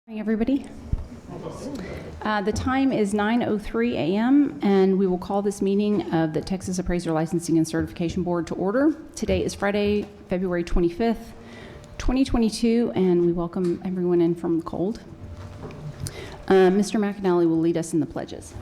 Morning, everybody. The time is 9:03 a.m. and we will call this meeting of the Texas Appraiser Licensing and Certification Board to order. Today is Friday, February 25th, 2022, and we welcome everyone in from the cold. Mr. McAnally will lead us in the pledges.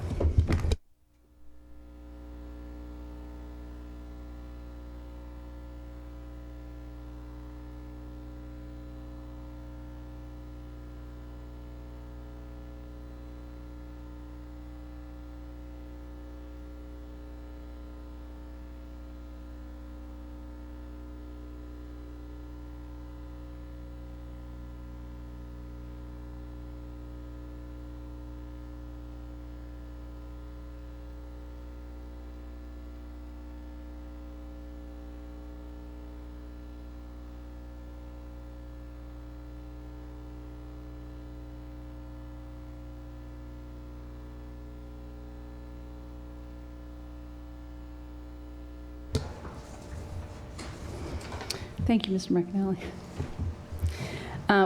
Thank you, Mr. McAnally.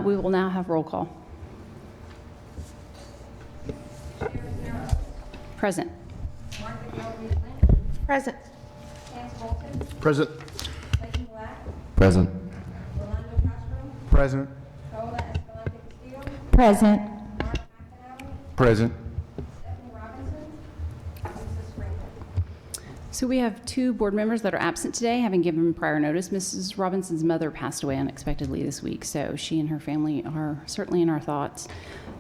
We will now have roll call. Present. Present. Present. Present. Present. Present. Present. So we have two board members that are absent today, having given prior notice. Mrs. Robinson's mother passed away unexpectedly this week, so she and her family are certainly in our thoughts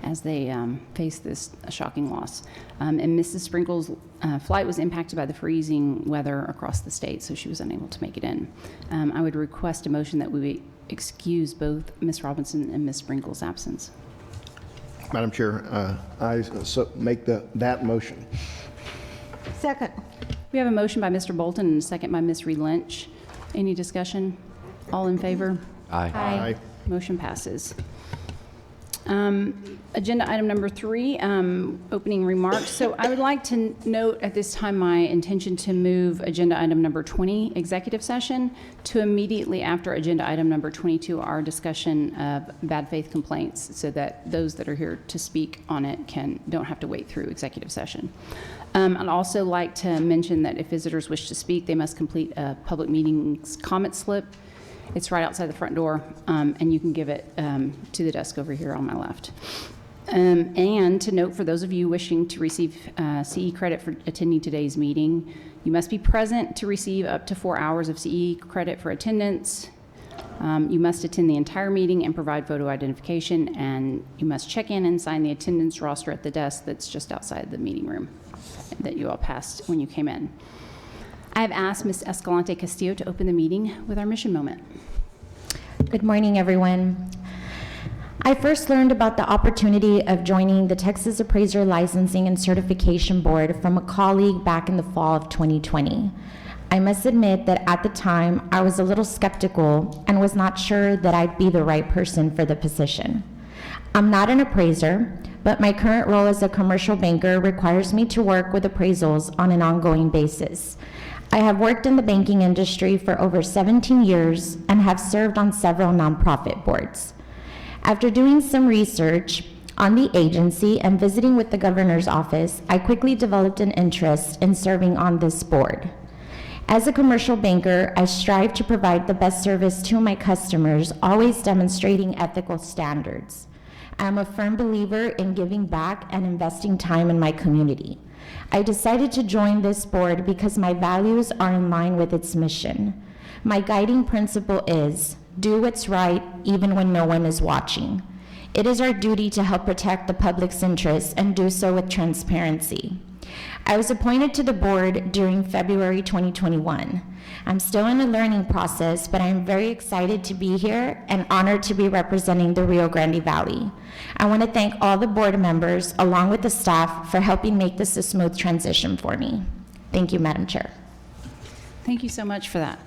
as they face this shocking loss. And Mrs. Sprinkle's flight was impacted by the freezing weather across the state, so she was unable to make it in. I would request a motion that we excuse both Ms. Robinson and Ms. Sprinkle's absence. Madam Chair, I make that motion. Second. We have a motion by Mr. Bolton and a second by Ms. Reed Lynch. Any discussion? All in favor? Aye. Aye. Motion passes. Agenda item number 3, opening remarks. So I would like to note at this time my intention to move agenda item number 20, executive session, to immediately after agenda item number 22, our discussion of bad faith complaints, so that those that are here to speak on it don't have to wait through executive session. I'd also like to mention that if visitors wish to speak, they must complete a public meetings comment slip. It's right outside the front door, and you can give it to the desk over here on my left. And to note, for those of you wishing to receive CE credit for attending today's meeting, you must be present to receive up to 4 hours of CE credit for attendance. You must attend the entire meeting and provide photo identification, and you must check in and sign the attendance roster at the desk that's just outside the meeting room that you all passed when you came in. I have asked Ms. Escalante Castillo to open the meeting with our mission moment. Good morning, everyone. I first learned about the opportunity of joining the Texas Appraiser Licensing and Certification Board from a colleague back in the fall of 2020. I must admit that at the time, I was a little skeptical and was not sure that I'd be the right person for the position. I'm not an appraiser, but my current role as a commercial banker requires me to work with appraisals on an ongoing basis. I have worked in the banking industry for over 17 years and have served on several nonprofit boards. After doing some research on the agency and visiting with the governor's office, I quickly developed an interest in serving on this board. As a commercial banker, I strive to provide the best service to my customers, always demonstrating ethical standards. I am a firm believer in giving back and investing time in my community. I decided to join this board because my values are in line with its mission. My guiding principle is, do what's right even when no one is watching. It is our duty to help protect the public's interests and do so with transparency. I was appointed to the board during February 2021. I'm still in a learning process, but I'm very excited to be here and honored to be representing the Rio Grande Valley. I want to thank all the board members, along with the staff, for helping make this a smooth transition for me. Thank you, Madam Chair. Thank you so much for that.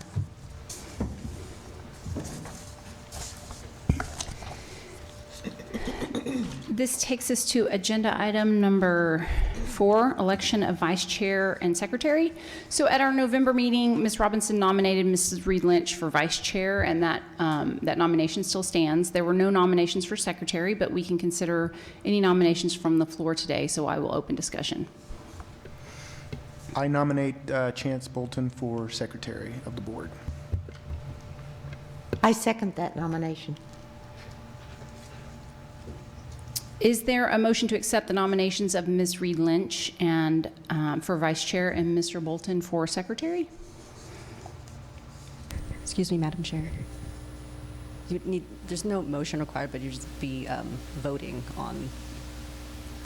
This takes us to agenda item number 4, election of vice chair and secretary. So at our November meeting, Ms. Robinson nominated Mrs. Reed Lynch for vice chair, and that nomination still stands. There were no nominations for secretary, but we can consider any nominations from the floor today, so I will open discussion. I nominate Chance Bolton for secretary of the board. I second that nomination. Is there a motion to accept the nominations of Ms. Reed Lynch and for vice chair and Mr. Bolton for secretary? Excuse me, Madam Chair. There's no motion required, but you just be voting on.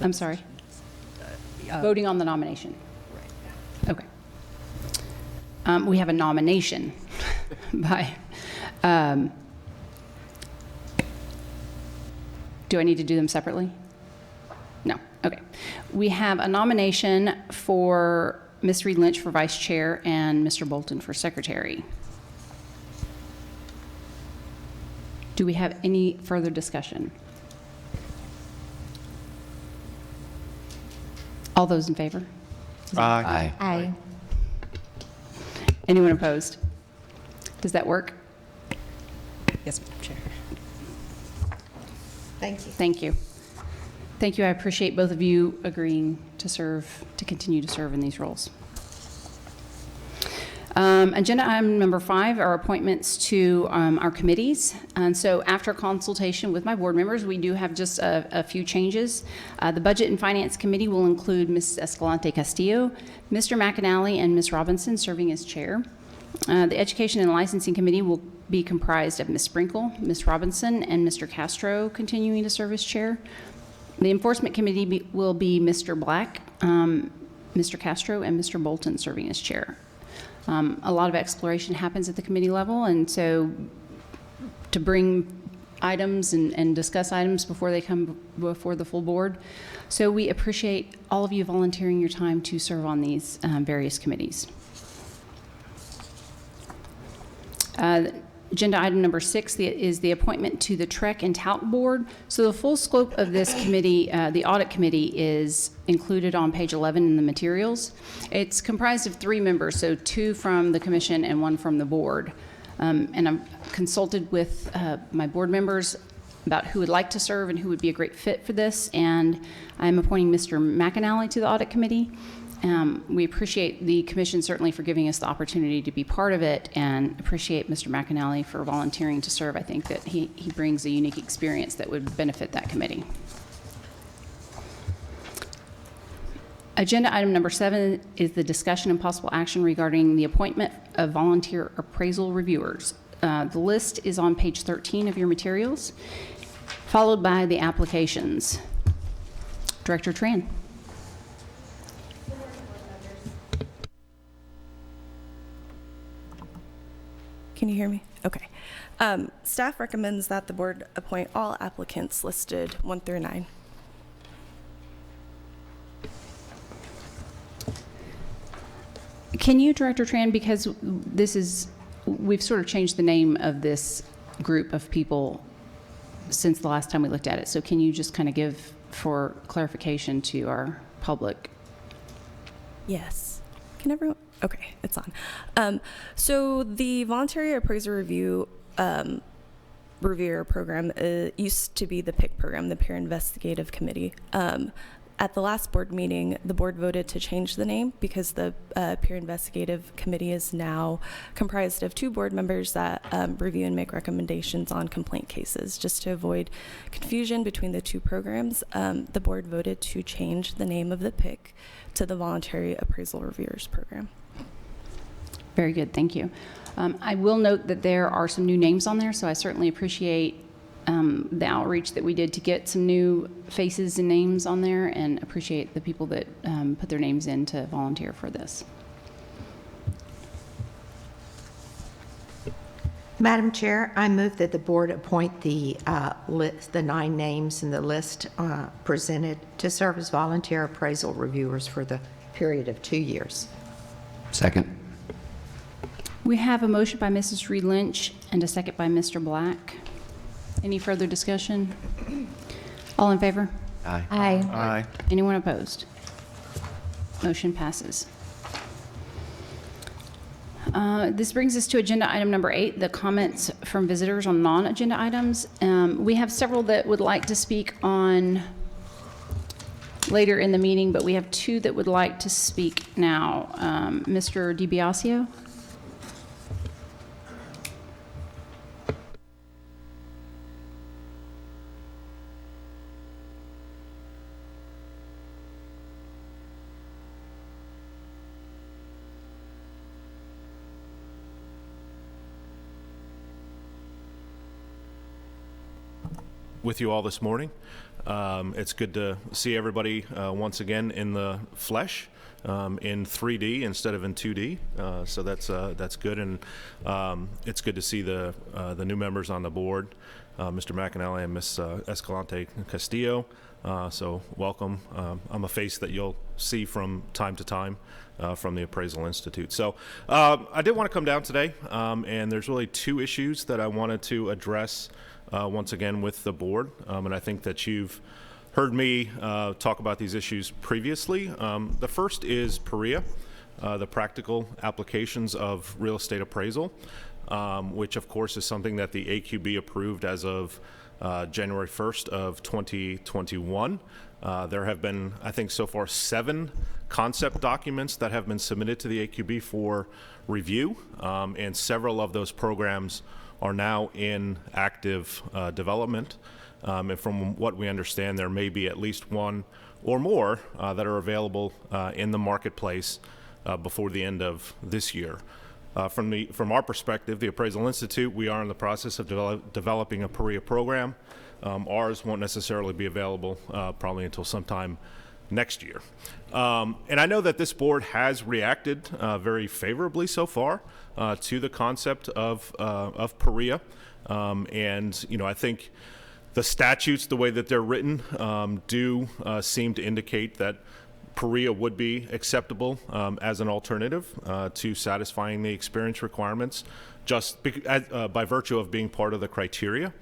I'm sorry? Voting on the nomination. Right. Okay. We have a nomination by, do I need to do them separately? No, okay. We have a nomination for Ms. Reed Lynch for vice chair and Mr. Bolton for secretary. Do we have any further discussion? All those in favor? Aye. Aye. Anyone opposed? Does that work? Yes, Madam Chair. Thank you. Thank you. Thank you. I appreciate both of you agreeing to serve, to continue to serve in these roles. Agenda item number 5 are appointments to our committees. And so after consultation with my board members, we do have just a few changes. The Budget and Finance Committee will include Ms. Escalante Castillo, Mr. McAnally, and Ms. Robinson serving as chair. The Education and Licensing Committee will be comprised of Ms. Sprinkle, Ms. Robinson, and Mr. Castro continuing to serve as chair. The Enforcement Committee will be Mr. Black, Mr. Castro, and Mr. Bolton serving as chair. A lot of exploration happens at the committee level, and so to bring items and discuss items before they come before the full board. So we appreciate all of you volunteering your time to serve on these various committees. Agenda item number 6 is the appointment to the TREC and TALC board. So the full scope of this committee, the audit committee, is included on page 11 in the materials. It's comprised of 3 members, so 2 from the commission and 1 from the board. And I've consulted with my board members about who would like to serve and who would be a great fit for this, and I'm appointing Mr. McAnally to the audit committee. We appreciate the commission certainly for giving us the opportunity to be part of it, and appreciate Mr. McAnally for volunteering to serve. I think that he brings a unique experience that would benefit that committee. Agenda item number 7 is the discussion and possible action regarding the appointment of volunteer appraisal reviewers. The list is on page 13 of your materials, followed by the applications. Director Tran. Can you hear me? Okay. Staff recommends that the board appoint all applicants listed 1 through 9. Can you, Director Tran, because we've sort of changed the name of this group of people since the last time we looked at it. So can you just kind of give for clarification to our public? Yes. Can everyone? Okay, it's on. So the voluntary appraiser reviewer program used to be the PIC program, the Peer Investigative Committee. At the last board meeting, the board voted to change the name because the Peer Investigative Committee is now comprised of 2 board members that review and make recommendations on complaint cases. Just to avoid confusion between the 2 programs, the board voted to change the name of the PIC to the Voluntary Appraisal Reviewers Program. Very good, thank you. I will note that there are some new names on there, so I certainly appreciate the outreach that we did to get some new faces and names on there, and appreciate the people that put their names in to volunteer for this. Madam Chair, I move that the board appoint the 9 names in the list presented to serve as volunteer appraisal reviewers for the period of 2 years. Second. We have a motion by Mrs. Reed Lynch and a second by Mr. Black. Any further discussion? All in favor? Aye. Aye. Aye. Anyone opposed? Motion passes. This brings us to agenda item number 8, the comments from visitors on non-agenda items. We have several that would like to speak on later in the meeting, but we have 2 that would like to speak now. Mr. DiBiasio? With you all this morning. It's good to see everybody once again in the flesh, in 3D instead of in 2D. So that's good, and it's good to see the new members on the board, Mr. McAnally and Ms. Escalante Castillo. So welcome. I'm a face that you'll see from time to time from the Appraisal Institute. So I did want to come down today, and there's really 2 issues that I wanted to address once again with the board, and I think that you've heard me talk about these issues previously. The first is PREA, the practical applications of real estate appraisal, which of course is something that the AQB approved as of January 1st of 2021. There have been, I think so far, 7 concept documents that have been submitted to the AQB for review, and several of those programs are now in active development. And from what we understand, there may be at least 1 or more that are available in the marketplace before the end of this year. From our perspective, the Appraisal Institute, we are in the process of developing a PREA program. Ours won't necessarily be available probably until sometime next year. And I know that this board has reacted very favorably so far to the concept of PREA. And, you know, I think the statutes, the way that they're written, do seem to indicate that PREA would be acceptable as an alternative to satisfying the experience requirements, just by virtue of being part of the criteria,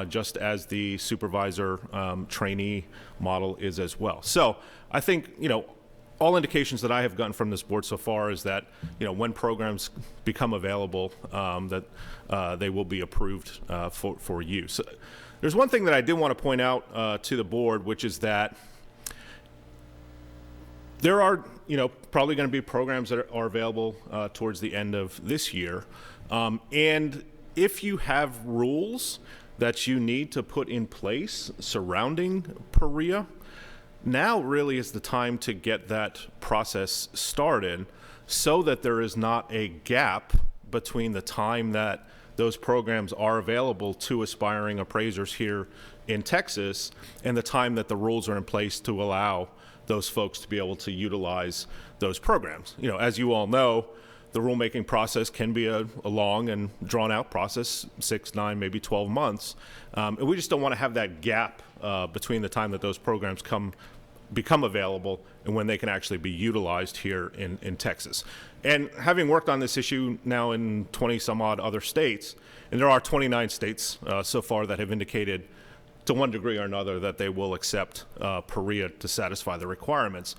just as the supervisor trainee model is as well. So I think, you know, all indications that I have gotten from this board so far is that, you know, when programs become available, that they will be approved for use. There's one thing that I did want to point out to the board, which is that there are, you know, probably going to be programs that are available towards the end of this year. And if you have rules that you need to put in place surrounding PREA, now really is the time to get that process started so that there is not a gap between the time that those programs are available to aspiring appraisers here in Texas and the time that the rules are in place to allow those folks to be able to utilize those programs. You know, as you all know, the rulemaking process can be a long and drawn-out process, 6, 9, maybe 12 months. And we just don't want to have that gap between the time that those programs become available and when they can actually be utilized here in Texas. And having worked on this issue now in 20 some odd other states, and there are 29 states so far that have indicated to one degree or another that they will accept PREA to satisfy the requirements.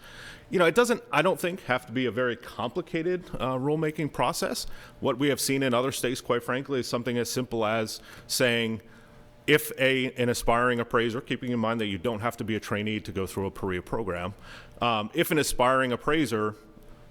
You know, it doesn't, I don't think, have to be a very complicated rulemaking process. What we have seen in other states, quite frankly, is something as simple as saying, if an aspiring appraiser, keeping in mind that you don't have to be a trainee to go through a PREA program, if an aspiring appraiser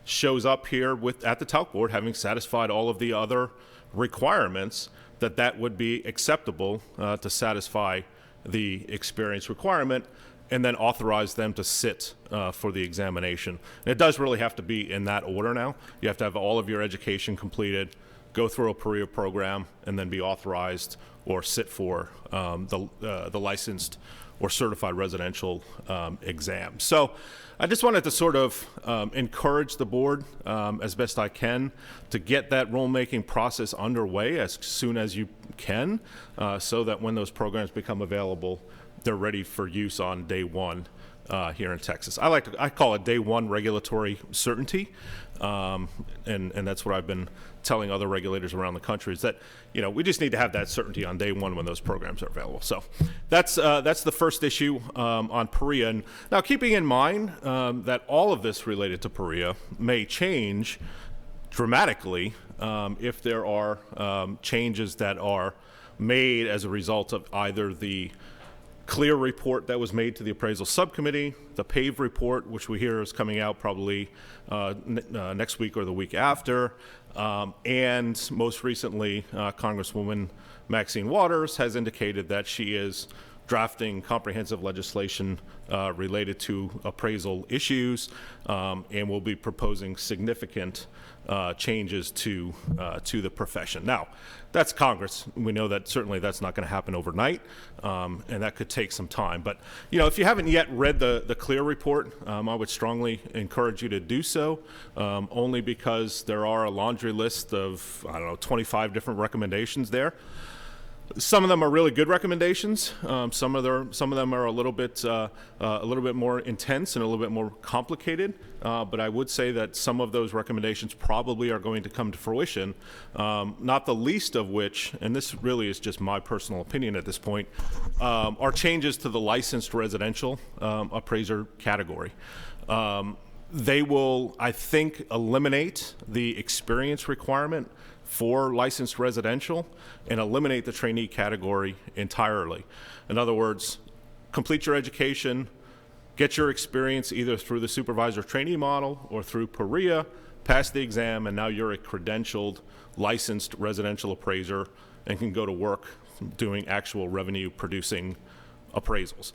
shows up here at the TALC board having satisfied all of the other requirements, that would be acceptable to satisfy the experience requirement and then authorize them to sit for the examination. And it does really have to be in that order now. You have to have all of your education completed, go through a PREA program, and then be authorized or sit for the licensed or certified residential exam. So I just wanted to sort of encourage the board as best I can to get that rulemaking process underway as soon as you can, so that when those programs become available, they're ready for use on day one here in Texas. I call it day one regulatory certainty, and that's what I've been telling other regulators around the country, is that, you know, we just need to have that certainty on day one when those programs are available. So that's the first issue on PREA. And now, keeping in mind that all of this related to PREA may change dramatically if there are changes that are made as a result of either the CLEAR report that was made to the appraisal subcommittee, the PAVE report, which we hear is coming out probably next week or the week after, and most recently, Congresswoman Maxine Waters has indicated that she is drafting comprehensive legislation related to appraisal issues, and will be proposing significant changes to the profession. Now, that's Congress. We know that certainly that's not going to happen overnight, and that could take some time. But, you know, if you haven't yet read the CLEAR report, I would strongly encourage you to do so, only because there are a laundry list of, I don't know, 25 different recommendations there. Some of them are really good recommendations. Some of them are a little bit more intense and a little bit more complicated. But I would say that some of those recommendations probably are going to come to fruition. Not the least of which, and this really is just my personal opinion at this point, are changes to the licensed residential appraiser category. They will, I think, eliminate the experience requirement for licensed residential and eliminate the trainee category entirely. In other words, complete your education, get your experience either through the supervisor trainee model or through PREA, pass the exam, and now you're a credentialed licensed residential appraiser and can go to work doing actual revenue producing appraisals.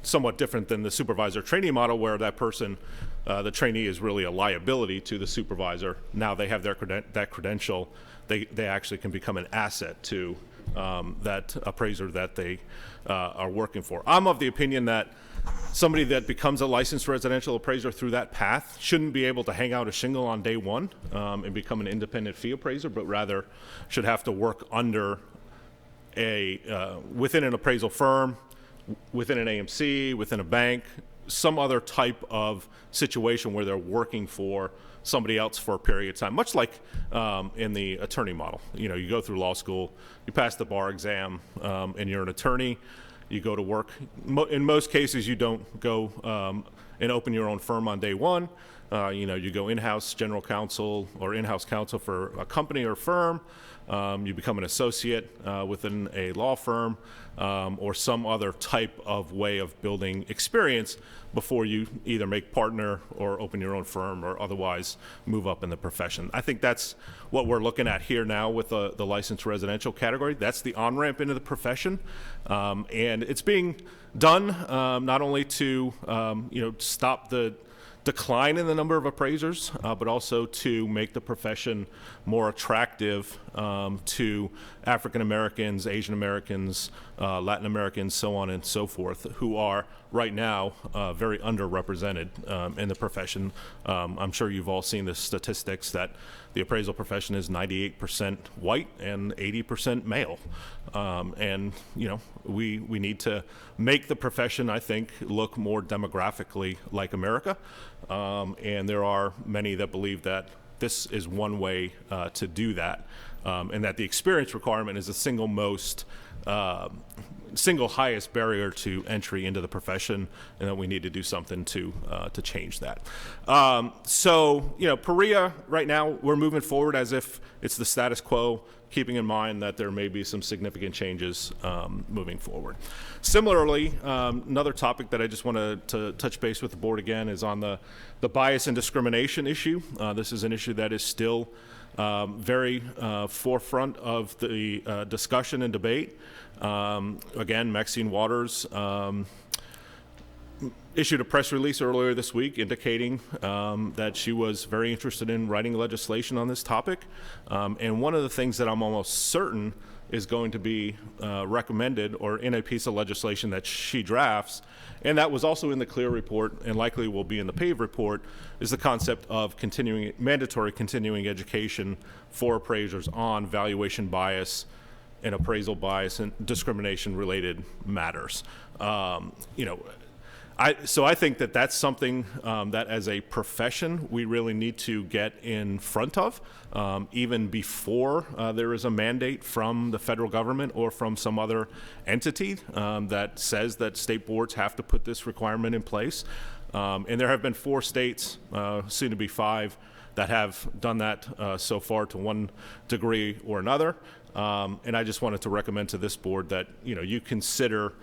Somewhat different than the supervisor trainee model, where that person, the trainee, is really a liability to the supervisor. Now they have that credential, they actually can become an asset to that appraiser that they are working for. I'm of the opinion that somebody that becomes a licensed residential appraiser through that path shouldn't be able to hang out a shingle on day one and become an independent fee appraiser, but rather should have to work under within an appraisal firm, within an AMC, within a bank, some other type of situation where they're working for somebody else for a period of time, much like in the attorney model. You know, you go through law school, you pass the bar exam, and you're an attorney. You go to work. In most cases, you don't go and open your own firm on day one. You know, you go in-house general counsel or in-house counsel for a company or firm. You become an associate within a law firm or some other type of way of building experience before you either make partner or open your own firm or otherwise move up in the profession. I think that's what we're looking at here now with the licensed residential category. That's the on-ramp into the profession. And it's being done not only to stop the decline in the number of appraisers, but also to make the profession more attractive to African Americans, Asian Americans, Latin Americans, so on and so forth, who are right now very underrepresented in the profession. I'm sure you've all seen the statistics that the appraisal profession is 98% white and 80% male. And, you know, we need to make the profession, I think, look more demographically like America. And there are many that believe that this is one way to do that, and that the experience requirement is the single highest barrier to entry into the profession, and that we need to do something to change that. So, you know, PREA right now, we're moving forward as if it's the status quo, keeping in mind that there may be some significant changes moving forward. Similarly, another topic that I just want to touch base with the board again is on the bias and discrimination issue. This is an issue that is still very forefront of the discussion and debate. Again, Maxine Waters issued a press release earlier this week indicating that she was very interested in writing legislation on this topic. And one of the things that I'm almost certain is going to be recommended or in a piece of legislation that she drafts, and that was also in the CLEAR report and likely will be in the PAVE report, is the concept of mandatory continuing education for appraisers on valuation bias and appraisal bias and discrimination related matters. You know, So I think that that's something that as a profession we really need to get in front of, even before there is a mandate from the federal government or from some other entity that says that state boards have to put this requirement in place. And there have been 4 states, soon to be 5, that have done that so far to one degree or another. And I just wanted to recommend to this board that you consider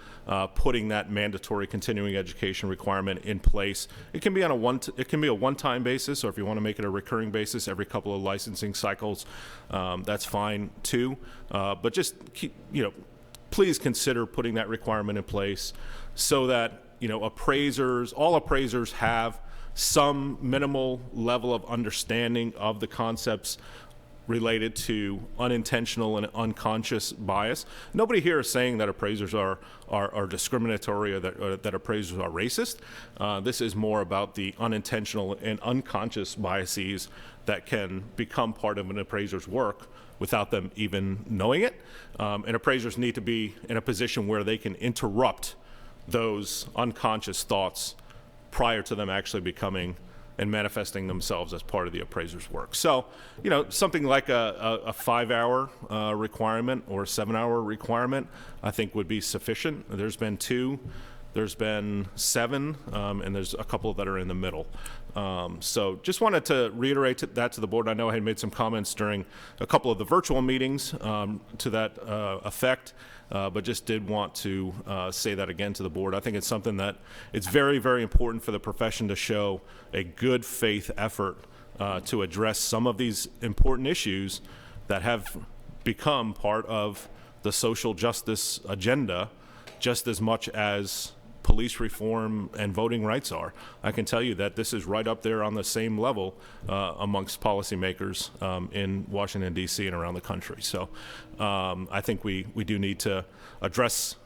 putting that mandatory continuing education requirement in place. It can be on a one-time basis, or if you want to make it a recurring basis every couple of licensing cycles, that's fine too. But just please consider putting that requirement in place so that all appraisers have some minimal level of understanding of the concepts related to unintentional and unconscious bias. Nobody here is saying that appraisers are discriminatory or that appraisers are racist. This is more about the unintentional and unconscious biases that can become part of an appraiser's work without them even knowing it. And appraisers need to be in a position where they can interrupt those unconscious thoughts prior to them actually becoming and manifesting themselves as part of the appraiser's work. So, something like a 5-hour requirement or a 7-hour requirement, I think would be sufficient. There's been 2, there's been 7, and there's a couple that are in the middle. So just wanted to reiterate that to the board. I know I had made some comments during a couple of the virtual meetings to that effect, but just did want to say that again to the board. I think it's something that it's very, very important for the profession to show a good faith effort to address some of these important issues that have become part of the social justice agenda just as much as police reform and voting rights are. I can tell you that this is right up there on the same level amongst policymakers in Washington, D.C. and around the country. So I think we do need to address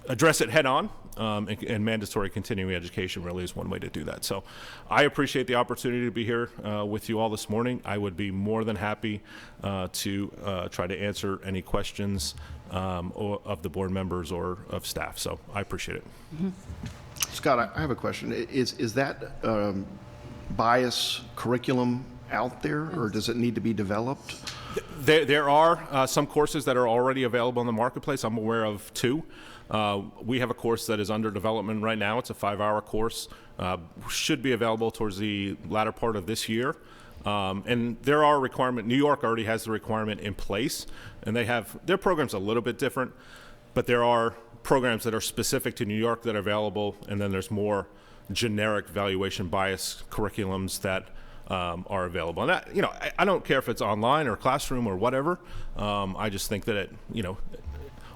it head on, and mandatory continuing education really is one way to do that. So I appreciate the opportunity to be here with you all this morning. I would be more than happy to try to answer any questions of the board members or of staff. So I appreciate it. Mm-hmm. Scott, I have a question. Is that bias curriculum out there, or does it need to be developed? There are some courses that are already available in the marketplace. I'm aware of 2. We have a course that is under development right now. It's a 5-hour course. Should be available towards the latter part of this year. And there are requirements. New York already has the requirement in place, and they have their programs a little bit different, but there are programs that are specific to New York that are available, and then there's more generic valuation bias curriculums that are available. And that, I don't care if it's online or classroom or whatever. I just think that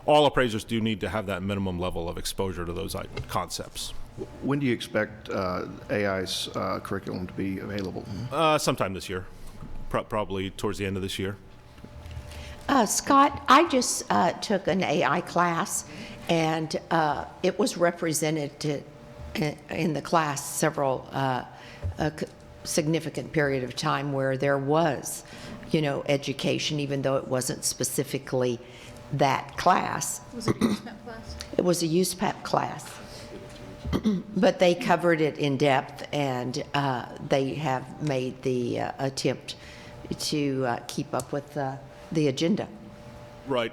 all appraisers do need to have that minimum level of exposure to those concepts. When do you expect AI's curriculum to be available? Sometime this year, probably towards the end of this year. Scott, I just took an AI class, and it was represented in the class several significant period of time where there was, education, even though it wasn't specifically that class. Was it a USPAP class? It was a USPAP class. But they covered it in depth, and they have made the attempt to keep up with the agenda. Right.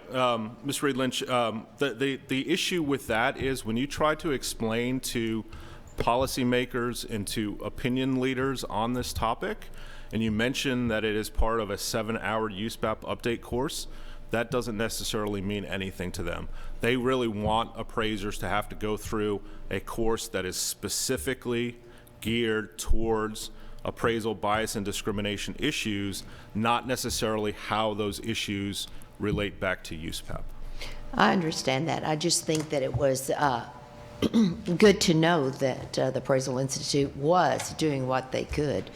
Ms. Reed-Lynch, the issue with that is when you try to explain to policymakers and to opinion leaders on this topic, and you mention that it is part of a 7-hour USPAP update course, that doesn't necessarily mean anything to them. They really want appraisers to have to go through a course that is specifically geared towards appraisal bias and discrimination issues, not necessarily how those issues relate back to USPAP. I understand that. I just think that it was good to know that the Appraisal Institute was doing what they could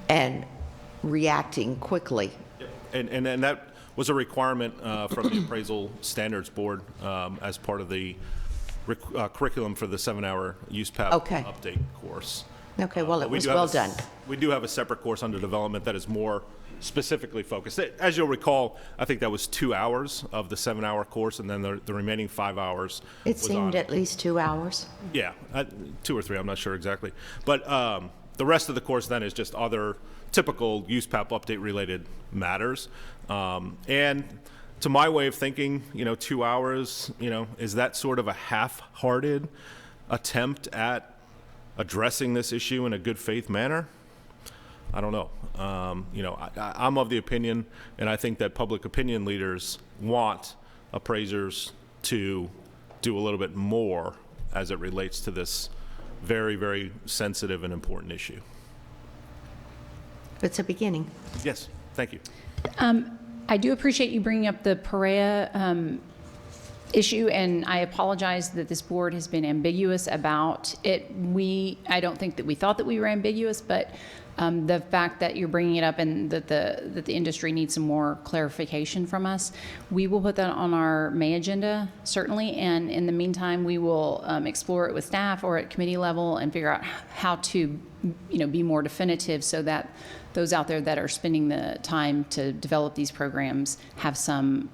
and reacting quickly. And that was a requirement from the Appraisal Standards Board as part of the curriculum for the 7-hour USPAP update course. Okay, well, it We was do have well a done. We do have a separate course under development that is more specifically focused. As you'll recall, I think that was 2 hours of the 7-hour course, and then the remaining 5 hours It was seemed on, at least 2 hours. yeah, 2 or 3, I'm not sure exactly. But the rest of the course then is just other typical USPAP update related matters. And to my way of thinking, 2 hours, is that sort of a half-hearted attempt at addressing this issue in a good faith manner? I don't know. I'm of the opinion, and I think that public opinion leaders want appraisers to do a little bit more as it relates to this very, very sensitive and important issue. It's a beginning. Yes, thank you. I do appreciate you bringing up the Perea issue, and I apologize that this board has been ambiguous about it. I don't think that we thought that we were ambiguous, but the fact that you're bringing it up and that the industry needs some more clarification from us, we will put that on our May agenda, certainly, and in the meantime, we will explore it with staff or at committee level and figure out how to, be more definitive so that those out there that are spending the time to develop these programs have some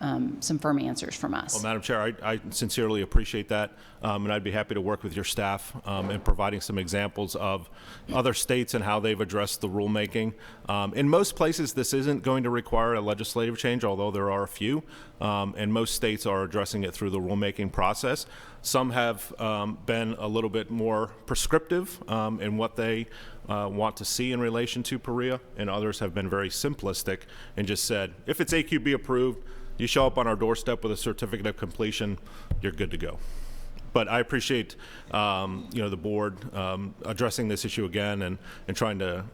firm answers from us. Well, Madam Chair, I sincerely appreciate that, and I'd be happy to work with your staff in providing some examples of other states and how they've addressed the rulemaking. In most places, this isn't going to require a legislative change, although there are a few, and most states are addressing it through the rulemaking process. Some have been a little bit more prescriptive in what they want to see in relation to Perea, and others have been very simplistic and just said, if it's AQB approved, you show up on our doorstep with a certificate of completion, you're good to go. But I appreciate, the board addressing this issue again and trying to,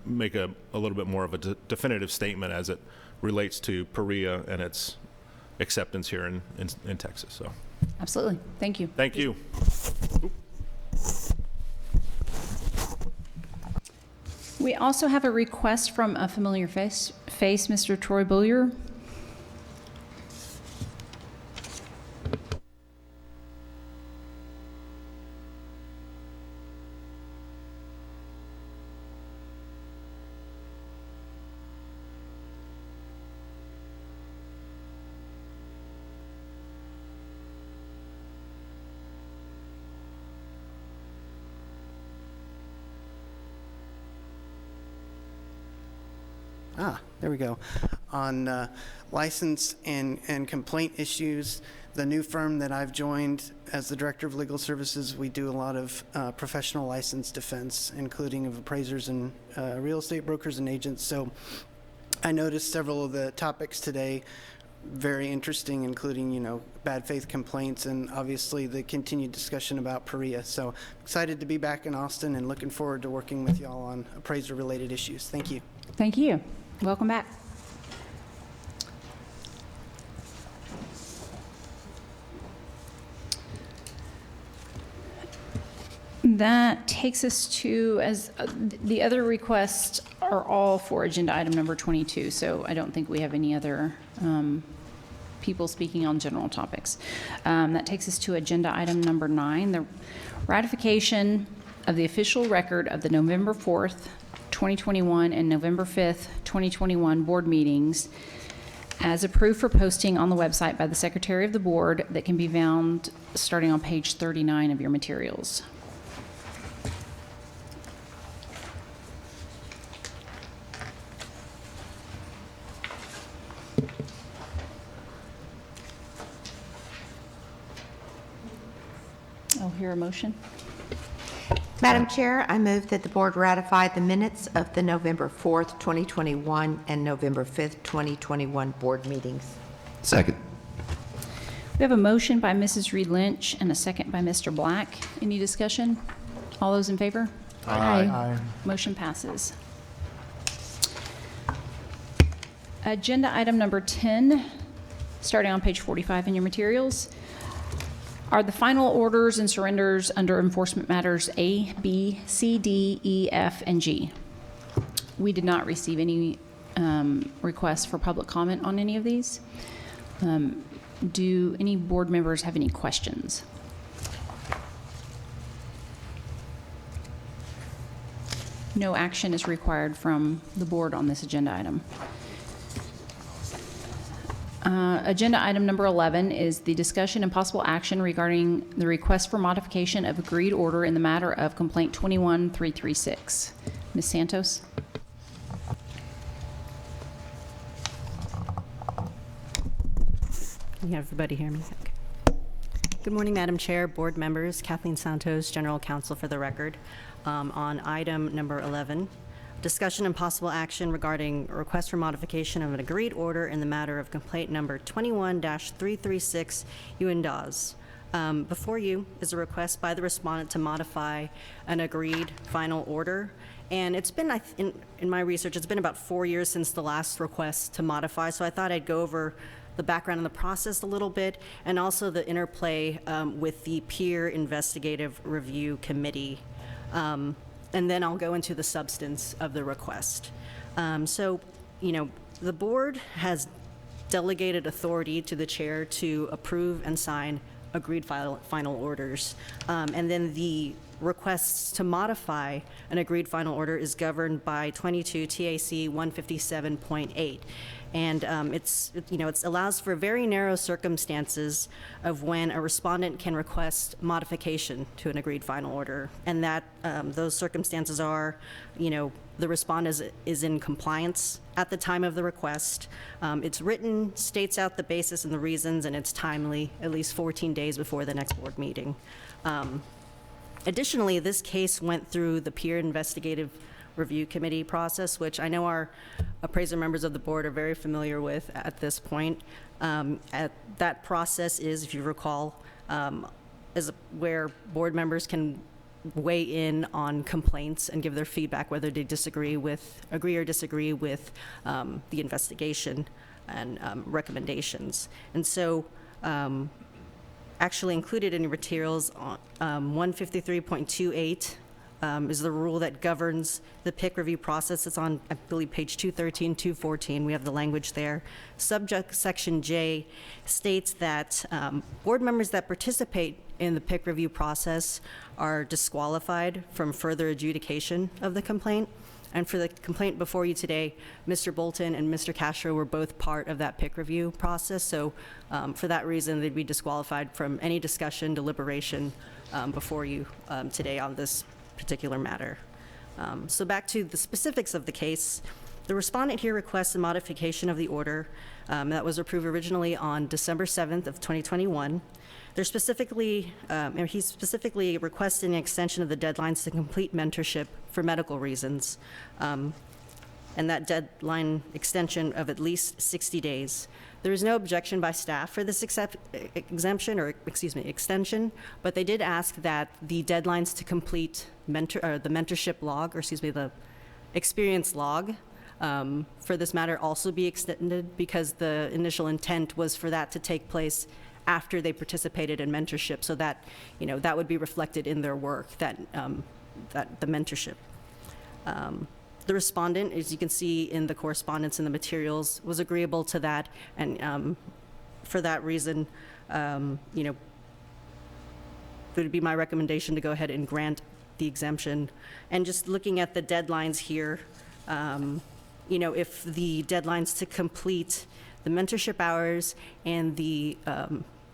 make a little bit more of a definitive statement as it relates to Perea and its acceptance here in Texas. So, Absolutely. Thank you. thank you. We also have a request from a familiar face, Mr. Troy Bullier. There we go. On license and complaint issues, the new firm that I've joined as the Director of Legal Services, we do a lot of professional license defense, including of appraisers and real estate brokers and agents. So I noticed several of the topics today very interesting, including, bad faith complaints and obviously the continued discussion about Perea. So excited to be back in Austin and looking forward to working with y'all on appraiser-related issues. Thank you. Thank you. Welcome back. That takes us to, the other requests are all for agenda item number 22, so I don't think we have any other people speaking on general topics. That takes us to agenda item number 9, the ratification of the official record of the November 4th, 2021 and November 5th, 2021 board meetings as approved for posting on the website by the Secretary of the Board that can be found starting on page 39 of your materials. I'll hear a motion. Madam Chair, I move that the board ratify the minutes of the November 4th, 2021 and November 5th, 2021 board meetings. Second. We have a motion by Mrs. Reed Lynch and a second by Mr. Black. Any discussion? All those in favor? Aye. Motion passes. Agenda item number 10, starting on page 45 in your materials, are the final orders and surrenders under enforcement matters A, B, C, D, E, F, and G. We did not receive any requests for public comment on any of these. Do any board members have any questions? No action is required from the board on this agenda item. Agenda item number 11 is the discussion and possible action regarding the request for modification of agreed order in the matter of complaint 21336. Ms. Santos? Can everybody hear me? Okay. Good morning, Madam Chair, board members. Kathleen Santos, General Counsel for the record. On item number 11, discussion and possible action regarding a request for modification of an agreed order in the matter of complaint number 21-336 UNDAWS. Before you is a request by the respondent to modify an agreed final order. And it's been, in my research, it's been about 4 years since the last request to modify, so I thought I'd go over the background and the process a little bit, and also the interplay with the Peer Investigative Review Committee. And then I'll go into the substance of the request. So, the board has delegated authority to the chair to approve and sign agreed final orders. And then the requests to modify an agreed final order is governed by 22 TAC 157.8. And it allows for very narrow circumstances of when a respondent can request modification to an agreed final order. And that those circumstances are, the respondent is in compliance at the time of the request. It's written, states out the basis and the reasons, and it's timely, at least 14 days before the next board meeting. Additionally, this case went through the Peer Investigative Review Committee process, which I know our appraiser members of the board are very familiar with at this point. That process is, if you recall, is where board members can weigh in on complaints and give their feedback, whether they agree or disagree with the investigation and recommendations. And so, actually included in your materials, 153.28 is the rule that governs the PIC review process. It's on, I believe, page 213, 214. We have the language there. Subject section J states that board members that participate in the PIC review process are disqualified from further adjudication of the complaint. And for the complaint before you today, Mr. Bolton and Mr. Castro were both part of that PIC review process. So for that reason, they'd be disqualified from any discussion, deliberation before you today on this particular matter. So back to the specifics of the case. The respondent here requests a modification of the order that was approved originally on December 7th of 2021. He's specifically requesting an extension of the deadlines to complete mentorship for medical reasons, and that deadline extension of at least 60 days. There is no objection by staff for this extension, but they did ask that the deadlines to complete the mentorship log, the experience log for this matter also be extended, because the initial intent was for that to take place after they participated in mentorship, so that that would be reflected in their work, that the mentorship. The respondent, as you can see in the correspondence in the materials, was agreeable to that, and for that reason, it would be my recommendation to go ahead and grant the exemption. And just looking at the deadlines here, if the deadlines to complete the mentorship hours and the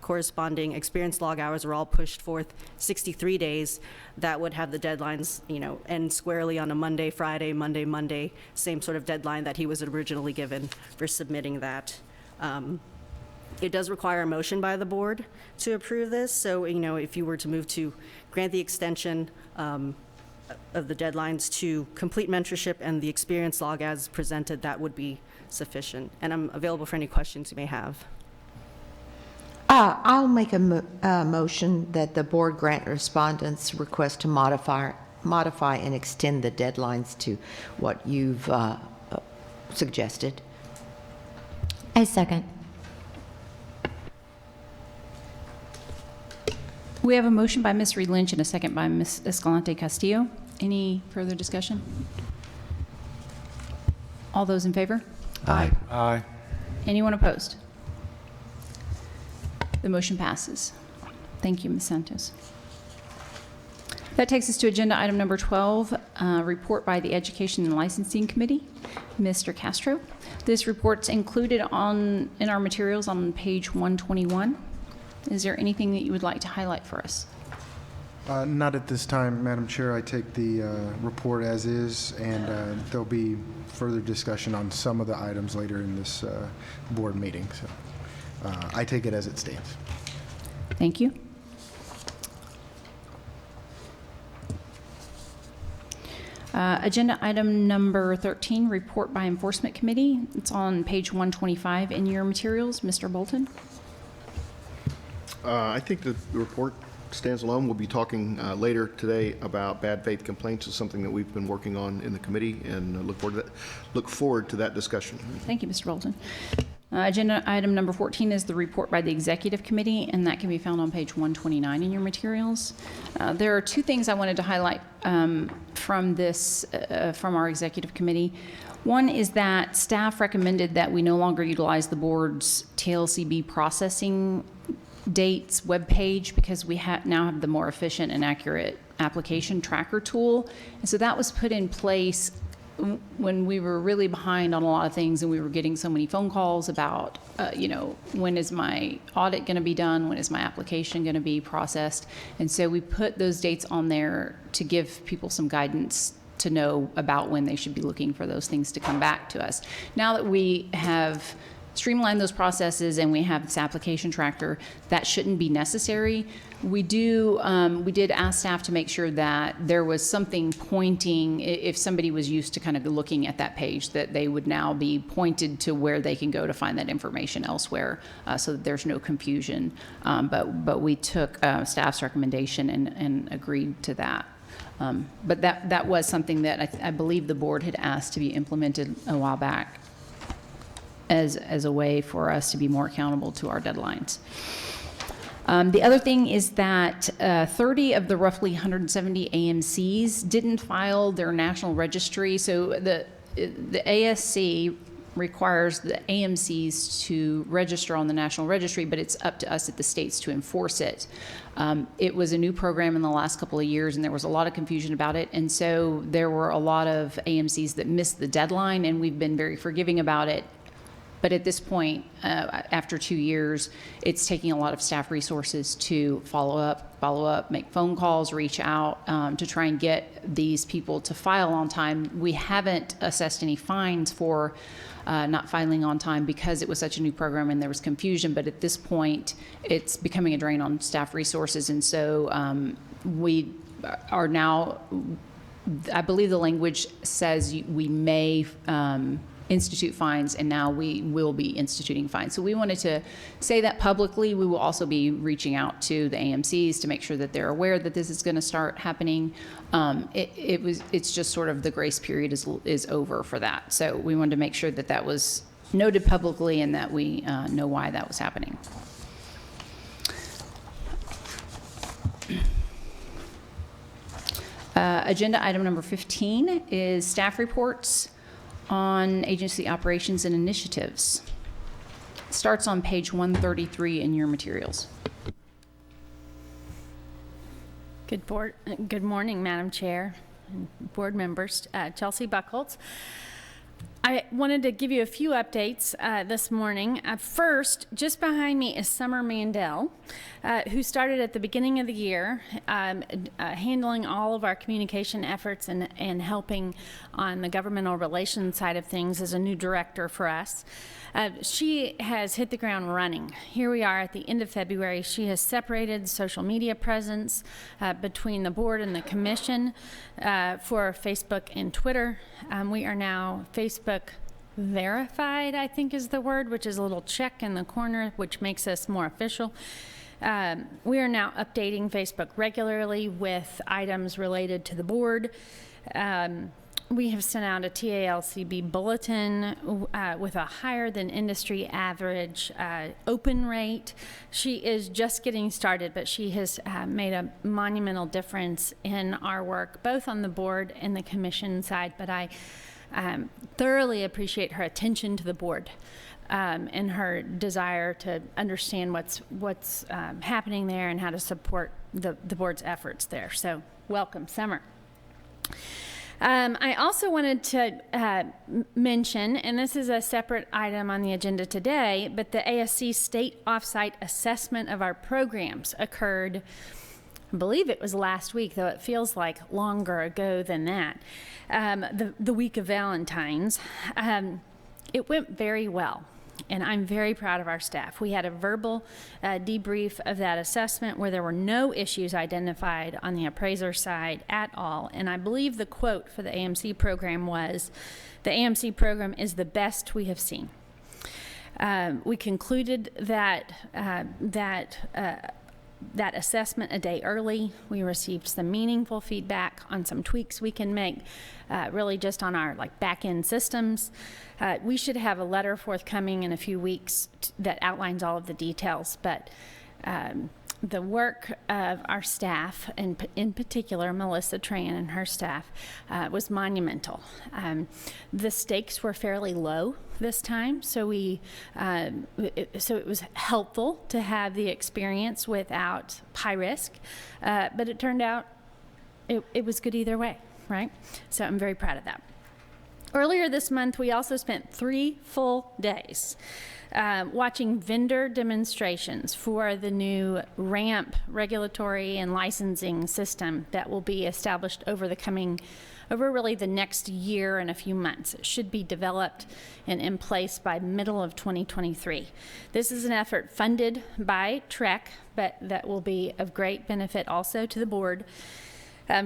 corresponding experience log hours are all pushed forth 63 days, that would have the deadlines, end squarely on a Monday, Friday, Monday, same sort of deadline that he was originally given for submitting that. It does require a motion by the board to approve this, so, if you were to move to grant the extension of the deadlines to complete mentorship and the experience log as presented, that would be sufficient. And I'm available for any questions you may have. I'll make a motion that the board grant respondents' request to modify and extend the deadlines to what you've suggested. I second. We have a motion by Ms. Reed Lynch and a second by Ms. Escalante Castillo. Any further discussion? All those in favor? Aye. Aye. Anyone opposed? The motion passes. Thank you, Ms. Santos. That takes us to agenda item number 12, report by the Education and Licensing Committee. Mr. Castro. This report's included in our materials on page 121. Is there anything that you would like to highlight for us? Not at this time, Madam Chair. I take the report as is, and there'll be further discussion on some of the items later in this board meeting. So I take it as it stands. Thank you. Agenda item number 13, report by Enforcement Committee. It's on page 125 in your materials. Mr. Bolton. I think the report stands alone. We'll be talking later today about bad faith complaints. Is something that we've been working on in the committee, and look forward to that discussion. Thank you, Mr. Bolton. Agenda item number 14 is the report by the Executive Committee, and that can be found on page 129 in your materials. There are two things I wanted to highlight from our Executive Committee. One is that staff recommended that we no longer utilize the board's TALCB processing dates webpage because we now have the more efficient and accurate application tracker tool. And so that was put in place when we were really behind on a lot of things, and we were getting so many phone calls about, when is my audit going to be done? When is my application going to be processed? And so we put those dates on there to give people some guidance to know about when they should be looking for those things to come back to us. Now that we have streamlined those processes and we have this application tracker, that shouldn't be necessary. We did ask staff to make sure that there was something pointing, if somebody was used to kind of looking at that page, that they would now be pointed to where they can go to find that information elsewhere, so that there's no confusion. But we took staff's recommendation and agreed to that. But that was something that I believe the board had asked to be implemented a while back as a way for us to be more accountable to our deadlines. The other thing is that 30 of the roughly 170 AMCs didn't file their national registry. So the ASC requires the AMCs to register on the national registry, but it's up to us at the states to enforce it. It was a new program in the last couple of years, and there was a lot of confusion about it. And so there were a lot of AMCs that missed the deadline, and we've been very forgiving about it. But at this point, after 2 years, it's taking a lot of staff resources to follow up, make phone calls, reach out to try and get these people to file on time. We haven't assessed any fines for not filing on time because it was such a new program and there was confusion. But at this point, it's becoming a drain on staff resources. And so we are now, I believe the language says we may institute fines, and now we will be instituting fines. So we wanted to say that publicly. We will also be reaching out to the AMCs to make sure that they're aware that this is going to start happening. It's just sort of the grace period is over for that. So we wanted to make sure that that was noted publicly and that we know why that was happening. Agenda item number 15 is staff reports on agency operations and initiatives. It starts on page 133 in your materials. Good morning, Madam Chair and board members. Chelsea Buckholz. I wanted to give you a few updates this morning. First, just behind me is Summer Mandel, who started at the beginning of the year, handling all of our communication efforts and helping on the governmental relations side of things as a new director for us. She has hit the ground running. Here we are at the end of February. She has separated social media presence between the board and the commission for Facebook and Twitter. We are now Facebook verified, I think is the word, which is a little check in the corner, which makes us more official. We are now updating Facebook regularly with items related to the board. We have sent out a TALCB bulletin with a higher than industry average open rate. She is just getting started, but she has made a monumental difference in our work, both on the board and the commission side. But I thoroughly appreciate her attention to the board. and her desire to understand what's happening there and how to support the board's efforts there. So welcome, Summer. I also wanted to mention, and this is a separate item on the agenda today, but the ASC state offsite assessment of our programs occurred, I believe it was last week, though it feels like longer ago than that, the week of Valentine's. It went very well, and I'm very proud of our staff. We had a verbal debrief of that assessment where there were no issues identified on the appraiser side at all, and I believe the quote for the AMC program was, "The AMC program is the best we have seen." We concluded that assessment a day early. We received some meaningful feedback on some tweaks we can make, really just on our back-end systems. We should have a letter forthcoming in a few weeks that outlines all of the details, but the work of our staff, and in particular Melissa Tran and her staff, was monumental. The stakes were fairly low this time, so it was helpful to have the experience without high risk, but it turned out it was good either way, right? So I'm very proud of that. Earlier this month, we also spent 3 full days watching vendor demonstrations for the new RAMP regulatory and licensing system that will be established over really the next year and a few months. It should be developed and in place by middle of 2023. This is an effort funded by TREC, but that will be of great benefit also to the board.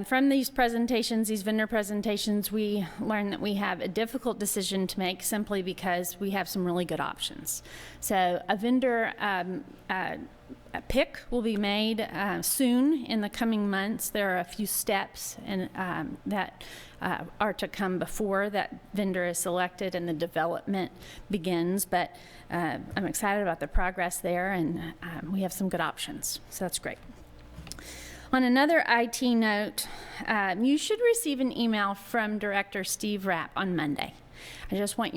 From these vendor presentations, we learned that we have a difficult decision to make simply because we have some really good options. So a vendor pick will be made soon in the coming months. There are a few steps that are to come before that vendor is selected and the development begins, but I'm excited about the progress there, and we have some good options, so that's great. On another IT note, you should receive an email from Director Steve Rapp on Monday. I just want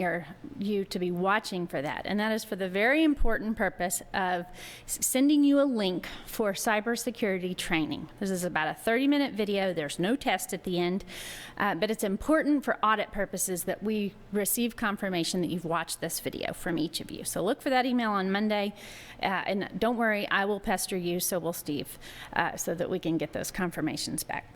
you to be watching for that, and that is for the very important purpose of sending you a link for cybersecurity training. This is about a 30-minute video. There's no test at the end, but it's important for audit purposes that we receive confirmation that you've watched this video from each of you. So look for that email on Monday, and don't worry, I will pester you, so will Steve, so that we can get those confirmations back.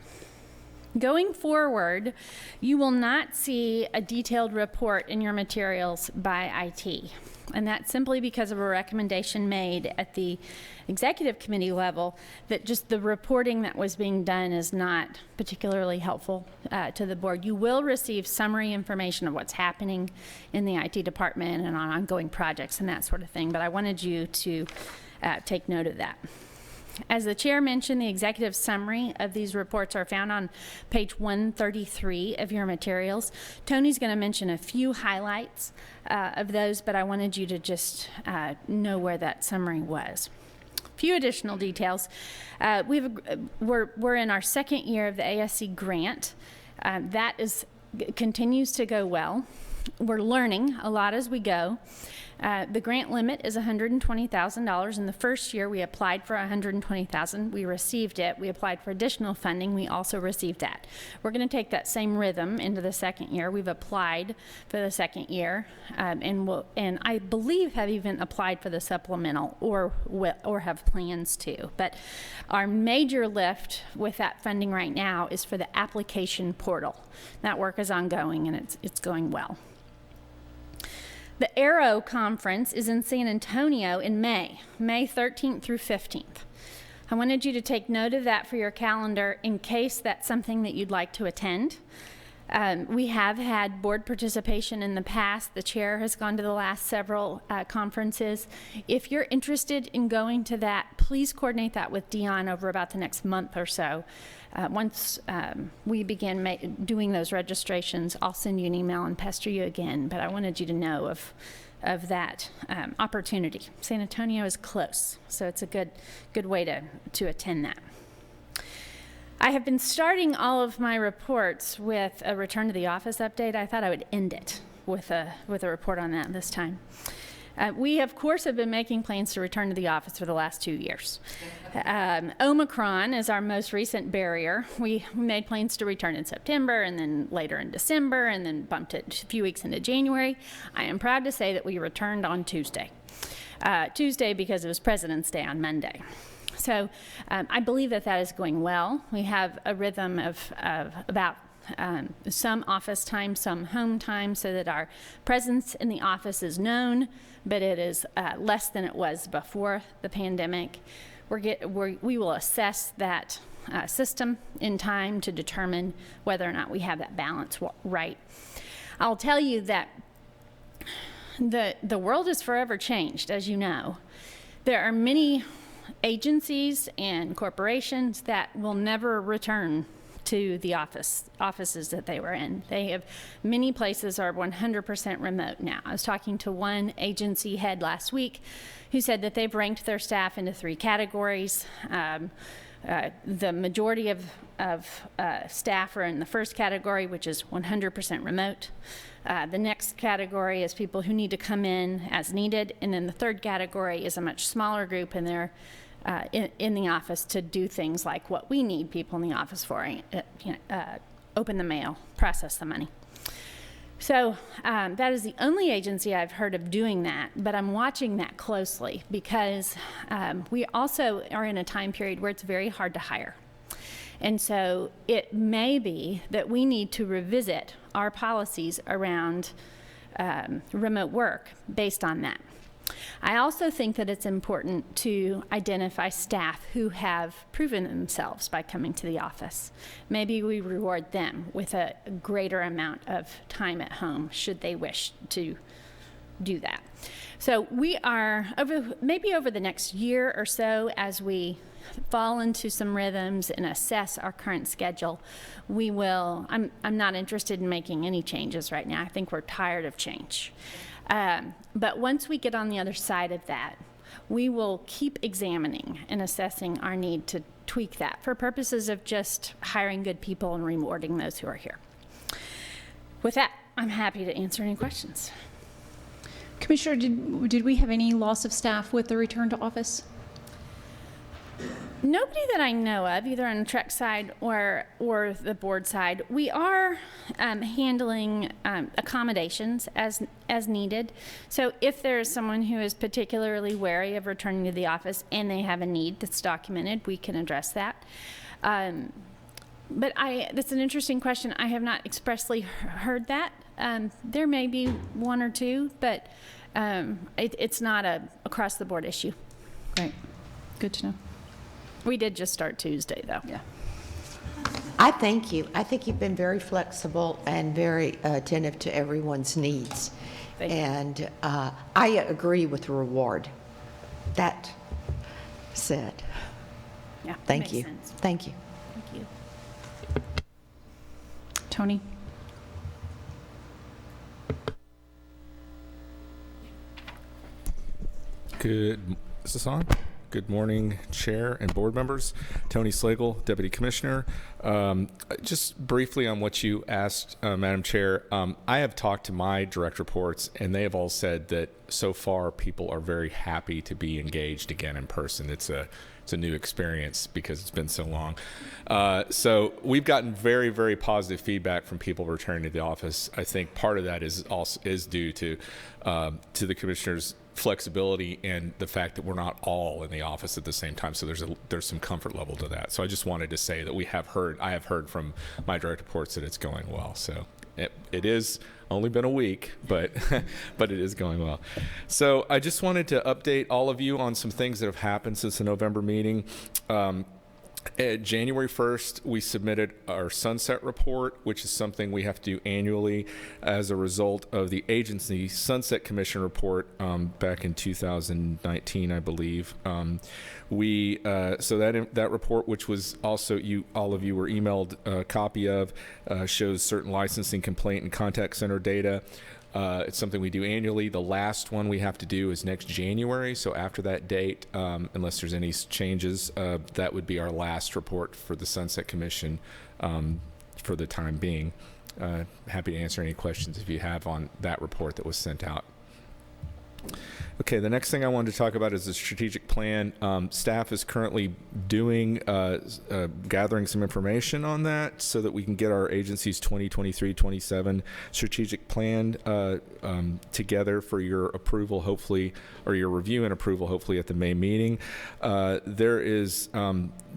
Going forward, you will not see a detailed report in your materials by IT, and that's simply because of a recommendation made at the executive committee level that just the reporting that was being done is not particularly helpful to the board. You will receive summary information of what's happening in the IT department and on ongoing projects and that sort of thing, but I wanted you to take note of that. As the chair mentioned, the executive summary of these reports are found on page 133 of your materials. Tony's going to mention a few highlights of those, but I wanted you to just know where that summary was. A few additional details. We're in our second year of the ASC grant. That continues to go well. We're learning a lot as we go. The grant limit is $120,000. In the first year, we applied for $120,000. We received it. We applied for additional funding. We also received that. We're going to take that same rhythm into the second year. We've applied for the second year, and I believe have even applied for the supplemental or have plans to. But our major lift with that funding right now is for the application portal. That work is ongoing, and it's going well. The Aero Conference is in San Antonio in May 13th through 15th. I wanted you to take note of that for your calendar in case that's something that you'd like to attend. We have had board participation in the past. The chair has gone to the last several conferences. If you're interested in going to that, please coordinate that with Dion over about the next month or so. Once we begin doing those registrations, I'll send you an email and pester you again, but I wanted you to know of that opportunity. San Antonio is close, so it's a good way to attend that. I have been starting all of my reports with a return to the office update. I thought I would end it with a report on that this time. We, of course, have been making plans to return to the office for the last 2 years. Omicron is our most recent barrier. We made plans to return in September and then later in December and then bumped it a few weeks into January. I am proud to say that we returned on Tuesday. Tuesday because it was President's Day on Monday. So I believe that that is going well. We have a rhythm of about some office time, some home time, so that our presence in the office is known, but it is less than it was before the pandemic. We will assess that system in time to determine whether or not we have that balance right. I'll tell you that the world is forever changed, as you know. There are many agencies and corporations that will never return to the offices that they were in. Many places are 100% remote now. I was talking to one agency head last week who said that they've ranked their staff into 3 categories. The majority of staff are in the first category, which is 100% remote. The next category is people who need to come in as needed, and then the third category is a much smaller group, and they're in the office to do things like what we need people in the office for, open the mail, process the money. So that is the only agency I've heard of doing that, but I'm watching that closely because we also are in a time period where it's very hard to hire. And so it may be that we need to revisit our policies around remote work based on that. I also think that it's important to identify staff who have proven themselves by coming to the office. Maybe we reward them with a greater amount of time at home should they wish to do that. So we are, maybe over the next year or so, as we fall into some rhythms and assess our current schedule, we will, I'm not interested in making any changes right now. I think we're tired of change. But once we get on the other side of that, we will keep examining and assessing our need to tweak that for purposes of just hiring good people and rewarding those who are here. With that, I'm happy to answer any questions. Commissioner, did we have any loss of staff with the return to office? Nobody that I know of, either on the Trek side or the board side. We are handling accommodations as needed. So if there is someone who is particularly wary of returning to the office and they have a need that's documented, we can address that. But that's an interesting question. I have not expressly heard that. There may be one or two, but it's not a across-the-board issue. Right. Good to know. We did just start Tuesday, though. Yeah. I thank you. I think you've been very flexible and very attentive to everyone's needs. And I agree with the reward. That said, Yeah, thank makes you. sense. Thank you. Thank you. Tony? Is this on? Good morning, Chair and board members. Tony Slagle, Deputy Commissioner. Just briefly on what you asked, Madam Chair, I have talked to my direct reports, and they have all said that so far people are very happy to be engaged again in person. It's a new experience because it's been so long. So we've gotten very, very positive feedback from people returning to the office. I think part of that is due to the commissioner's flexibility and the fact that we're not all in the office at the same time. So there's some comfort level to that. So I just wanted to say that I have heard from my direct reports that it's going well. So it is only been a week, but but it is going well. So I just wanted to update all of you on some things that have happened since the November meeting. January 1st, we submitted our sunset report, which is something we have to do annually as a result of the agency Sunset Commission report back in 2019, I believe. So that report, which was also all of you were emailed a copy of, shows certain licensing, complaint, and contact center data. It's something we do annually. The last one we have to do is next January. So after that date, unless there's any changes, that would be our last report for the Sunset Commission for the time being. Happy to answer any questions if you have on that report that was sent out. Okay, the next thing I wanted to talk about is the strategic plan. Staff is currently doing, gathering some information on that so that we can get our agency's 2023-27 strategic plan together for your approval, hopefully, or your review and approval, hopefully at the May meeting.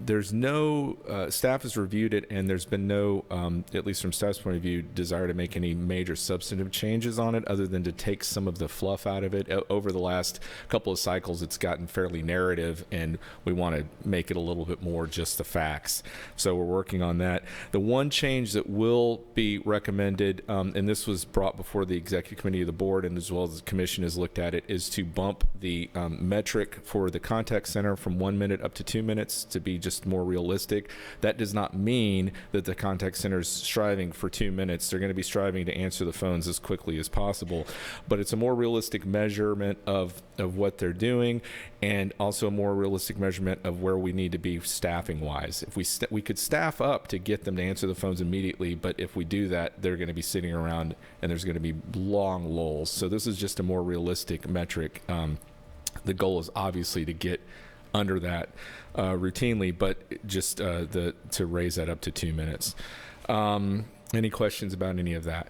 There's no, staff has reviewed it, and there's been no, at least from staff's point of view, desire to make any major substantive changes on it other than to take some of the fluff out of it. Over the last couple of cycles, it's gotten fairly narrative, and we want to make it a little bit more just the facts. So we're working on that. The one change that will be recommended, and this was brought before the executive committee of the board, and as well as the commission has looked at it, is to bump the metric for the contact center from 1 minute up to 2 minutes to be just more realistic. That does not mean that the contact center is striving for 2 minutes. They're going to be striving to answer the phones as quickly as possible, but it's a more realistic measurement of what they're doing, and also a more realistic measurement of where we need to be staffing wise. If we could staff up to get them to answer the phones immediately, but if we do that, they're going to be sitting around and there's going to be long lulls. So this is just a more realistic metric. The goal is obviously to get under that routinely, but just to raise that up to 2 minutes. Any questions about any of that?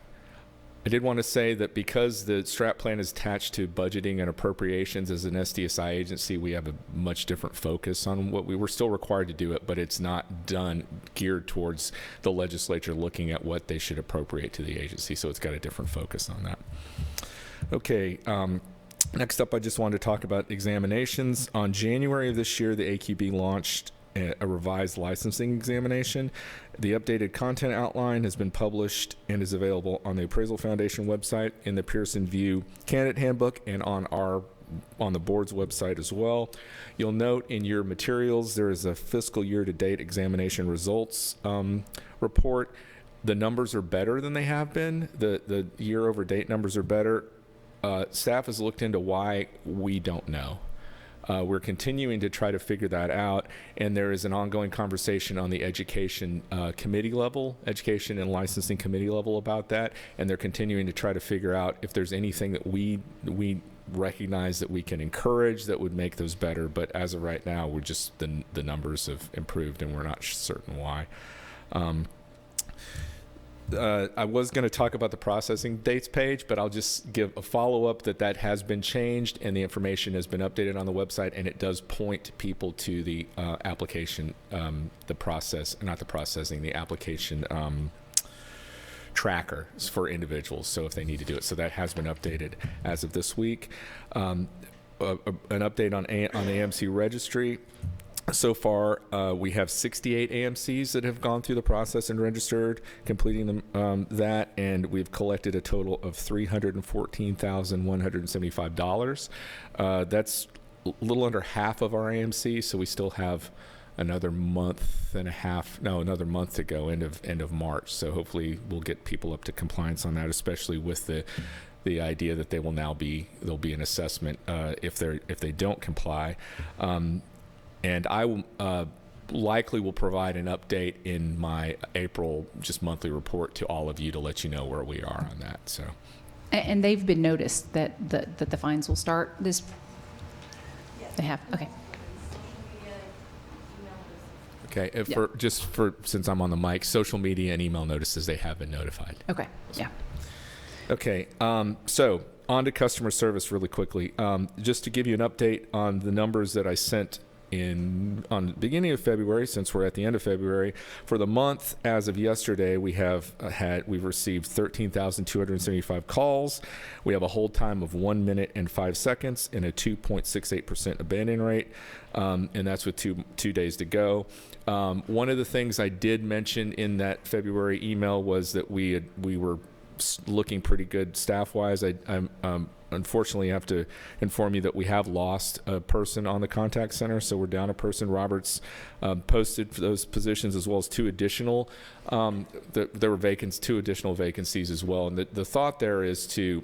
I did want to say that because the strat plan is attached to budgeting and appropriations as an SDSI agency, we have a much different focus on what we were still required to do it, but it's not done geared towards the legislature looking at what they should appropriate to the agency. So it's got a different focus on that. Okay. Next up, I just wanted to talk about examinations. On January of this year, the AQB launched a revised licensing examination. The updated content outline has been published and is available on the Appraisal Foundation website, in the Pearson VUE Candidate Handbook, and on the board's website as well. You'll note in your materials there is a fiscal year-to-date examination results report. The numbers are better than they have been. The year-over-date numbers are better. Staff has looked into why. We don't know. We're continuing to try to figure that out, and there is an ongoing conversation on the education committee level, education and licensing committee level about that, and they're continuing to try to figure out if there's anything that we recognize that we can encourage that would make those better. But as of right now, we're just the numbers have improved, and we're not certain why. I was going to talk about the processing dates page, but I'll just give a follow-up that has been changed and the information has been updated on the website, and it does point people to the application, the application tracker for individuals, so if they need to do it. So that has been updated as of this week. An update on the AMC registry. So far, we have 68 AMCs that have gone through the process and registered, completing that, and we've collected a total of $314,175. That's a little under half of our AMC, so we still have another month to go, end of March. So hopefully we'll get people up to compliance on that, especially with the idea that there'll be an assessment if they don't comply. And I will likely will provide an update in my April just monthly report to all of you to let you know where we are on that. So, and they've been noticed that the fines will start this. Yes. They have. Okay. Okay. Since I'm on the mic, social media and email notices, they have been notified. Okay. Yeah. Okay. So on to customer service really quickly. Just to give you an update on the numbers that I sent on the beginning of February, since we're at the end of February. For the month as of yesterday, we've received 13,275 calls. We have a hold time of 1 minute and 5 seconds and a 2.68% abandon rate, and that's with two days to go. One of the things I did mention in that February email was that we were looking pretty good staff-wise. I unfortunately have to inform you that we have lost a person on the contact center, so we're down a person. Robert's posted for those positions, as well as two additional. There were two additional vacancies as well, and the thought there is to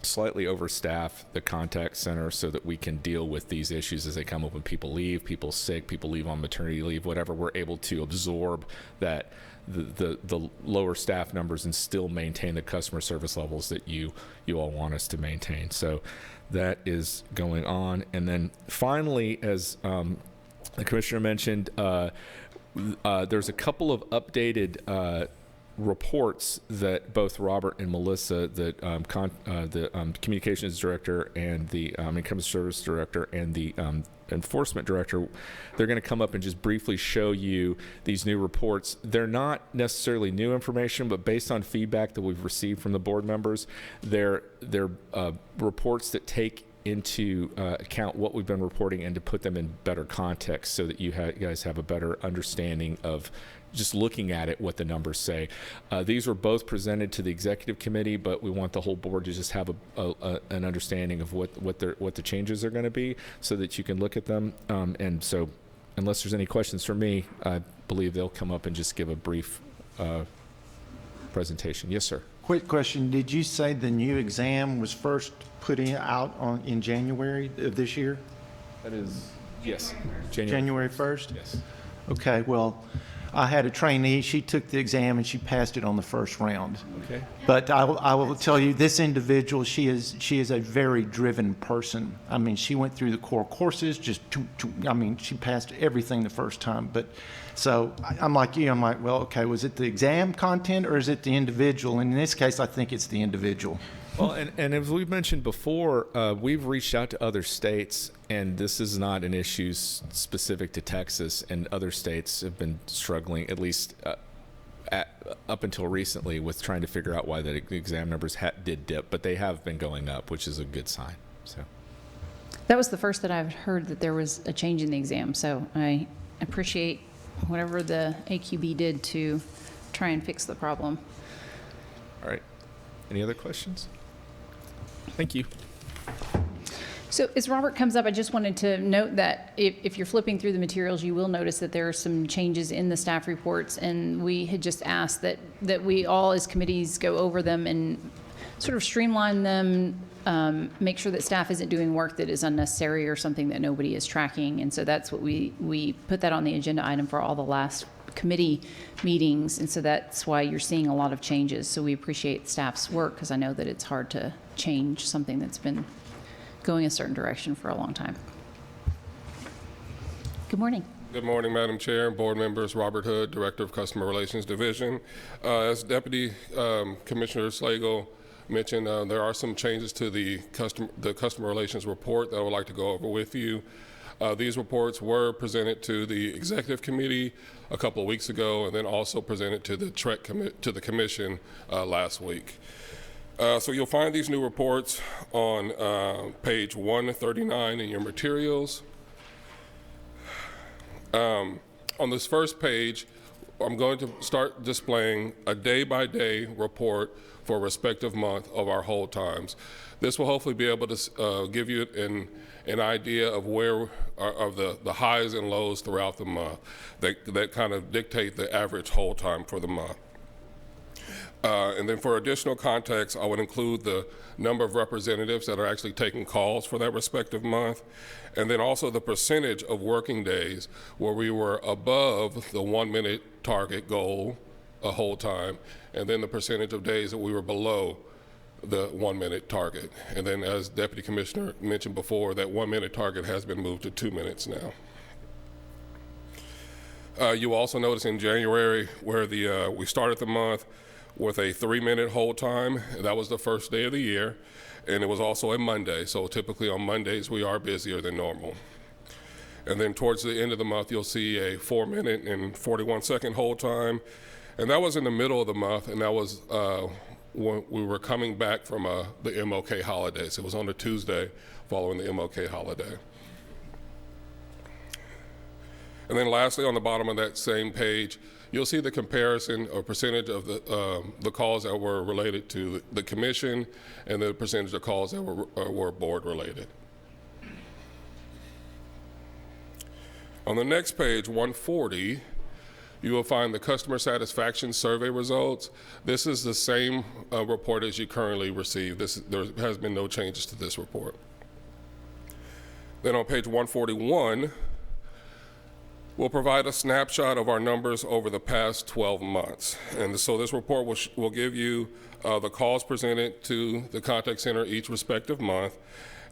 slightly overstaff the contact center so that we can deal with these issues as they come up when people leave, people sick, people leave on maternity leave, whatever. We're able to absorb that the lower staff numbers and still maintain the customer service levels that you all want us to maintain. So that is going on. And then finally, as the commissioner mentioned, there's a couple of updated reports that both Robert and Melissa, the communications director and the income service director and the enforcement director, they're going to come up and just briefly show you these new reports. They're not necessarily new information, but based on feedback that we've received from the board members, they're reports that take into account what we've been reporting and to put them in better context so that you guys have a better understanding of just looking at it, what the numbers say. These were both presented to the executive committee, but we want the whole board to just have an understanding of what the changes are going to be so that you can look at them. And so unless there's any questions for me, I believe they'll come up and just give a brief presentation. Yes, sir. Quick question. Did you say the new exam was first put out in January of this year? That is, yes. January 1st? Yes. Okay, well, I had a trainee. She took the exam and she passed it on the first round. Okay. But I will tell you, this individual, she is a very driven person. I mean, she went through the core courses, she passed everything the first time. But so I'm like you, well, okay, was it the exam content or is it the individual? And in this case, I think it's the individual. Well, and as we've mentioned before, we've reached out to other states, and this is not an issue specific to Texas, and other states have been struggling, at least up until recently, with trying to figure out why the exam numbers did dip, but they have been going up, which is a good sign. So That was the first that I've heard that there was a change in the exam, so I appreciate whatever the AQB did to try and fix the problem. All right. Any other questions? Thank you. So as Robert comes up, I just wanted to note that if you're flipping through the materials, you will notice that there are some changes in the staff reports, and we had just asked that we all as committees go over them and sort of streamline them, make sure that staff isn't doing work that is unnecessary or something that nobody is tracking. And so that's what we put that on the agenda item for all the last committee meetings, and so that's why you're seeing a lot of changes. So we appreciate staff's work, because I know that it's hard to change something that's been going a certain direction for a long time. Good morning. Good morning, Madam Chair and board members. Robert Hood, Director of Customer Relations Division. As Deputy Commissioner Slagle mentioned, there are some changes to the customer relations report that I would like to go over with you. These reports were presented to the Executive Committee a couple of weeks ago, and then also presented to the Commission last week. So you'll find these new reports on page 139 in your materials. On this first page, I'm going to start displaying a day-by-day report for a respective month of our hold times. This will hopefully be able to give you an idea of where of the highs and lows throughout the month that kind of dictate the average hold time for the month. And then for additional context, I would include the number of representatives that are actually taking calls for that respective month, and then also the percentage of working days where we were above the 1 minute target goal a whole time, and then the percentage of days that we were below the 1 minute target. And then, as Deputy Commissioner mentioned before, that 1 minute target has been moved to 2 minutes now. You also notice in January where we started the month with a 3 minute hold time. That was the first day of the year, and it was also a Monday. So typically on Mondays we are busier than normal. And then towards the end of the month, you'll see a 4 minute and 41 second hold time. And that was in the middle of the month, and that was when we were coming back from the MLK holidays. It was on a Tuesday following the MLK holiday. And then lastly, on the bottom of that same page, you'll see the comparison or percentage of the calls that were related to the commission and the percentage of calls that were board related. On the next page, 140, you will find the customer satisfaction survey results. This is the same report as you currently receive. There has been no changes to this report. Then on page 141, we'll provide a snapshot of our numbers over the past 12 months. And so this report will give you the calls presented to the contact center each respective month,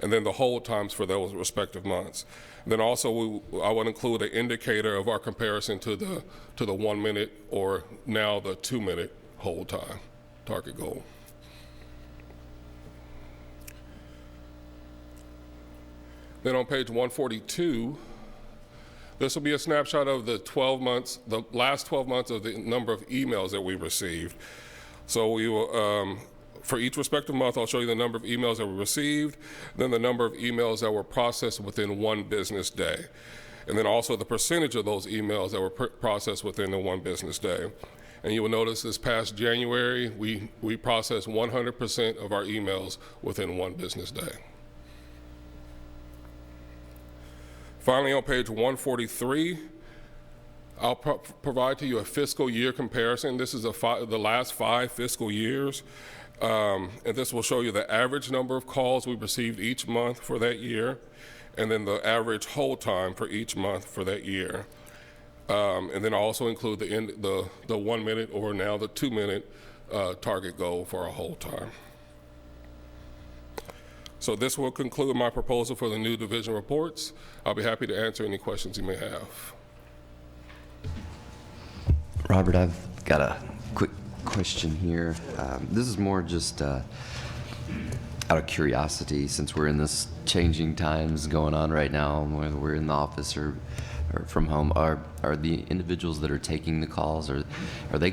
and then the hold times for those respective months. Then also I would include an indicator of our comparison to the 1 minute or now the 2 minute hold time target goal. Then on page 142, this will be a snapshot of the last 12 months of the number of emails that we received. So we will, for each respective month, I'll show you the number of emails that we received, then the number of emails that were processed within 1 business day, and then also the percentage of those emails that were processed within the 1 business day. And you will notice this past January, we processed 100% of our emails within 1 business day. Finally, on page 143, I'll provide to you a fiscal year comparison. This is the last 5 fiscal years. And this will show you the average number of calls we received each month for that year, and then the average hold time for each month for that year. And then I'll also include the 1 minute or now the 2 minute target goal for our hold time. So this will conclude my proposal for the new division reports. I'll be happy to answer any questions you may have. Robert, I've got a quick question here. This is more just out of curiosity, since we're in this changing times going on right now, whether we're in the office or from home. Are the individuals that are taking the calls, are they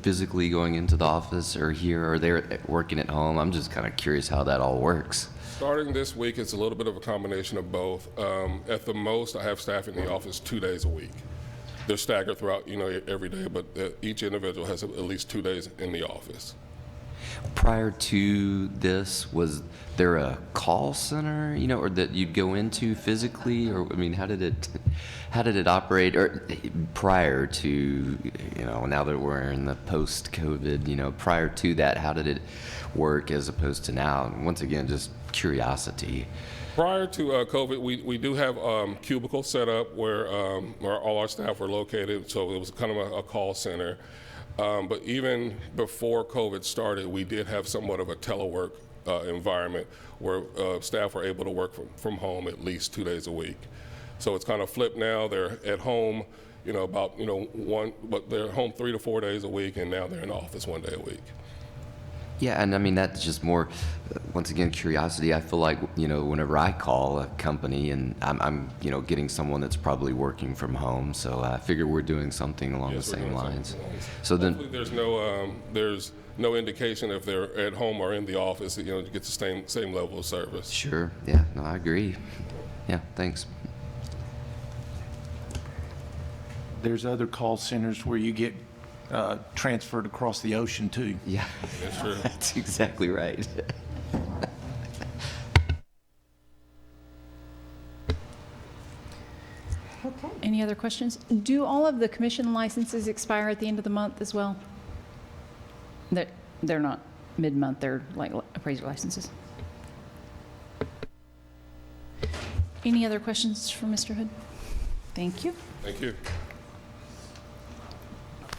physically going into the office or here, or they're working at home? I'm just kind of curious how that all works. Starting this week, it's a little bit of a combination of both. At the most, I have staff in the office 2 days a week. They're staggered throughout, every day, but each individual has at least 2 days in the office. Prior to this, was there a call center, or that you'd go into physically, or how did it operate, or prior to, now that we're in the post-COVID, prior to that, how did it work as opposed to now? And once again, just curiosity. Prior to COVID, we do have cubicles set up where all our staff were located, so it was kind of a call center. But even before COVID started, we did have somewhat of a telework environment where staff were able to work from home at least 2 days a week. So it's kind of flipped now. They're at home, but they're home 3 to 4 days a week, and now they're in the office 1 day a week. Yeah, and that's just more, once again, curiosity. I feel like, whenever I call a company and I'm getting someone that's probably working from home, so I figure we're doing something along the same lines. So hopefully there's no indication if they're at home or in the office, to get the same level of service. Sure, yeah, no, I agree. Yeah, thanks. There's other call centers where you get transferred across the ocean too. Yeah, that's true. That's exactly right. Okay. Any other questions? Do all of the commission licenses expire at the end of the month as well? They're not mid-month, they're like appraiser licenses. Any other questions for Mr. Hood? Thank you. Thank you.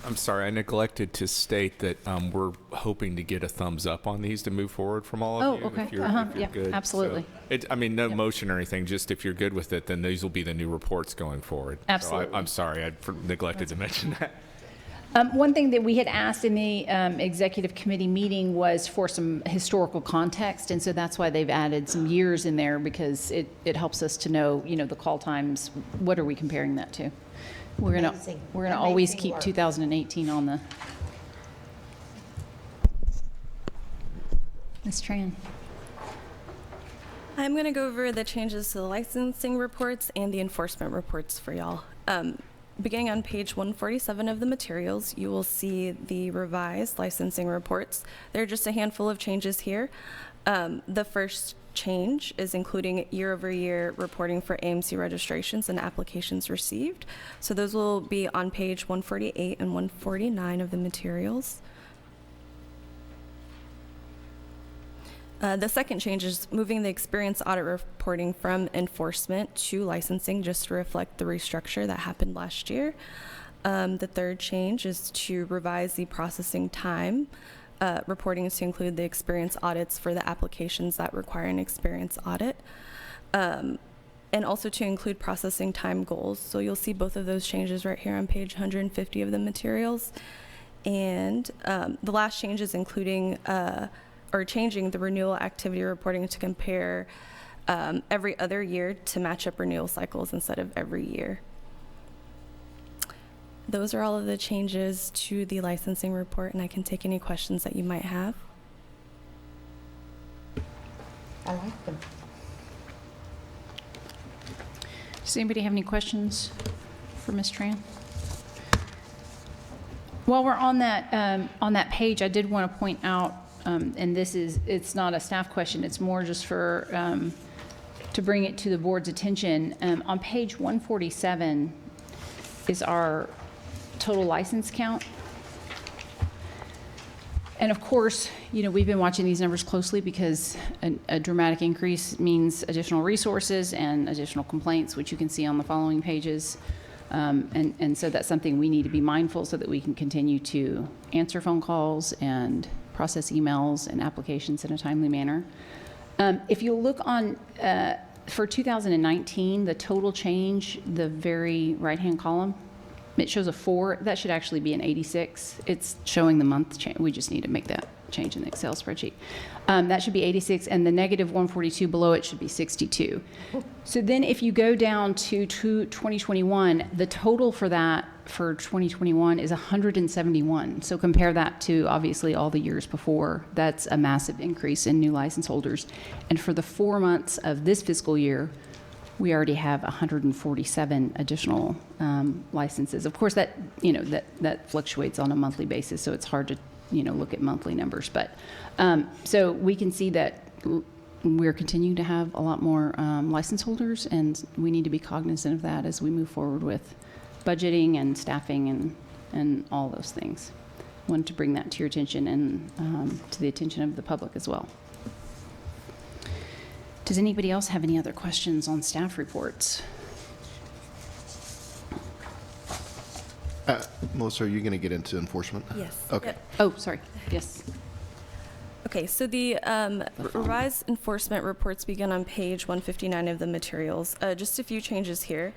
I'm sorry, I neglected to state that we're hoping to get a thumbs up on these to move forward from all of you. Okay. If you're Yeah, good. absolutely. So no motion or anything, just if you're good with it, then these will be the new reports going forward. Absolutely. So I'm sorry, I neglected to mention that. One thing that we had asked in the executive committee meeting was for some historical context, and so that's why they've added some years in there, because it helps us to know, the call times. What are we comparing that to? We're gonna always keep 2018 on the. Ms. Tran. I'm going to go over the changes to the licensing reports and the enforcement reports for y'all. Beginning on page 147 of the materials, you will see the revised licensing reports. There are just a handful of changes here. The first change is including year-over-year reporting for AMC registrations and applications received. So those will be on page 148 and 149 of the materials. The second change is moving the experience audit reporting from enforcement to licensing, just to reflect the restructure that happened last year. The third change is to revise the processing time reporting to include the experience audits for the applications that require an experience audit, and also to include processing time goals. So you'll see both of those changes right here on page 150 of the materials. And the last change is including or changing the renewal activity reporting to compare every other year to match up renewal cycles instead of every year. Those are all of the changes to the licensing report, and I can take any questions that you might have. I like them. Does anybody have any questions for Ms. Tran? While we're on that page, I did want to point out, and it's not a staff question, it's more just for, to bring it to the board's attention. On page 147 is our total license count. And of course, we've been watching these numbers closely because a dramatic increase means additional resources and additional complaints, which you can see on the following pages. And so that's something we need to be mindful so that we can continue to answer phone calls and process emails and applications in a timely manner. If you look on, for 2019, the total change, the very right-hand column, it shows a 4. That should actually be an 86. It's showing the month change. We just need to make that change in the Excel spreadsheet. That should be 86, and the negative 142 below it should be 62. So then if you go down to 2021, the total for that for 2021 is 171. So compare that to obviously all the years before. That's a massive increase in new license holders. And for the 4 months of this fiscal year, we already have 147 additional licenses. Of course, that fluctuates on a monthly basis, so it's hard to look at monthly numbers. But so we can see that we're continuing to have a lot more license holders, and we need to be cognizant of that as we move forward with budgeting and staffing and all those things. I wanted to bring that to your attention and to the attention of the public as well. Does anybody else have any other questions on staff reports? Melissa, are you going to get into enforcement? Yes. Okay. Yep. Oh, sorry. Yes. Okay, so the revised enforcement reports begin on page 159 of the materials. Just a few changes here.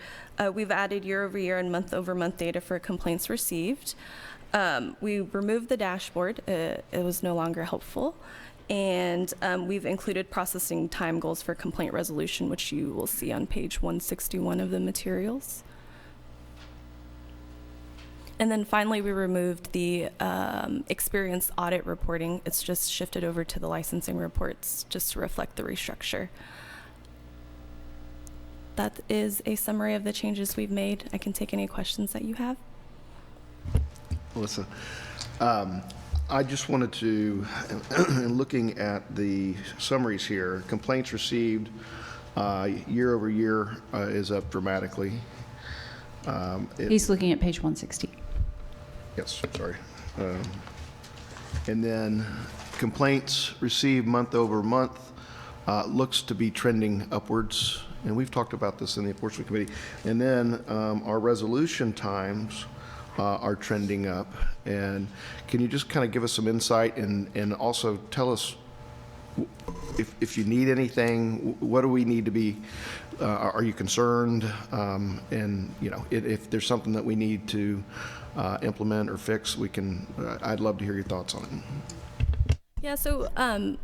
We've added year-over-year and month-over-month data for complaints received. We removed the dashboard. It was no longer helpful. And we've included processing time goals for complaint resolution, which you will see on page 161 of the materials. And then finally, we removed the experience audit reporting. It's just shifted over to the licensing reports just to reflect the restructure. That is a summary of the changes we've made. I can take any questions that you have. Melissa, I just wanted to, in looking at the summaries here, complaints received year over year is up dramatically. He's looking at page 160. Yes, sorry. And then complaints received month over month looks to be trending upwards. And we've talked about this in the Enforcement Committee. And then our resolution times are trending up. And can you just kind of give us some insight and also tell us if you need anything, what do we need to be, are you concerned? And, if there's something that we need to implement or fix, I'd love to hear your thoughts on it. Yeah, so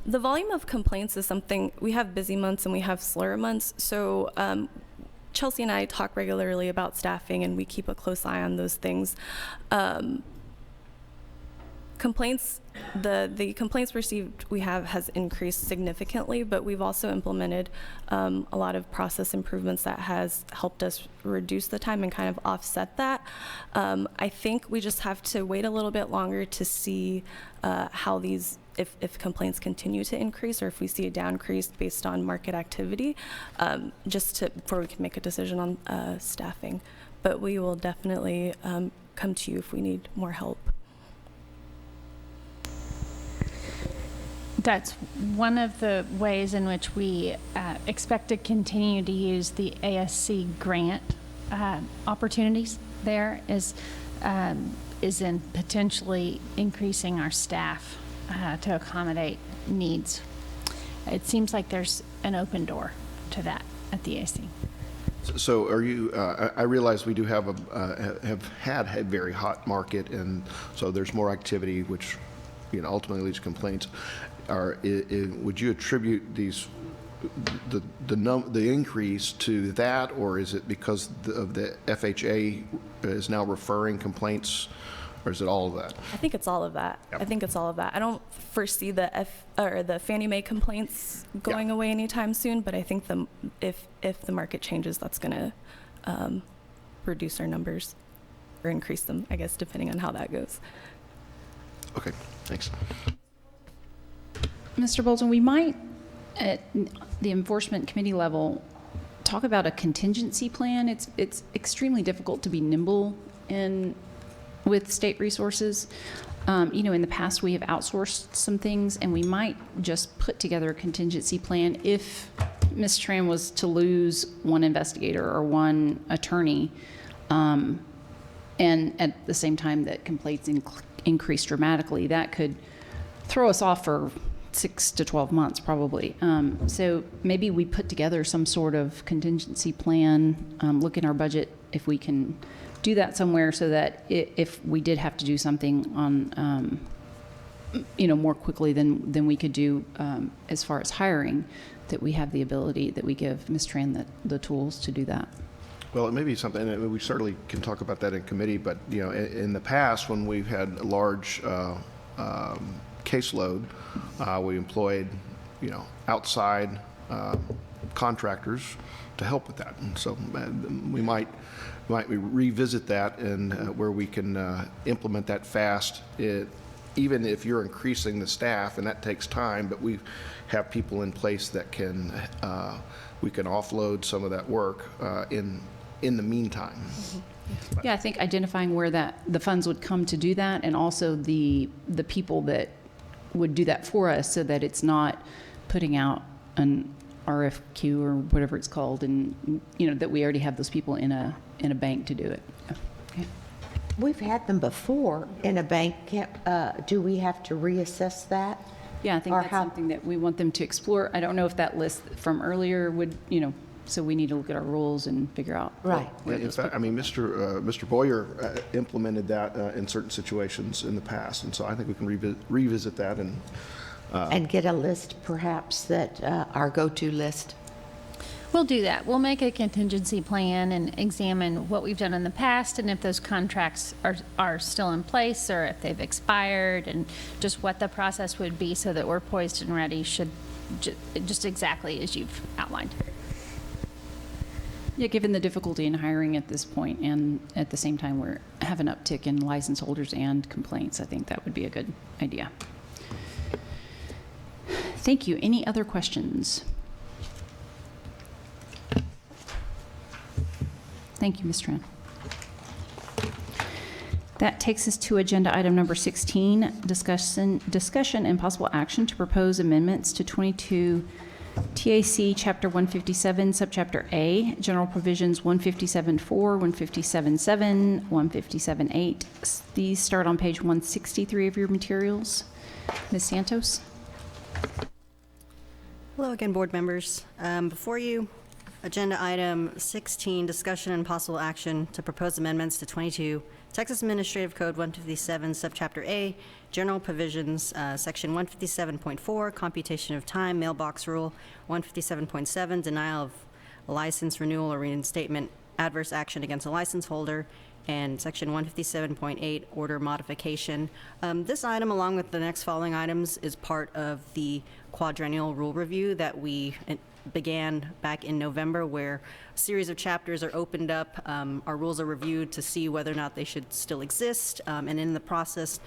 the volume of complaints is something, we have busy months and we have slower months. So Chelsea and I talk regularly about staffing, and we keep a close eye on those things. Complaints, the complaints received has increased significantly, but we've also implemented a lot of process improvements that has helped us reduce the time and kind of offset that. I think we just have to wait a little bit longer to see how these, if complaints continue to increase or if we see a downcrease based on market activity, before we can make a decision on staffing. But we will definitely come to you if we need more help. That's one of the ways in which we expect to continue to use the ASC grant opportunities there is in potentially increasing our staff to accommodate needs. It seems like there's an open door to that at the ASC. So are you, I realize we do have had a very hot market, and so there's more activity, which ultimately leads to complaints. Would you attribute the increase to that, or is it because of the FHA is now referring complaints, or is it all of that? I think it's all of that. Yep. I think it's all of that. I don't foresee the Fannie Mae complaints going away anytime soon, but I think if the market changes, that's going to reduce our numbers or increase them, I guess, depending on how that goes. Okay, thanks. Mr. Bolton, we might, at the enforcement committee level, talk about a contingency plan. It's extremely difficult to be nimble with state resources. In the past, we have outsourced some things, and we might just put together a contingency plan if Ms. Tran was to lose one investigator or one attorney, and at the same time that complaints increase dramatically. That could throw us off for 6 to 12 months, probably. So maybe we put together some sort of contingency plan, look in our budget if we can do that somewhere, so that if we did have to do something on, more quickly than we could do as far as hiring, that we have the ability, that we give Ms. Tran the tools to do that. Well, it may be something, and we certainly can talk about that in committee, but, in the past, when we've had a large caseload, we employed, outside contractors to help with that. And so we might revisit that, and where we can implement that fast, even if you're increasing the staff, and that takes time, but we have people in place that we can offload some of that work in the meantime. Mm-hmm. Yeah, I think identifying where the funds would come to do that, and also the people that would do that for us, so that it's not putting out an RFQ or whatever it's called, and that we already have those people in a bank to do it. Okay. We've had them before in a bank. Do we have to reassess that? Yeah, I think that's something that we want them to explore. I don't know if that list from earlier would, so we need to look at our rules and figure out. Right. In fact, Mr. Boyer implemented that in certain situations in the past, and so I think we can revisit that and get a list, perhaps, that our go-to list. We'll do that. We'll make a contingency plan and examine what we've done in the past, and if those contracts are still in place or if they've expired, and just what the process would be, so that we're poised and ready just exactly as you've outlined. Yeah, given the difficulty in hiring at this point, and at the same time we have an uptick in license holders and complaints, I think that would be a good idea. Thank you. Any other questions? Thank you, Ms. Tran. That takes us to agenda item number 16, discussion and possible action to propose amendments to 22 TAC Chapter 157, Subchapter A, General Provisions 157.4, 157.7, 157.8. These start on page 163 of your materials. Ms. Santos? Hello again, board members. Before you, agenda item 16, discussion and possible action to propose amendments to 22 Texas Administrative Code 157, Subchapter A, General Provisions, Section 157.4, Computation of Time, Mailbox Rule, 157.7, Denial of a License, Renewal, or Reinstatement, Adverse Action against a License Holder, and Section 157.8, Order Modification. This item, along with the next following items, is part of the quadrennial rule review that we began back in November, where a series of chapters are opened up. Our rules are reviewed to see whether or not they should still exist, and in the process,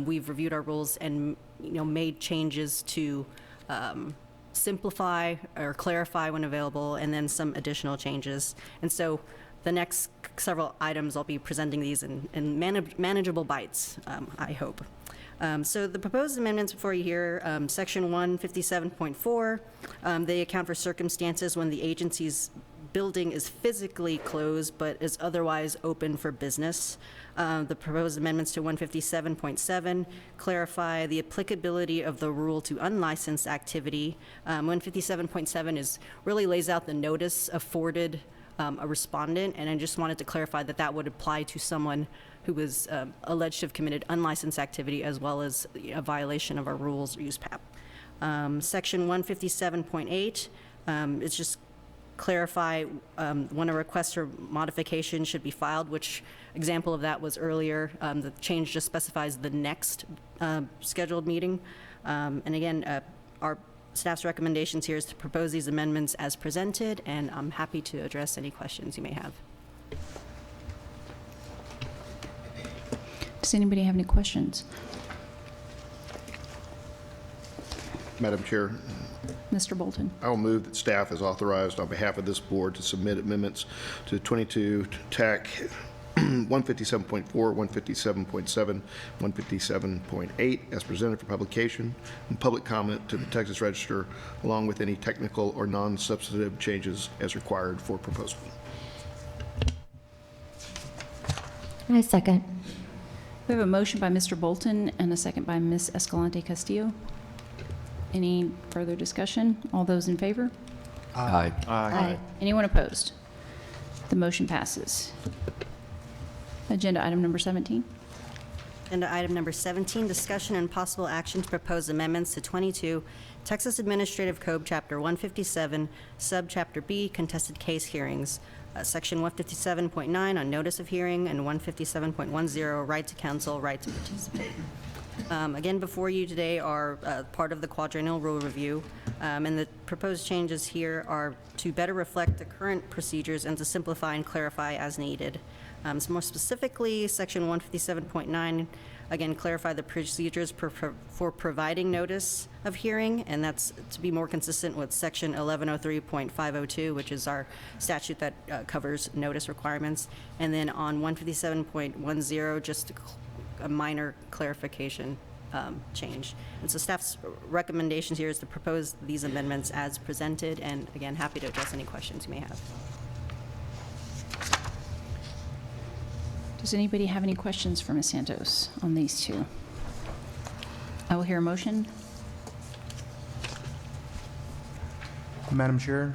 we've reviewed our rules and made changes to simplify or clarify when available, and then some additional changes. And so the next several items, I'll be presenting these in manageable bites, I hope. So the proposed amendments before you here, Section 157.4, they account for circumstances when the agency's building is physically closed but is otherwise open for business. The proposed amendments to 157.7 clarify the applicability of the rule to unlicensed activity. 157.7 really lays out the notice afforded a respondent, and I just wanted to clarify that that would apply to someone who was alleged to have committed unlicensed activity as well as a violation of our rules or use PAP. Section 157.8, it's just clarify when a request for modification should be filed, which example of that was earlier. The change just specifies the next scheduled meeting. And again, our staff's recommendations here is to propose these amendments as presented, and I'm happy to address any questions you may have. Does anybody have any questions? Madam Chair, Mr. Bolton. I will move that staff is authorized on behalf of this board to submit amendments to 22 TAC 157.4, 157.7, 157.8 as presented for publication and public comment to the Texas Register, along with any technical or non-substantive changes as required for proposal. I second. We have a motion by Mr. Bolton and a second by Ms. Escalante Castillo. Any further discussion? All those in favor? Aye. Aye. Anyone opposed? The motion passes. Agenda item number 17. Agenda item number 17, discussion and possible action to propose amendments to 22 Texas Administrative Code, Chapter 157, Subchapter B, Contested Case Hearings, Section 157.9 on Notice of Hearing, and 157.10, Right to Counsel, Right to Participate. Again, before you today are part of the quadrennial rule review, and the proposed changes here are to better reflect the current procedures and to simplify and clarify as needed. So more specifically, Section 157.9, again, clarify the procedures for providing notice of hearing, and that's to be more consistent with Section 1103.502, which is our statute that covers notice requirements. And then on 157.10, just a minor clarification change. And so staff's recommendations here is to propose these amendments as presented, and again, happy to address any questions you may have. Does anybody have any questions for Ms. Santos on these two? I will hear a motion. Madam Chair,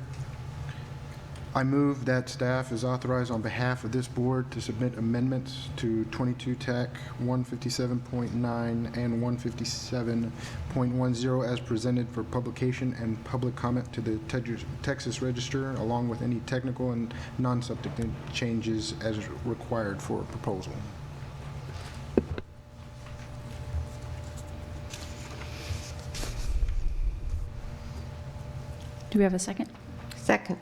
I move that staff is authorized on behalf of this board to submit amendments to 22 TAC 157.9 and 157.10 as presented for publication and public comment to the Texas Register, along with any technical and non-substantive changes as required for proposal. Do we have a second? Second.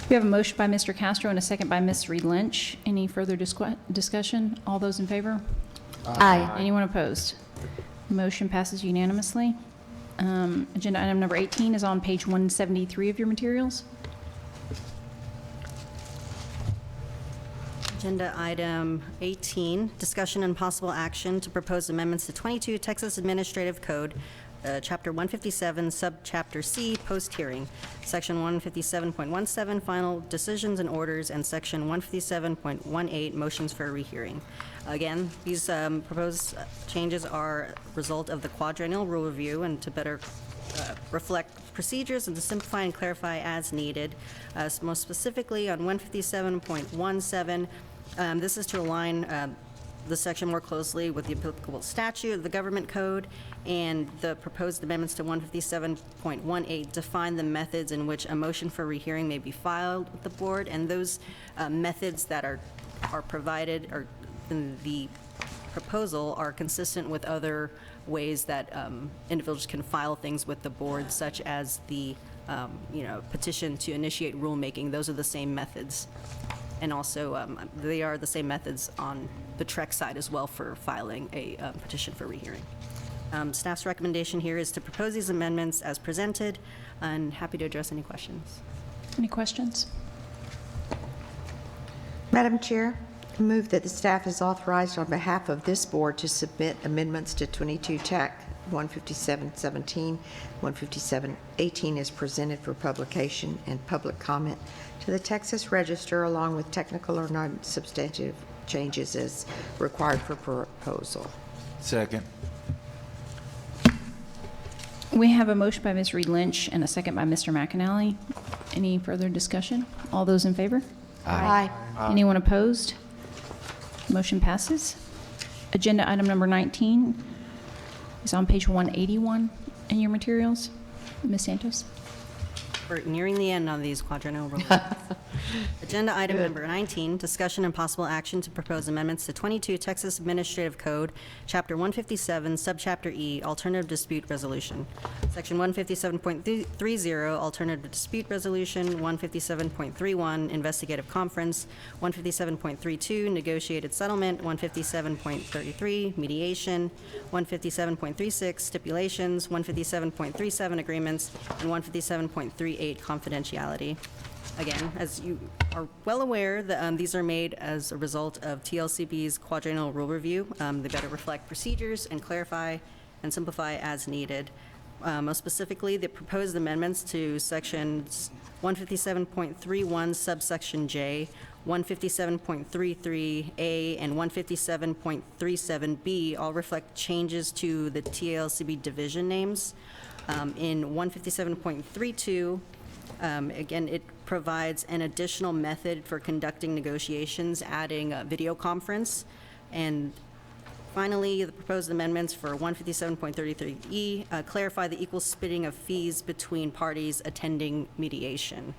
We have a motion by Mr. Castro and a second by Ms. Reed Lynch. Any further discussion? All those in favor? Aye. Anyone opposed? Motion passes unanimously. Agenda item number 18 is on page 173 of your materials. Agenda item 18, discussion and possible action to propose amendments to 22 Texas Administrative Code, Chapter 157, Subchapter C, Post-Hearing, Section 157.17, Final Decisions and Orders, and Section 157.18, Motions for Rehearing. Again, these proposed changes are a result of the quadrennial rule review and to better reflect procedures and to simplify and clarify as needed. Most specifically on 157.17, this is to align the section more closely with the applicable statute of the government code, and the proposed amendments to 157.18 define the methods in which a motion for rehearing may be filed with the board, and those methods that are are provided, or in the proposal, are consistent with other ways that individuals can file things with the board, such as the petition to initiate rulemaking. Those are the same methods. And also, they are the same methods on the TREC side as well for filing a petition for rehearing. Staff's recommendation here is to propose these amendments as presented, and happy to address any questions. Any questions? Madam Chair, I move that the staff is authorized on behalf of this board to submit amendments to 22 TAC 15717, 15718 as presented for publication and public comment to the Texas Register, along with technical or non-substantive changes as required for proposal. Second. We have a motion by Ms. Reed Lynch and a second by Mr. McAnally. Any further discussion? All those in favor? Aye. Anyone opposed? Motion passes. Agenda item number 19 is on page 181 in your materials. Ms. Santos? We're nearing the end on these quadrennial rules. Agenda item number 19, discussion and possible action to propose amendments to 22 Texas Administrative Code, Chapter 157, Subchapter E, Alternative Dispute Resolution. Section 157.30, Alternative Dispute Resolution, 157.31, Investigative Conference, 157.32, Negotiated Settlement, 157.33, Mediation, 157.36, Stipulations, 157.37, Agreements, and 157.38, Confidentiality. Again, as you are well aware, these are made as a result of TLCB's quadrennial rule review. They better reflect procedures and clarify and simplify as needed. Most specifically, the proposed amendments to sections 157.31 subsection J, 157.33A, and 157.37B all reflect changes to the TLCB division names. In 157.32, again, it provides an additional method for conducting negotiations, adding a video conference. And finally, the proposed amendments for 157.33E clarify the equal splitting of fees between parties attending mediation.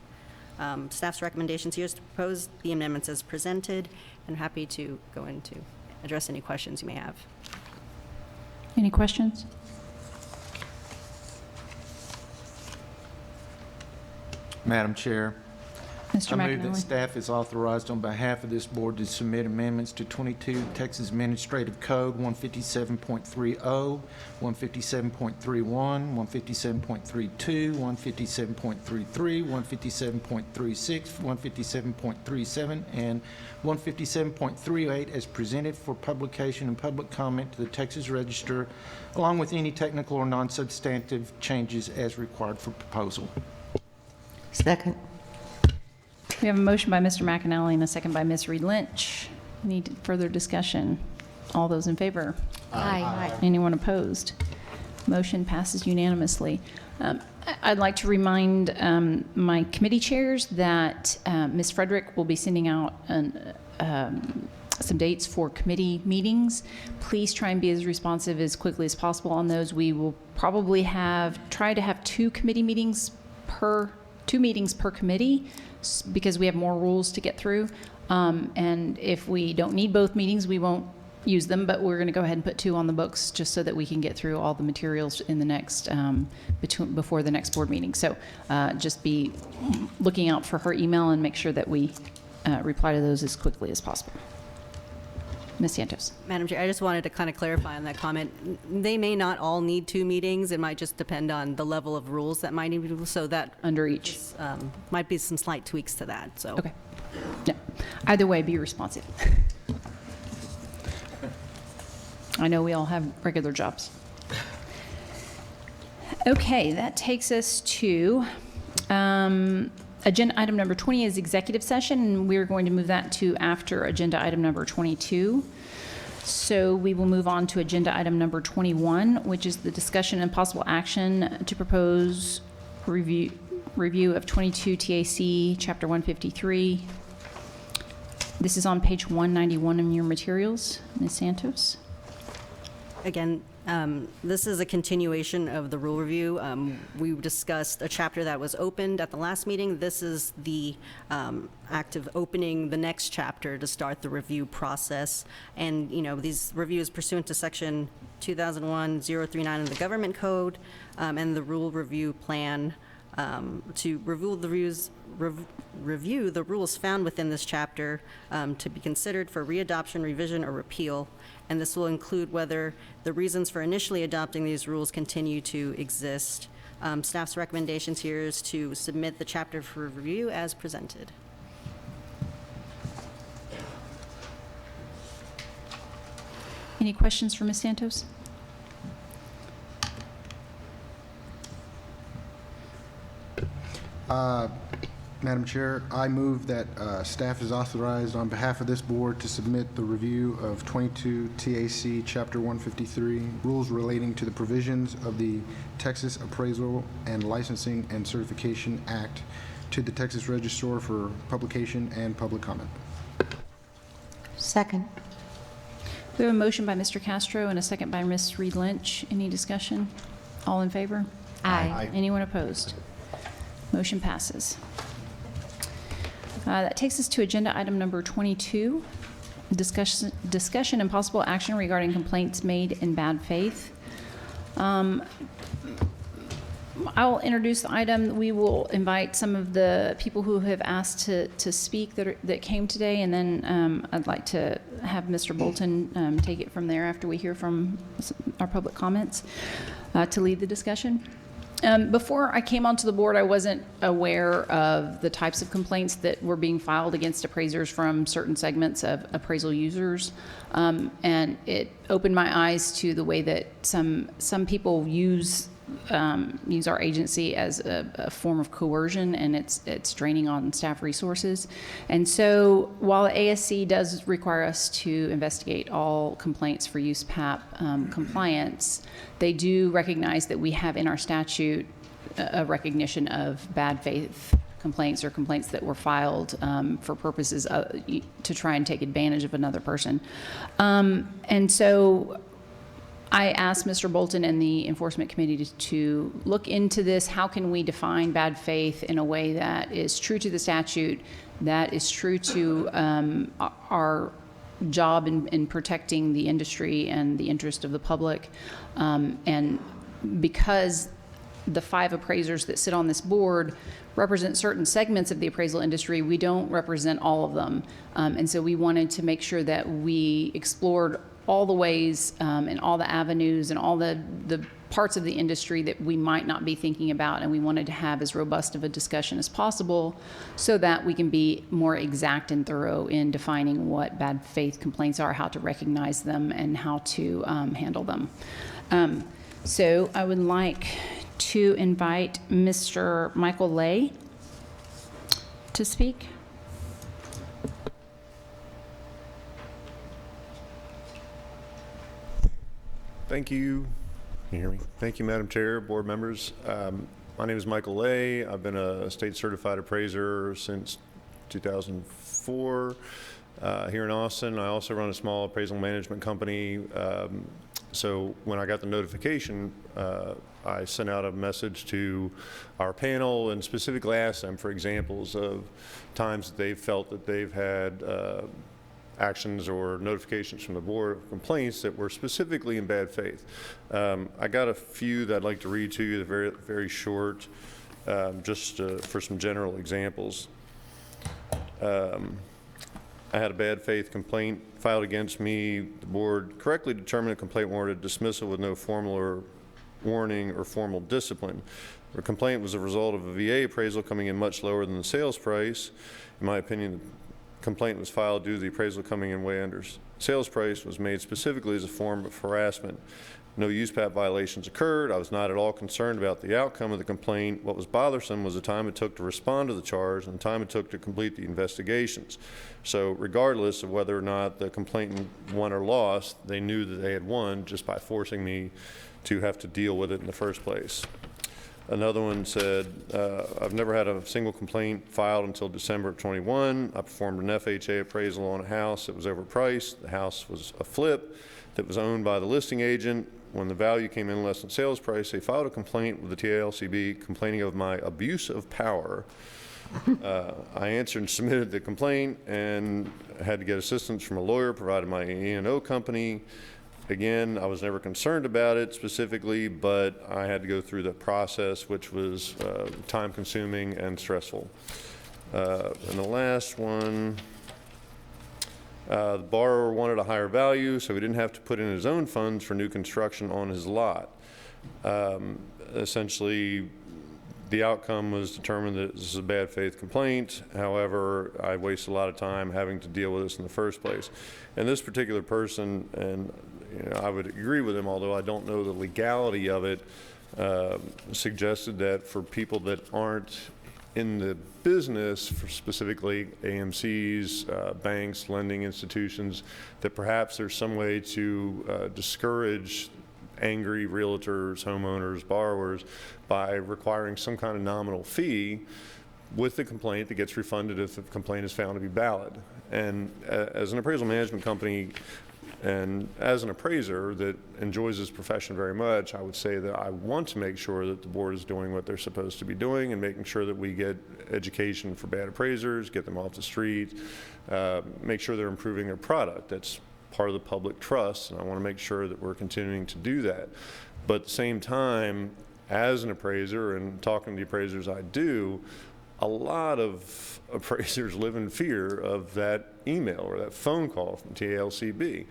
Staff's recommendations here is to propose the amendments as presented, and happy to go into address any questions you may have. Any questions? Madam Chair, Mr. I move that McAnally? staff is authorized on behalf of this board to submit amendments to 22 Texas Administrative Code 157.30, 157.31, 157.32, 157.33, 157.36, 157.37, and 157.38 as presented for publication and public comment to the Texas Register, along with any technical or non-substantive changes as required for proposal. Second. We have a motion by Mr. McAnally and a second by Ms. Reed Lynch. Need further discussion? All those in favor? Aye. Anyone opposed? Motion passes unanimously. I'd like to remind my committee chairs that Ms. Frederick will be sending out some dates for committee meetings. Please try and be as responsive as quickly as possible on those. We will probably try to have two meetings per committee, because we have more rules to get through. And if we don't need both meetings, we won't use them, but we're going to go ahead and put two on the books just so that we can get through all the materials in the next, before the next board meeting. So just be looking out for her email and make sure that we reply to those as quickly as possible. Ms. Santos. Madam Chair, I just wanted to kind of clarify on that comment. They may not all need two meetings. It might just depend on the level of rules that might need to be, so that under each might be some slight tweaks to that. So okay. Yeah. Either way, be responsive. I know we all have regular jobs. Okay, that takes us to agenda item number 20 is executive session, and we're going to move that to after agenda item number 22. So we will move on to agenda item number 21, which is the discussion and possible action to propose review of 22 TAC Chapter 153. This is on page 191 in your materials. Ms. Santos. Again, this is a continuation of the rule review. We discussed a chapter that was opened at the last meeting. This is the act of opening the next chapter to start the review process. And, these reviews pursuant to section 2001-039 of the Government Code and the rule review plan to review the rules found within this chapter to be considered for readoption, revision, or repeal. And this will include whether the reasons for initially adopting these rules continue to exist. Staff's recommendations here is to submit the chapter for review as presented. Any questions for Ms. Santos? Madam Chair, I move that staff is authorized on behalf of this board to submit the review of 22 TAC Chapter 153, rules relating to the provisions of the Texas Appraisal and Licensing and Certification Act to the Texas Register for publication and public comment. Second. We have a motion by Mr. Castro and a second by Ms. Reed Lynch. Any discussion? All in favor? Aye. Anyone opposed? Motion passes. That takes us to agenda item number 22, discussion and possible action regarding complaints made in bad faith. I'll introduce the item. We will invite some of the people who have asked to speak that came today, and then I'd like to have Mr. Bolton take it from there after we hear from our public comments to lead the discussion. Before I came onto the board, I wasn't aware of the types of complaints that were being filed against appraisers from certain segments of appraisal users, and it opened my eyes to the way that some people use our agency as a form of coercion, and it's draining on staff resources. And so while ASC does require us to investigate all complaints for USPAP compliance, they do recognize that we have in our statute a recognition of bad faith complaints or complaints that were filed for purposes to try and take advantage of another person. And so I asked Mr. Bolton and the Enforcement Committee to look into this. How can we define bad faith in a way that is true to the statute, that is true to our job in protecting the industry and the interest of the public? And because the 5 appraisers that sit on this board represent certain segments of the appraisal industry, we don't represent all of them. And so we wanted to make sure that we explored all the ways and all the avenues and all the parts of the industry that we might not be thinking about, and we wanted to have as robust of a discussion as possible so that we can be more exact and thorough in defining what bad faith complaints are, how to recognize them, and how to handle them. So I would like to invite Mr. Michael Lay to speak. Thank you. Can you hear me? Thank you, Madam Chair, board members. My name is Michael Lay. I've been a state certified appraiser since 2004 here in Austin. I also run a small appraisal management company. So when I got the notification, I sent out a message to our panel and specifically asked them for examples of times that they've felt that they've had actions or notifications from the Board of Complaints that were specifically in bad faith. I got a few that I'd like to read to you. They're very, very short, just for some general examples. I had a bad faith complaint filed against me. The board correctly determined a complaint warranted dismissal with no formal or warning or formal discipline. The complaint was a result of a VA appraisal coming in much lower than the sales price. In my opinion, the complaint was filed due to the appraisal coming in way under sales price was made specifically as a form of harassment. No USPAP violations occurred. I was not at all concerned about the outcome of the complaint. What was bothersome was the time it took to respond to the charge and the time it took to complete the investigations. So regardless of whether or not the complainant won or lost, they knew that they had won just by forcing me to have to deal with it in the first place. Another one said, I've never had a single complaint filed until December of 21. I performed an FHA appraisal on a house that was overpriced. The house was a flip. that was owned by the listing agent. When the value came in less than sales price, they filed a complaint with the TALCB complaining of my abuse of power. I answered and submitted the complaint and had to get assistance from a lawyer, provided my E&O company. Again, I was never concerned about it specifically, but I had to go through the process, which was time-consuming and stressful. And the last one, the borrower wanted a higher value, so he didn't have to put in his own funds for new construction on his lot. Essentially, the outcome was determined that this is a bad faith complaint. However, I wasted a lot of time having to deal with this in the first place. And this particular person, and I would agree with him, although I don't know the legality of it, suggested that for people that aren't in the business, for specifically AMCs, banks, lending institutions, that perhaps there's some way to discourage angry realtors, homeowners, borrowers by requiring some kind of nominal fee with the complaint that gets refunded if the complaint is found to be valid. And as an appraisal management company and as an appraiser that enjoys this profession very much, I would say that I want to make sure that the board is doing what they're supposed to be doing and making sure that we get education for bad appraisers, get them off the street, make sure they're improving their product. That's part of the public trust, and I want to make sure that we're continuing to do that. But at the same time, as an appraiser and talking to the appraisers I do, a lot of appraisers live in fear of that email or that phone call from TALCB.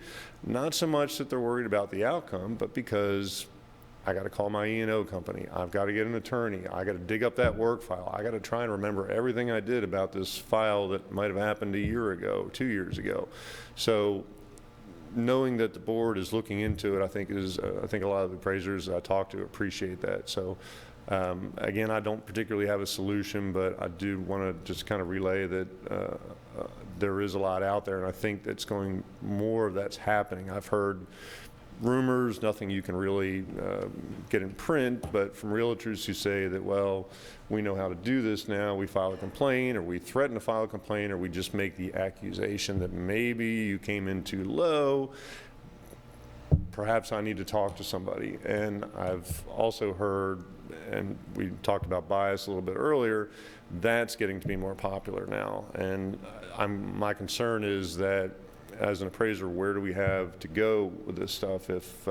Not so much that they're worried about the outcome, but because I got to call my E&O company, I've got to get an attorney, I got to dig up that work file, I got to try and remember everything I did about this file that might have happened a year ago, 2 years ago. So knowing that the board is looking into it, I think a lot of the appraisers I talk to appreciate that. So again, I don't particularly have a solution, but I do want to just kind of relay that there is a lot out there, and I think that's more of that's happening. I've heard rumors, nothing you can really get in print, but from realtors who say that, well, we know how to do this now, we file a complaint, or we threaten to file a complaint, or we just make the accusation that maybe you came in too low, perhaps I need to talk to somebody. And I've also heard, and we talked about bias a little bit earlier, that's getting to be more popular now. And my concern is that as an appraiser, where do we have to go with this stuff if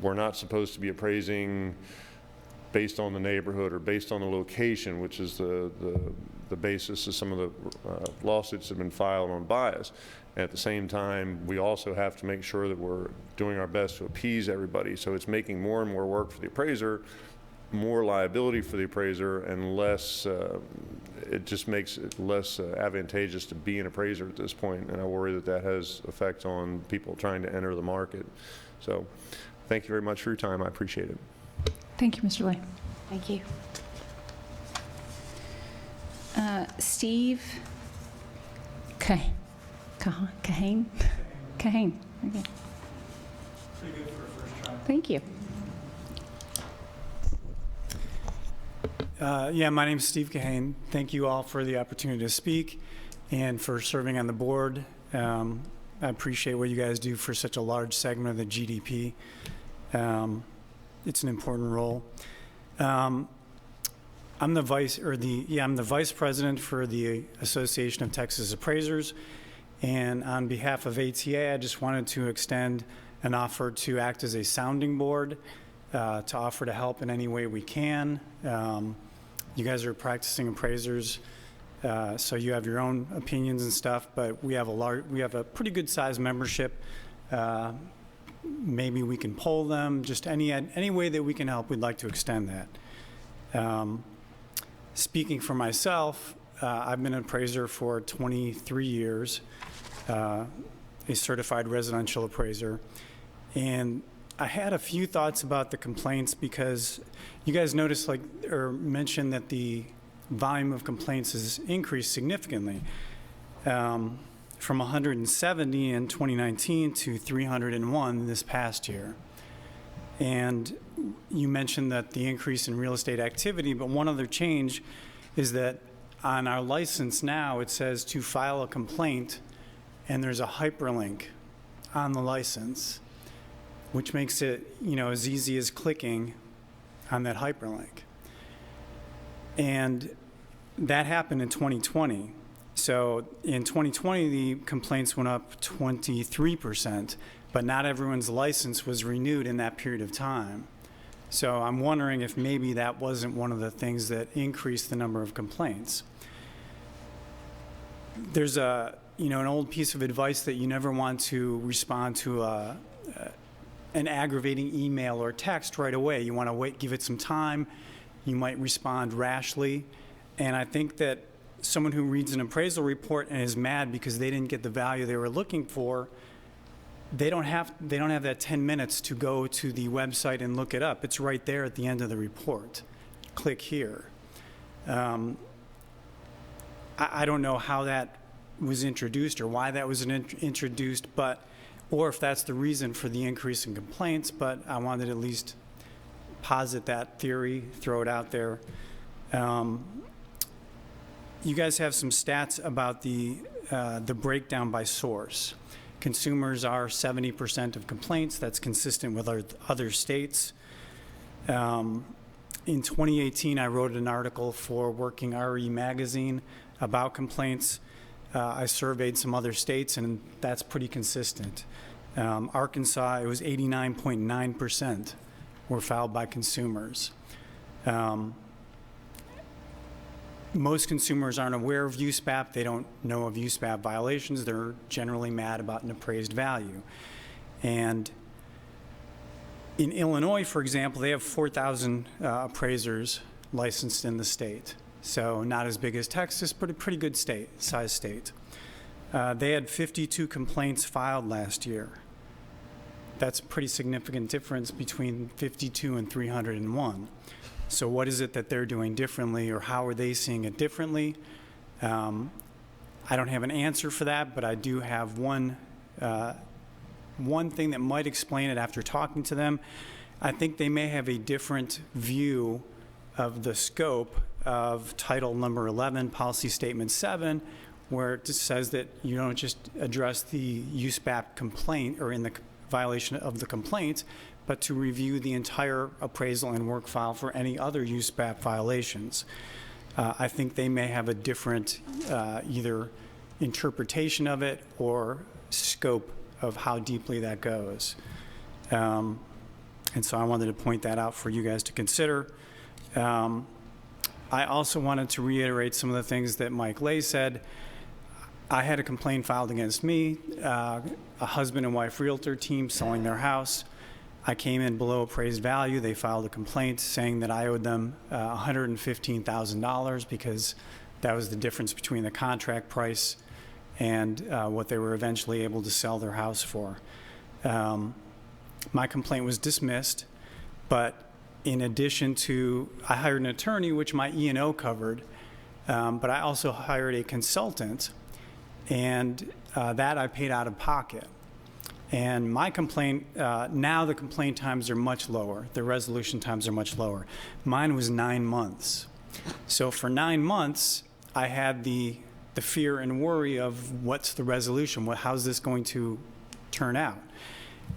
we're not supposed to be appraising based on the neighborhood or based on the location, which is the basis of some of the lawsuits that have been filed on bias. And at the same time, we also have to make sure that we're doing our best to appease everybody. So it's making more and more work for the appraiser, more liability for the appraiser, and less, it just makes it less advantageous to be an appraiser at this point. And I worry that that has effect on people trying to enter the market. So thank you very much for your time. I appreciate it. Thank you, Mr. Lay. Thank you. Steve Kahane? Kahane. Okay. Pretty good for a first try. Thank you. Yeah, my name's Steve Kahane. Thank you all for the opportunity to speak and for serving on the board. I appreciate what you guys do for such a large segment of the GDP. It's an important role. I'm the vice president for the Association of Texas Appraisers, and on behalf of ATA, I just wanted to extend an offer to act as a sounding board, to offer to help in any way we can. You guys are practicing appraisers, so you have your own opinions and stuff, but we have a pretty good sized membership. Maybe we can poll them, just any way that we can help, we'd like to extend that. Speaking for myself, I've been an appraiser for 23 years, a certified residential appraiser, and I had a few thoughts about the complaints because you guys noticed or mentioned that the volume of complaints has increased significantly. From 170 in 2019 to 301 this past year. And you mentioned that the increase in real estate activity, but one other change is that on our license now, it says to file a complaint, and there's a hyperlink on the license, which makes it, as easy as clicking on that hyperlink. And that happened in 2020. So in 2020, the complaints went up 23%, but not everyone's license was renewed in that period of time. So I'm wondering if maybe that wasn't one of the things that increased the number of complaints. There's an old piece of advice that you never want to respond to an aggravating email or text right away. You want to wait, give it some time. You might respond rashly. And I think that someone who reads an appraisal report and is mad because they didn't get the value they were looking for, they don't have that 10 minutes to go to the website and look it up. It's right there at the end of the report. Click here. I don't know how that was introduced or why that was introduced, or if that's the reason for the increase in complaints, but I wanted to at least posit that theory, throw it out there. You guys have some stats about the breakdown by source. Consumers are 70% of complaints. That's consistent with other states. In 2018, I wrote an article for Working RE magazine about complaints. I surveyed some other states, and that's pretty consistent. Arkansas, it was 89.9% were filed by consumers. Most consumers aren't aware of USPAP. They don't know of USPAP violations. They're generally mad about an appraised value. And in Illinois, for example, they have 4,000 appraisers licensed in the state. So not as big as Texas, but a pretty good size state. They had 52 complaints filed last year. That's a pretty significant difference between 52 and 301. So what is it that they're doing differently, or how are they seeing it differently? I don't have an answer for that, but I do have one thing that might explain it after talking to them. I think they may have a different view of the scope of Title number 11, Policy Statement 7, where it just says that you don't just address the USPAP complaint or in the violation of the complaint, but to review the entire appraisal and work file for any other USPAP violations. I think they may have a different either interpretation of it or scope of how deeply that goes. And so I wanted to point that out for you guys to consider. I also wanted to reiterate some of the things that Mike Lay said. I had a complaint filed against me, a husband and wife realtor team selling their house. I came in below appraised value. They filed a complaint saying that I owed them $115,000 because that was the difference between the contract price and what they were eventually able to sell their house for. My complaint was dismissed, but in addition to, I hired an attorney, which my E&O covered, but I also hired a consultant, and that I paid out of pocket. And my complaint, now the complaint times are much lower. The resolution times are much lower. Mine was 9 months. So for 9 months, I had the fear and worry of what's the resolution? How's this going to turn out?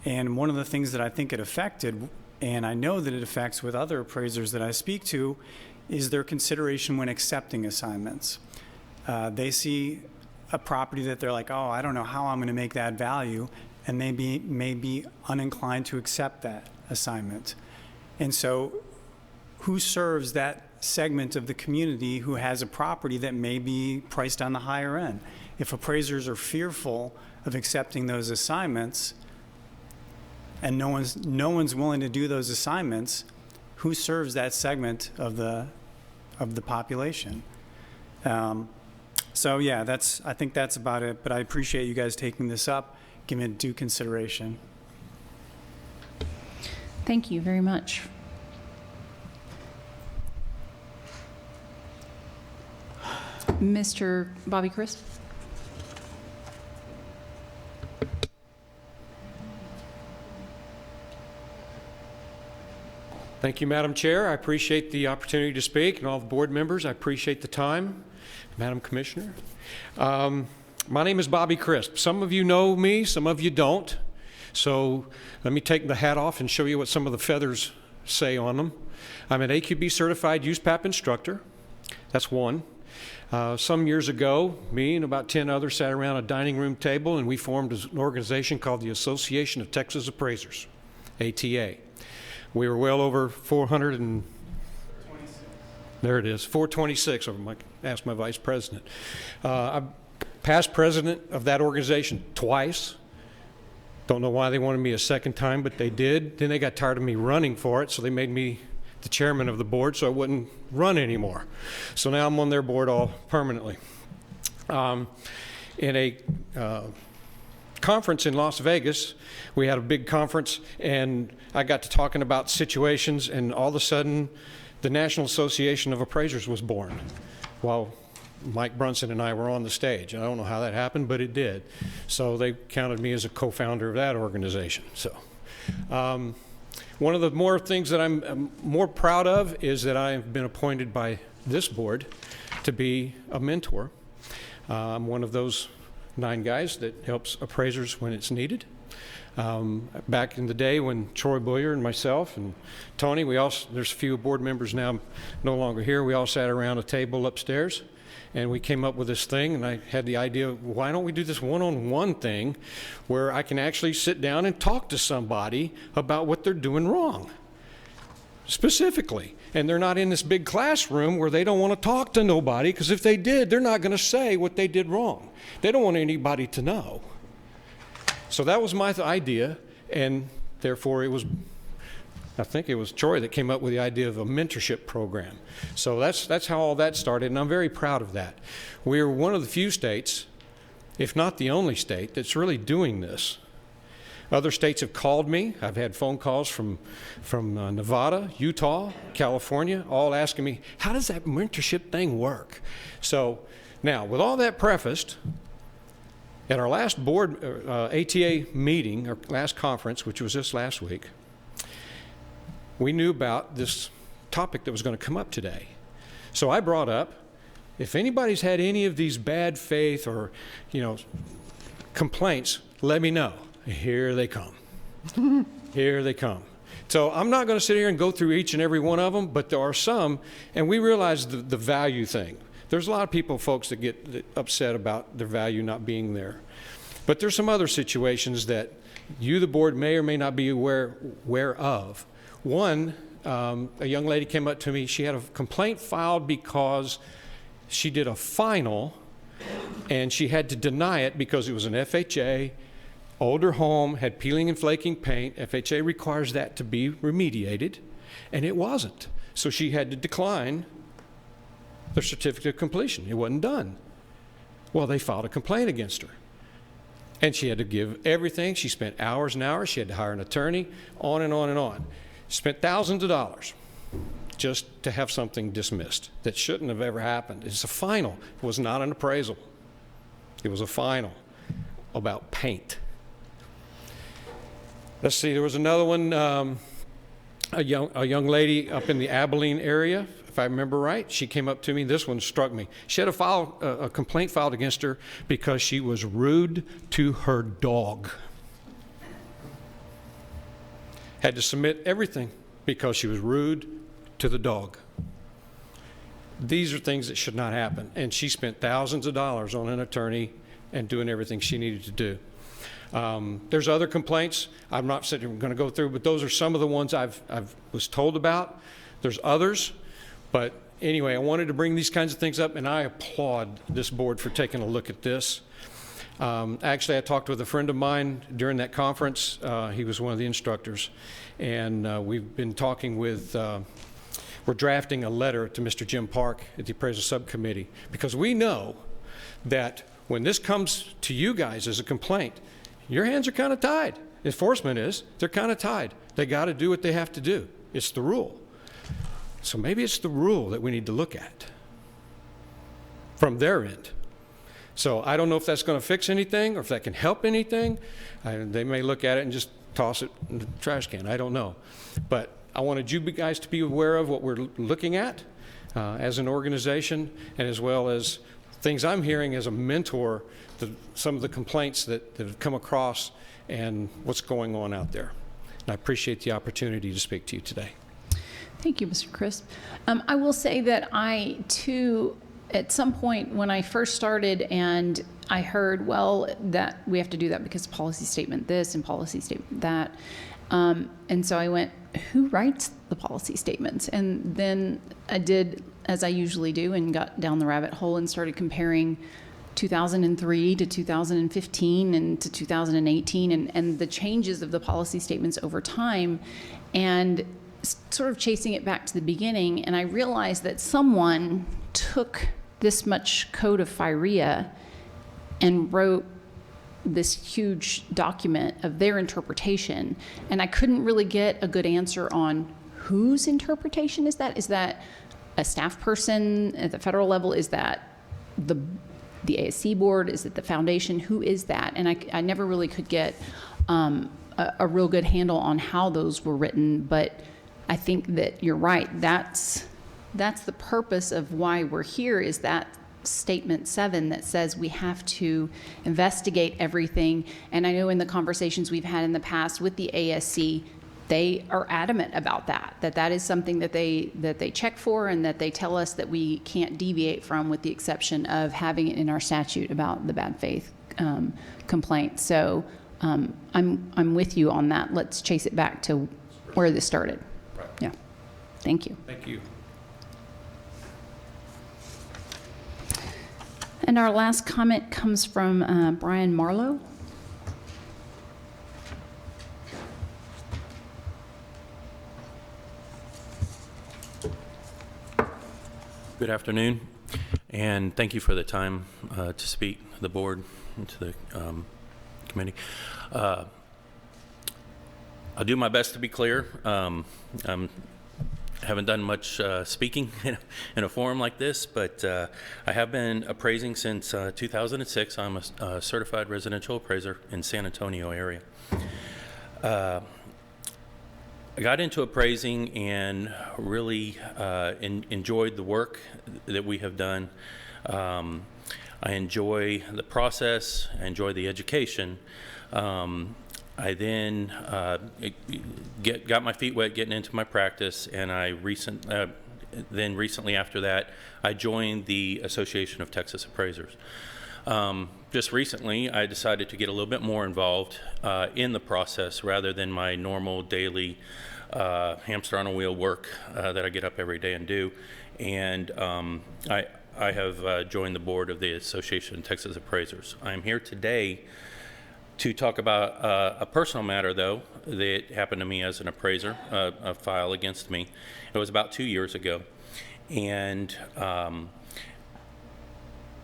And one of the things that I think it affected, and I know that it affects with other appraisers that I speak to, is their consideration when accepting assignments. They see a property that they're like, oh, I don't know how I'm going to make that value, and they may be uninclined to accept that assignment. And so who serves that segment of the community who has a property that may be priced on the higher end? If appraisers are fearful of accepting those assignments and no one's willing to do those assignments, who serves that segment of the population? So yeah, I think that's about it, but I appreciate you guys taking this up, giving it due consideration. Thank you very much. Mr. Bobby Crisp. Thank you, Madam Chair. I appreciate the opportunity to speak, and all the board members, I appreciate the time. Madam Commissioner. My name is Bobby Crisp. Some of you know me, some of you don't. So let me take the hat off and show you what some of the feathers say on them. I'm an AQB certified USPAP instructor. That's one. Some years ago, me and about 10 others sat around a dining room table and we formed an organization called the Association of Texas Appraisers, ATA. We were well over 426. I asked my vice president. I'm past president of that organization twice. Don't know why they wanted me a second time, but they did. Then they got tired of me running for it, so they made me the chairman of the board so I wouldn't run anymore. So now I'm on their board all permanently. In a conference in Las Vegas, we had a big conference, and I got to talking about situations, and all of a sudden, the National Association of Appraisers was born while Mike Brunson and I were on the stage. I don't know how that happened, but it did. So they counted me as a co-founder of that organization. So one of the more things that I'm more proud of is that I've been appointed by this board to be a mentor. I'm one of those 9 guys that helps appraisers when it's needed. Back in the day when Troy Boyer and myself and Tony, there's a few board members now no longer here, we all sat around a table upstairs and we came up with this thing, and I had the idea, why don't we do this one-on-one thing where I can actually sit down and talk to somebody about what they're doing wrong, specifically. And they're not in this big classroom where they don't want to talk to nobody, because if they did, they're not going to say what they did wrong. They don't want anybody to know. So that was my idea, and therefore I think it was Troy that came up with the idea of a mentorship program. So that's how all that started, and I'm very proud of that. We're one of the few states, if not the only state, that's really doing this. Other states have called me. I've had phone calls from Nevada, Utah, California, all asking me, how does that mentorship thing work? So now, with all that prefaced, at our last board ATA meeting, or last conference, which was just last week, we knew about this topic that was going to come up today. So I brought up, if anybody's had any of these bad faith or, complaints, let me know. Here they come. Here they come. So I'm not going to sit here and go through each and every one of them, but there are some, and we realize the value thing. There's a lot of people, folks, that get upset about their value not being there. But there's some other situations that you, the board, may or may not be aware of. One, a young lady came up to me. She had a complaint filed because she did a final, and she had to deny it because it was an FHA, older home, had peeling and flaking paint. FHA requires that to be remediated, and it wasn't. So she had to decline the certificate of completion. It wasn't done. Well, they filed a complaint against her. And she had to give everything. She spent hours and hours. She had to hire an attorney, on and on and on. Spent thousands of dollars just to have something dismissed that shouldn't have ever happened. It's a final. It was not an appraisal. It was a final about paint. Let's see, there was another one, a young lady up in the Abilene area, if I remember right. She came up to me. This one struck me. She had a complaint filed against her because she was rude to her dog. Had to submit everything because she was rude to the dog. These are things that should not happen. And she spent thousands of dollars on an attorney and doing everything she needed to do. There's other complaints I'm not going to go through, but those are some of the ones I've was told about. There's others, but anyway, I wanted to bring these kinds of things up, and I applaud this board for taking a look at this. Actually, I talked with a friend of mine during that conference. He was one of the instructors, and we've been talking with, we're drafting a letter to Mr. Jim Park at the Appraisal Subcommittee, because we know that when this comes to you guys as a complaint, your hands are kind of tied. Enforcement is. They're kind of tied. They got to do what they have to do. It's the rule. So maybe it's the rule that we need to look at from their end. So I don't know if that's going to fix anything or if that can help anything. They may look at it and just toss it in the trash can. I don't know. But I wanted you guys to be aware of what we're looking at as an organization, and as well as things I'm hearing as a mentor, some of the complaints that have come across and what's going on out there. And I appreciate the opportunity to speak to you today. Thank you, Mr. Crisp. I will say that I, too, at some point when I first started and I heard, well, that we have to do that because policy statement this and policy statement that. And so I went, who writes the policy statements? And then I did, as I usually do, and got down the rabbit hole and started comparing 2003 to 2015 and to 2018 and the changes of the policy statements over time, and sort of chasing it back to the beginning. And I realized that someone took this much code of FIREA and wrote this huge document of their interpretation. And I couldn't really get a good answer on whose interpretation is that? Is that a staff person at the federal level? Is that the ASC board? Is it the foundation? Who is that? And I never really could get a real good handle on how those were written, but I think that you're right. That's the purpose of why we're here, is that statement 7 that says we have to investigate everything. And I know in the conversations we've had in the past with the ASC, they are adamant about that is something that they check for and that they tell us that we can't deviate from, with the exception of having it in our statute about the bad faith complaint. So I'm with you on that. Let's chase it back to where this started. Right. Yeah. Thank you. Thank you. And our last comment comes from Brian Marlowe. Good afternoon, and thank you for the time to speak to the board and to the committee. I'll do my best to be clear. I haven't done much speaking in a forum like this, but I have been appraising since 2006. I'm a certified residential appraiser in San Antonio area. I got into appraising and really enjoyed the work that we have done. I enjoy the process, I enjoy the education. I then got my feet wet getting into my practice, and then recently after that, I joined the Association of Texas Appraisers. Just recently, I decided to get a little bit more involved in the process rather than my normal daily hamster on a wheel work that I get up every day and do. And I have joined the board of the Association of Texas Appraisers. I'm here today to talk about a personal matter, though, that happened to me as an appraiser, a file against me. It was about 2 years ago. And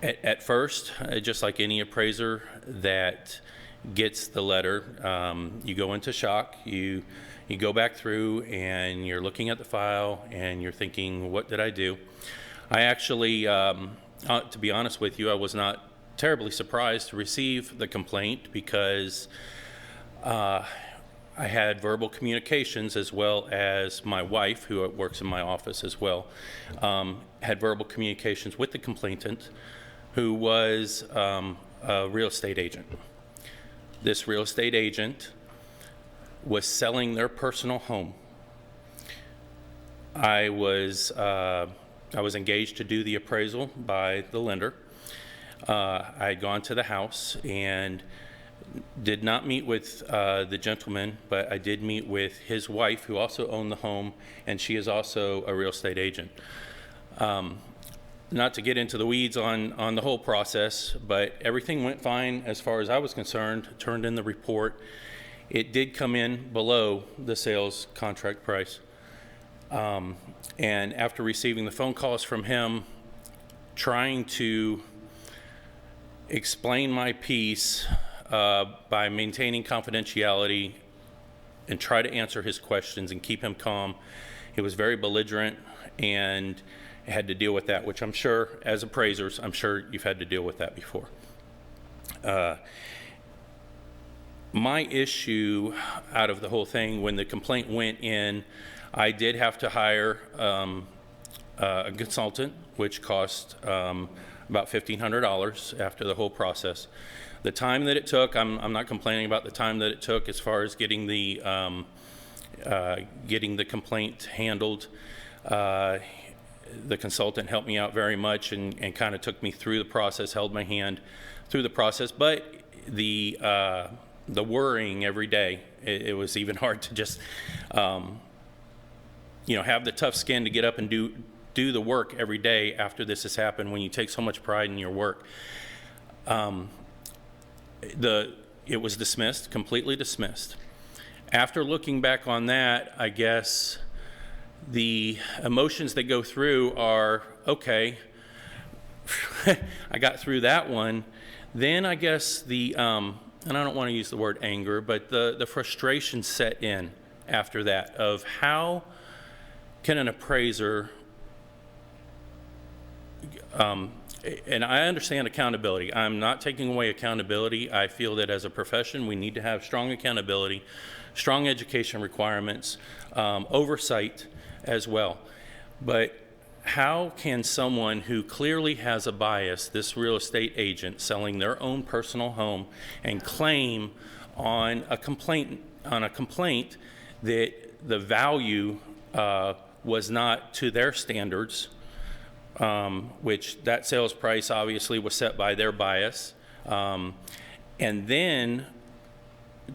at first, just like any appraiser that gets the letter, you go into shock. You go back through and you're looking at the file and you're thinking, what did I do? I actually, to be honest with you, I was not terribly surprised to receive the complaint because I had verbal communications, as well as my wife, who works in my office as well, had verbal communications with the complainant, who was a real estate agent. This real estate agent was selling their personal home. I was engaged to do the appraisal by the lender. I had gone to the house and did not meet with the gentleman, but I did meet with his wife, who also owned the home, and she is also a real estate agent. Not to get into the weeds on the whole process, but everything went fine as far as I was concerned. Turned in the report. It did come in below the sales contract price. And after receiving the phone calls from him, trying to explain my piece by maintaining confidentiality and try to answer his questions and keep him calm, he was very belligerent, and I had to deal with that, which I'm sure, as appraisers, I'm sure you've had to deal with that before. My issue out of the whole thing, when the complaint went in, I did have to hire a consultant, which cost about $1,500 after the whole process. The time that it took, I'm not complaining about the time that it took as far as getting the complaint handled. The consultant helped me out very much and kind of took me through the process, held my hand through the process. But the worrying every day, it was even hard to just, have the tough skin to get up and do the work every day after this has happened when you take so much pride in your work. It was dismissed, completely dismissed. After looking back on that, I guess the emotions that go through are, okay, I got through that one. Then I guess and I don't want to use the word anger, but the frustration set in after that of how can an appraiser, and I understand accountability. I'm not taking away accountability. I feel that as a profession, we need to have strong accountability, strong education requirements, oversight as well. But how can someone who clearly has a bias, this real estate agent selling their own personal home, and claim on a complaint that the value was not to their standards, which that sales price obviously was set by their bias, and then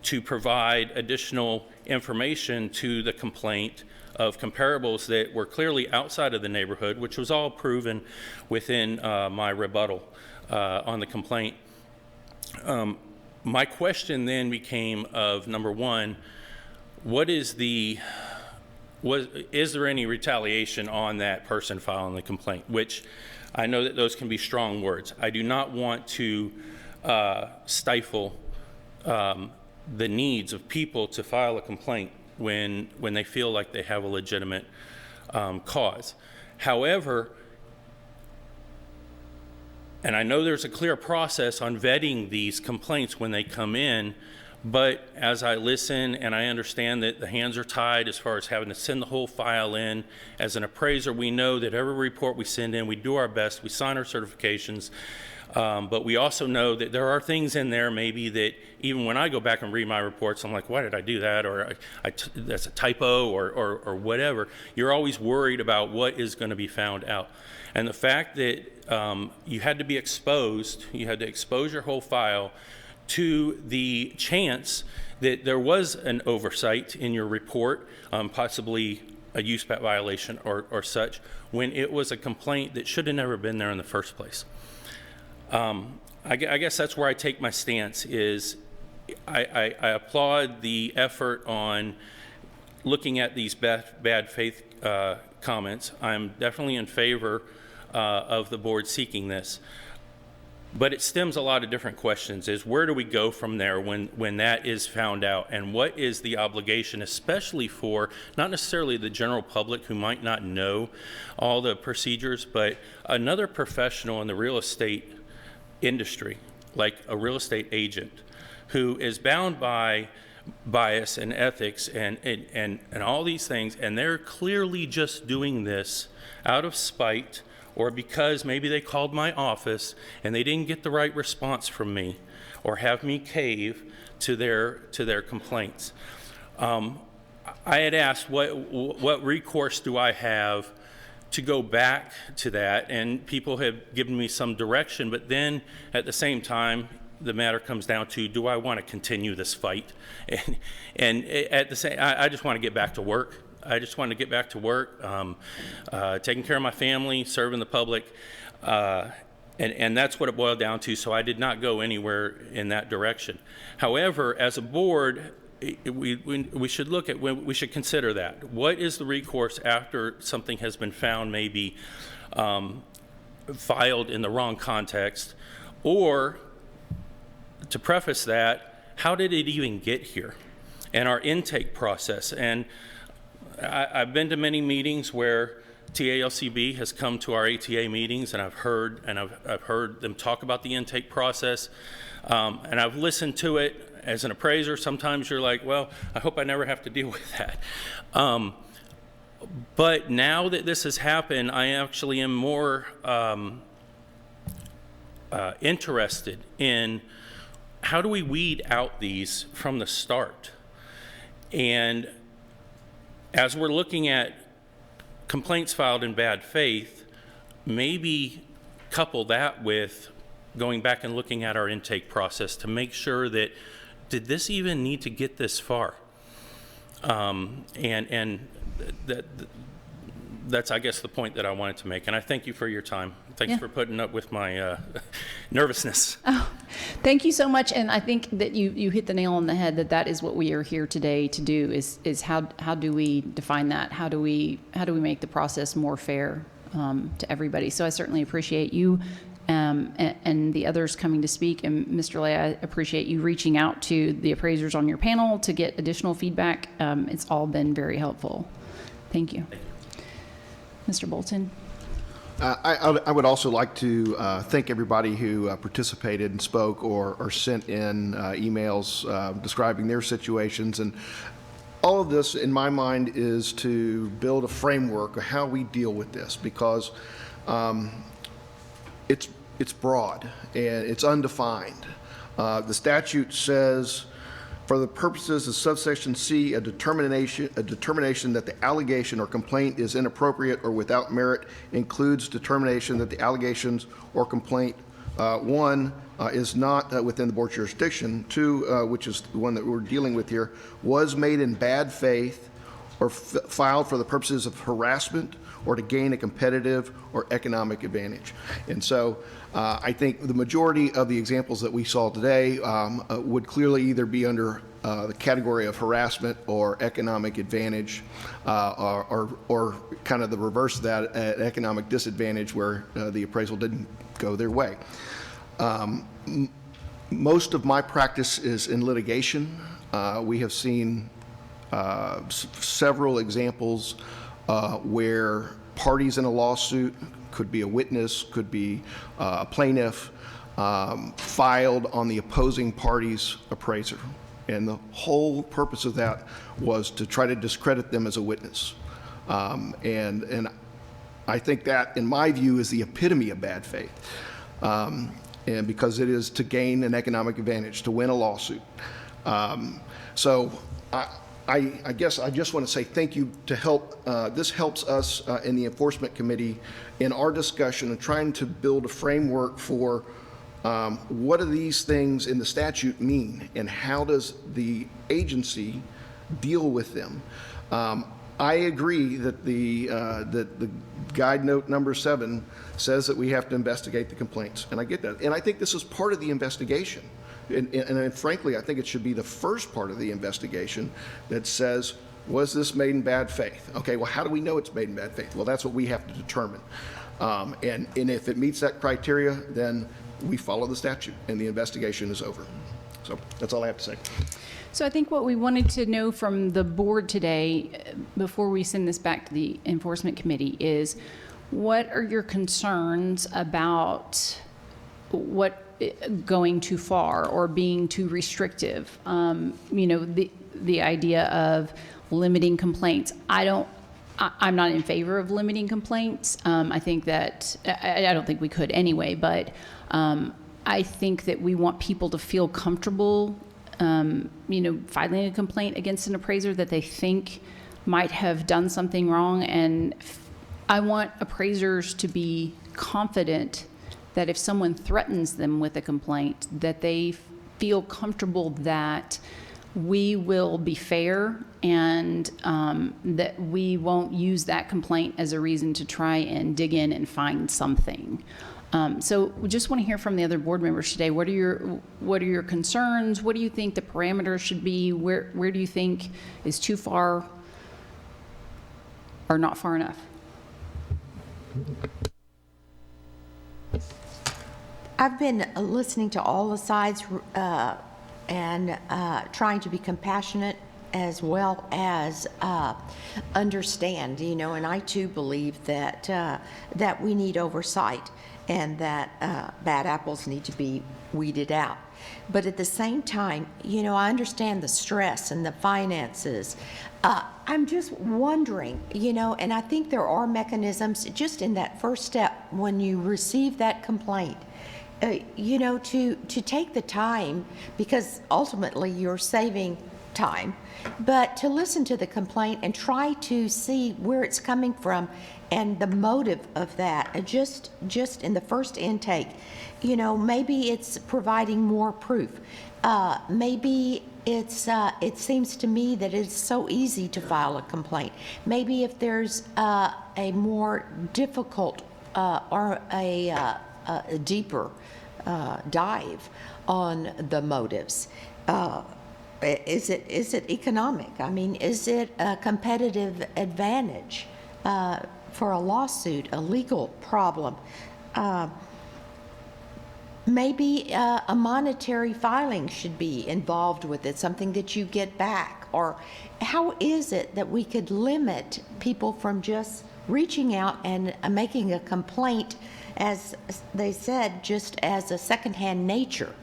to provide additional information to the complaint of comparables that were clearly outside of the neighborhood, which was all proven within my rebuttal on the complaint. My question then became of, number one, is there any retaliation on that person filing the complaint? Which I know that those can be strong words. I do not want to stifle the needs of people to file a complaint when they feel like they have a legitimate cause. However, and I know there's a clear process on vetting these complaints when they come in, but as I listen and I understand that the hands are tied as far as having to send the whole file in, as an appraiser, we know that every report we send in, we do our best, we sign our certifications, but we also know that there are things in there maybe that even when I go back and read my reports, I'm like, why did I do that? Or that's a typo or whatever. You're always worried about what is going to be found out. And the fact that you had to be exposed, you had to expose your whole file to the chance that there was an oversight in your report, possibly a USPAT violation or such, when it was a complaint that should have never been there in the first place. I guess that's where I take my stance is I applaud the effort on looking at these bad faith comments. I'm definitely in favor of the board seeking this. But it stems a lot of different questions, is where do we go from there when that is found out? And what is the obligation, especially for not necessarily the general public who might not know all the procedures, but another professional in the real estate industry, like a real estate agent, who is bound by bias and ethics and all these things, and they're clearly just doing this out of spite, or because maybe they called my office and they didn't get the right response from me, or have me cave to their complaints. I had asked what recourse do I have to go back to that, and people have given me some direction, but then at the same time the matter comes down to, do I want to continue this fight? And at the same, I just want to get back to work. I just want to get back to work, taking care of my family, serving the public, and that's what it boiled down to. So I did not go anywhere in that direction. However, as a board, we should look at, we should consider that. What is the recourse after something has been found maybe filed in the wrong context? Or, to preface that, how did it even get here? And our intake process. And I've been to many meetings where TALCB has come to our ATA meetings, and I've heard them talk about the intake process, and I've listened to it. As an appraiser, sometimes you're like, well, I hope I never have to deal with that. But now that this has happened, I actually am more interested in how do we weed out these from the start. And as we're looking at complaints filed in bad faith, maybe couple that with going back and looking at our intake process to make sure that, did this even need to get this far? And that's, I guess, the point that I wanted to make. And I thank you for your time. Thanks for putting up with my nervousness. Oh, thank you so much. And I think that you hit the nail on the head, that is what we are here today to do, is how do we define that? How do we make the process more fair to everybody? So I certainly appreciate you and the others coming to speak. And Mr. Lay, I appreciate you reaching out to the appraisers on your panel to get additional feedback. It's all been very helpful. Thank you. Mr. Bolton. I would also like to thank everybody who participated and spoke or sent in emails describing their situations. And all of this, in my mind, is to build a framework of how we deal with this, because it's broad and it's undefined. The statute says, for the purposes of subsection C, a determination that the allegation or complaint is inappropriate or without merit includes determination that the allegations or complaint, one, is not within the board's jurisdiction, two, which is the one that we're dealing with here, was made in bad faith or filed for the purposes of harassment or to gain a competitive or economic advantage. And so I think the majority of the examples that we saw today would clearly either be under the category of harassment or economic advantage, or kind of the reverse of that, economic disadvantage, where the appraisal didn't go their way. Most of my practice is in litigation. We have seen several examples where parties in a lawsuit, could be a witness, could be a plaintiff, filed on the opposing party's appraiser. And the whole purpose of that was to try to discredit them as a witness. And I think that, in my view, is the epitome of bad faith. And because it is to gain an economic advantage, to win a lawsuit. So I guess I just want to say thank you to help. This helps us in the Enforcement Committee in our discussion and trying to build a framework for what do these things in the statute mean, and how does the agency deal with them. I agree that the guide note number 7 says that we have to investigate the complaints, and I get that. And I think this is part of the investigation. And frankly, I think it should be the first part of the investigation that says, was this made in bad faith? Okay, well, how do we know it's made in bad faith? Well, that's what we have to determine. And if it meets that criteria, then we follow the statute and the investigation is over. So that's all I have to say. So I think what we wanted to know from the board today, before we send this back to the Enforcement Committee, is what are your concerns about what going too far or being too restrictive? You know, the idea of limiting complaints. I'm not in favor of limiting complaints. I think that, I don't think we could anyway, but I think that we want people to feel comfortable, you know, filing a complaint against an appraiser that they think might have done something wrong. And I want appraisers to be confident that if someone threatens them with a complaint, that they feel comfortable that we will be fair and that we won't use that complaint as a reason to try and dig in and find something. So we just want to hear from the other board members today. What are your concerns? What do you think the parameters should be? Where do you think is too far or not far enough? I've been listening to all the sides and trying to be compassionate as well as understand, you know, and I too believe that that we need oversight and that bad apples need to be weeded out. But at the same time, you know, I understand the stress and the finances. I'm just wondering, you know, and I think there are mechanisms just in that first step when you receive that complaint you know, to take the time, because ultimately you're saving time, but to listen to the complaint and try to see where it's coming from and the motive of that. Just in the first intake, you know, maybe it's providing more proof. Maybe it seems to me that it's so easy to file a complaint. Maybe if there's a more difficult or a deeper dive on the motives. Is it economic? I mean, is it a competitive advantage for a lawsuit, a legal problem? Maybe a monetary filing should be involved with it, something that you get back. Or how is it that we could limit people from just reaching out and making a complaint, as they said, just as a secondhand nature,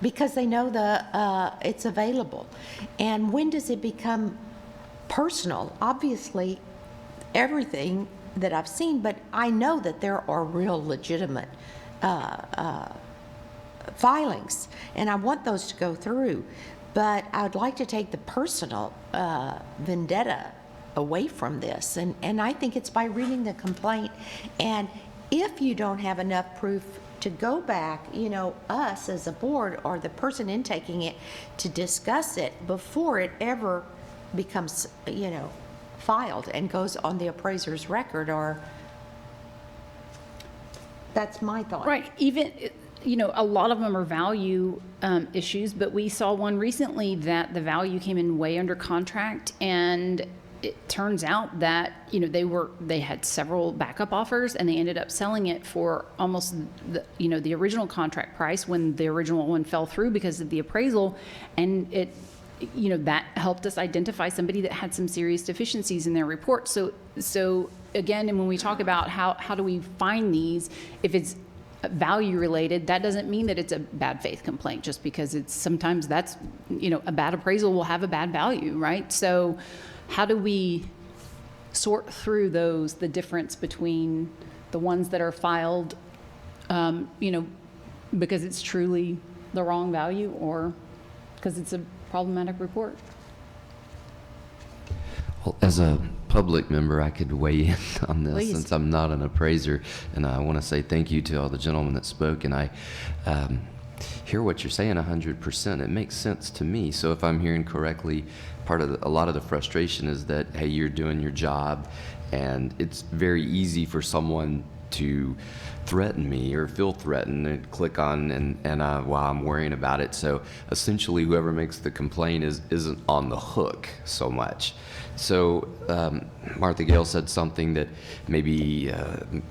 because they know it's available? And when does it become personal? Obviously, everything that I've seen, but I know that there are real legitimate filings, and I want those to go through. But I would like to take the personal vendetta away from this, and I think it's by reading the complaint. And if you don't have enough proof, to go back, you know, us as a board or the person intaking it, to discuss it before it ever becomes, you know, filed and goes on the appraiser's record. Or that's my thought. Right. Even, you know, a lot of them are value issues, but we saw one recently that the value came in way under contract, and it turns out that, you know, they had several backup offers, and they ended up selling it for almost the original contract price when the original one fell through because of the appraisal. And it, you know, that helped us identify somebody that had some serious deficiencies in their report. So again, and when we talk about how do we find these, if it's value related, that doesn't mean that it's a bad faith complaint, just because it's sometimes that's, you know, a bad appraisal will have a bad value, right? So how do we sort through the difference between the ones that are filed, you know, because it's truly the wrong value or because it's a problematic report? Well, as a public member, I could weigh in on this. Please. Since I'm not an appraiser, and I want to say thank you to all the gentlemen that spoke, and I hear what you're saying 100%. It makes sense to me. So if I'm hearing correctly, a lot of the frustration is that, hey, you're doing your job, and it's very easy for someone to threaten me or feel threatened and click on and while I'm worrying about it. So essentially whoever makes the complaint isn't on the hook so much. So Martha Gale said something that maybe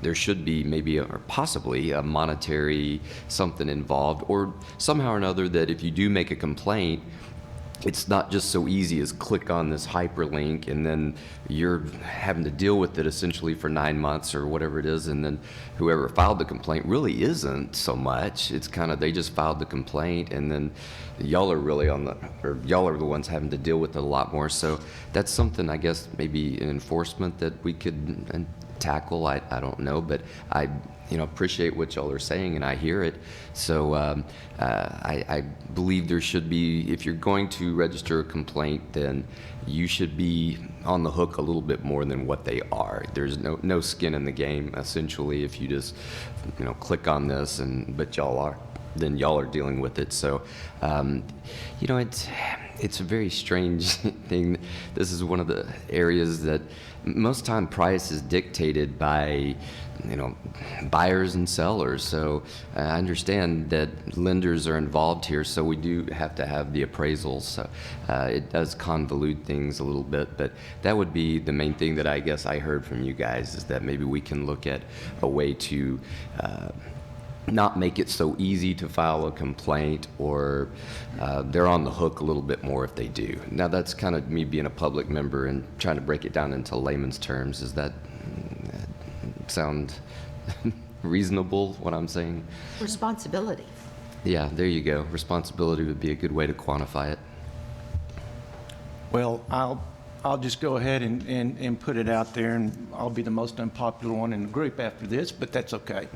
there should be or possibly a monetary something involved, or somehow or another that if you do make a complaint, it's not just so easy as click on this hyperlink and then you're having to deal with it essentially for 9 months or whatever it is, and then whoever filed the complaint really isn't so much. It's kind of, they just filed the complaint, and then y'all are really y'all are the ones having to deal with it a lot more. So that's something, I guess, maybe an enforcement that we could tackle. I don't know, but I appreciate what y'all are saying, and I hear it. So I believe there should be, if you're going to register a complaint, then you should be on the hook a little bit more than what they are. There's no skin in the game, essentially, if you just click on this, but y'all are dealing with it. So it's a very strange thing. This is one of the areas that most time price is dictated by buyers and sellers. So I understand that lenders are involved here, so we do have to have the appraisals. So it does convolute things a little bit, but that would be the main thing that I guess I heard from you guys, is that maybe we can look at a way to not make it so easy to file a complaint, or they're on the hook a little bit more if they do. Now that's kind of me being a public member and trying to break it down into layman's terms. Does that sound reasonable, what I'm saying? Responsibility. Yeah, there you go. Responsibility would be a good way to quantify it. Well, I'll just go ahead and put it out there, and I'll be the most unpopular one in the group after this, but that's okay.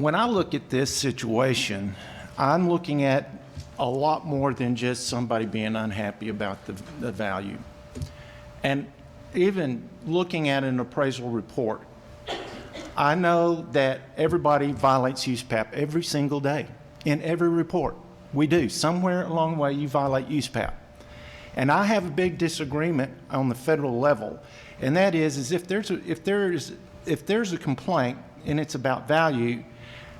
when I look at this situation, I'm looking at a lot more than just somebody being unhappy about the value. And even looking at an appraisal report, I know that everybody violates USPAP every single day in every report. We do. Somewhere along the way, you violate USPAP. And I have a big disagreement on the federal level, and that is if there's a complaint and it's about value,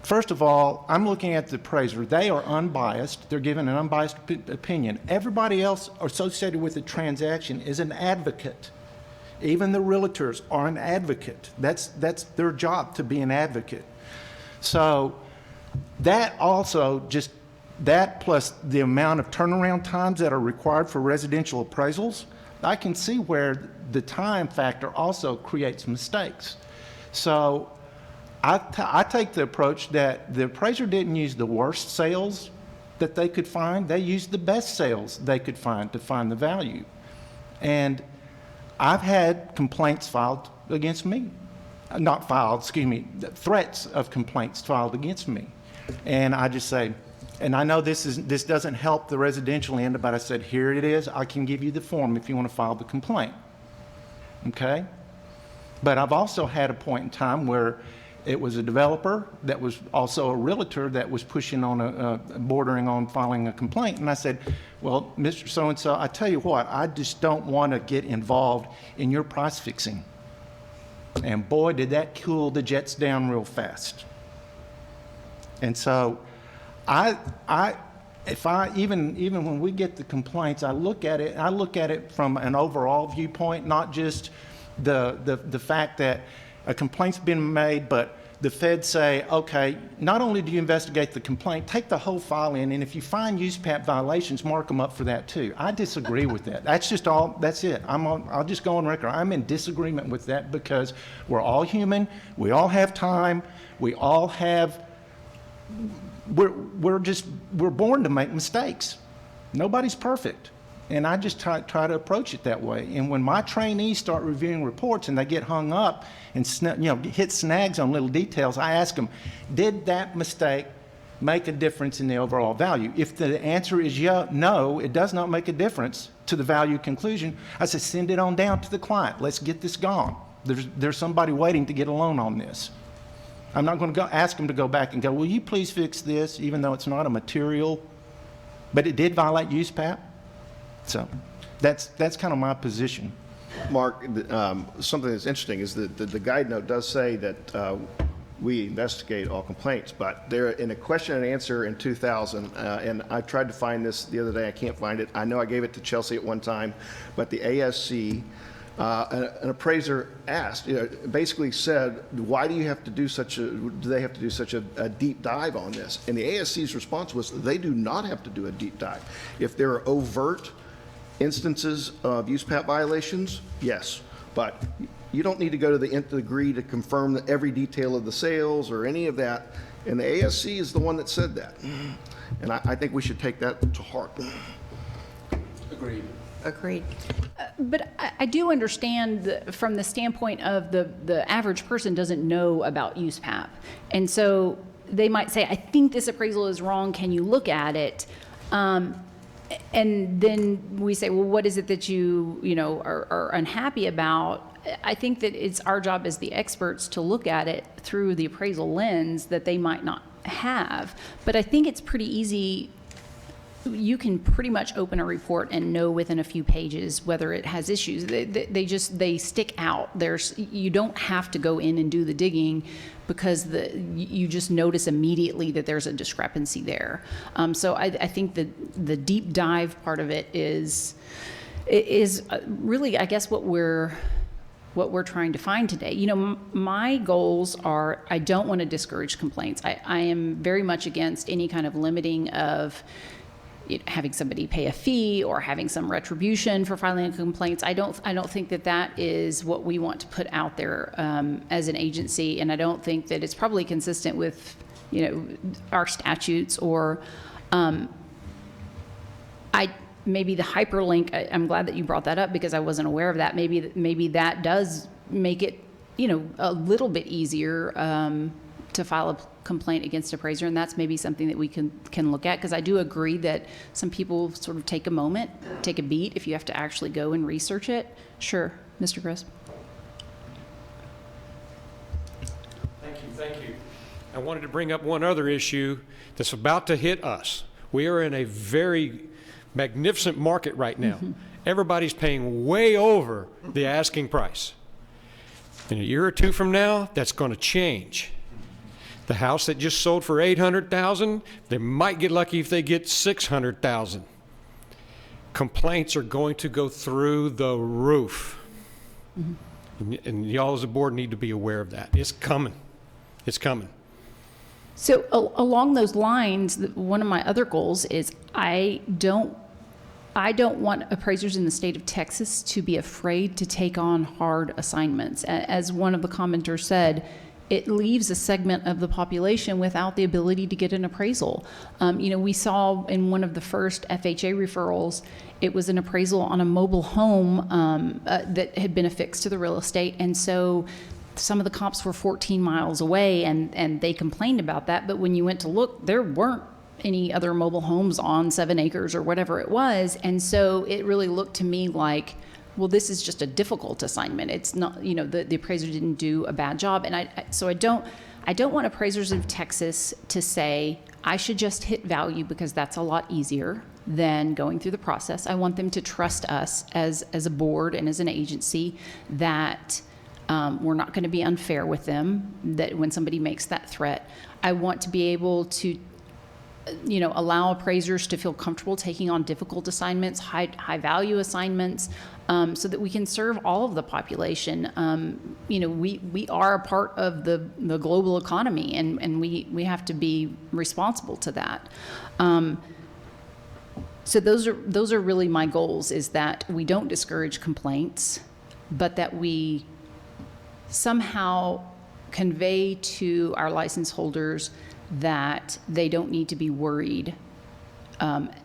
first of all, I'm looking at the appraiser. They are unbiased. They're giving an unbiased opinion. Everybody else associated with the transaction is an advocate. Even the realtors are an advocate. That's their job, to be an advocate. So that also just, that plus the amount of turnaround times that are required for residential appraisals, I can see where the time factor also creates mistakes. So I take the approach that the appraiser didn't use the worst sales that they could find. They used the best sales they could find to find the value. And I've had complaints filed against me. Not filed, excuse me, threats of complaints filed against me. And I just say, and I know this doesn't help the residential end, but I said, here it is. I can give you the form if you want to file the complaint. Okay? But I've also had a point in time where it was a developer that was also a realtor that was pushing on bordering on filing a complaint. And I said, well, Mr. So-and-so, I tell you what, I just don't want to get involved in your price fixing. And boy, did that cool the jets down real fast. And so even when we get the complaints, I look at it from an overall viewpoint, not just the fact that a complaint's been made, but the feds say, okay, not only do you investigate the complaint, take the whole file in, and if you find USPAP violations, mark them up for that too. I disagree with that. That's just all, that's it. I'll just go on record. I'm in disagreement with that because we're all human. We all have time. We all have, we're born to make mistakes. Nobody's perfect. And I just try to approach it that way. And when my trainees start reviewing reports and they get hung up and hit snags on little details, I ask them, did that mistake make a difference in the overall value? If the answer is no, it does not make a difference to the value conclusion, I say send it on down to the client. Let's get this gone. There's somebody waiting to get a loan on this. I'm not going to ask them to go back and go, will you please fix this, even though it's not a material, but it did violate USPAP? So that's kind of my position. Mark, something that's interesting is that the guide note does say that we investigate all complaints, but there in a question and answer in 2000, and I tried to find this the other day, I can't find it. I know I gave it to Chelsea at one time, but the ASC, an appraiser asked, basically said, why do you have to do do they have to do such a deep dive on this? And the ASC's response was, they do not have to do a deep dive. If there are overt instances of USPAP violations, yes, but you don't need to go to the nth degree to confirm that every detail of the sales or any of that. And the ASC is the one that said that. And I think we should take that to heart. Agreed. Agreed. But I do understand from the standpoint of the average person doesn't know about USPAP. And so they might say, I think this appraisal is wrong. Can you look at it? And then we say, well, what is it that you are unhappy about? I think that it's our job as the experts to look at it through the appraisal lens that they might not have. But I think it's pretty easy. You can pretty much open a report and know within a few pages whether it has issues. They stick out. You don't have to go in and do the digging because you just notice immediately that there's a discrepancy there. So I think that the deep dive part of it is really, I guess, what we're trying to find today. My goals are, I don't want to discourage complaints. I am very much against any kind of limiting of having somebody pay a fee or having some retribution for filing complaints. I don't think that is what we want to put out there as an agency, and I don't think that it's probably consistent with our statutes or maybe the hyperlink. I'm glad that you brought that up because I wasn't aware of that. Maybe that does make it a little bit easier to file a complaint against appraiser, and that's maybe something that we can look at, because I do agree that some people sort of take a moment, take a beat if you have to actually go and research it. Sure, Mr. Crisp. Thank you. I wanted to bring up one other issue that's about to hit us. We are in a very magnificent market right now. Everybody's paying way over the asking price. In a year or two from now, that's going to change. The house that just sold for $800,000, they might get lucky if they get $600,000. Complaints are going to go through the roof. And y'all as a board need to be aware of that. It's coming. It's coming. So along those lines, one of my other goals is I don't want appraisers in the state of Texas to be afraid to take on hard assignments. As one of the commenters said, it leaves a segment of the population without the ability to get an appraisal. We saw in one of the first FHA referrals, it was an appraisal on a mobile home that had been affixed to the real estate. And so some of the comps were 14 miles away, and they complained about that. But when you went to look, there weren't any other mobile homes on 7 acres or whatever it was. And so it really looked to me like, well, this is just a difficult assignment. It's not, the appraiser didn't do a bad job. And I don't want appraisers of Texas to say, I should just hit value because that's a lot easier than going through the process. I want them to trust us as a board and as an agency that we're not going to be unfair with them, that when somebody makes that threat. I want to be able to allow appraisers to feel comfortable taking on difficult assignments, high value assignments, so that we can serve all of the population. We are a part of the global economy, and we have to be responsible to that. So those are really my goals, is that we don't discourage complaints, but that we somehow convey to our license holders that they don't need to be worried.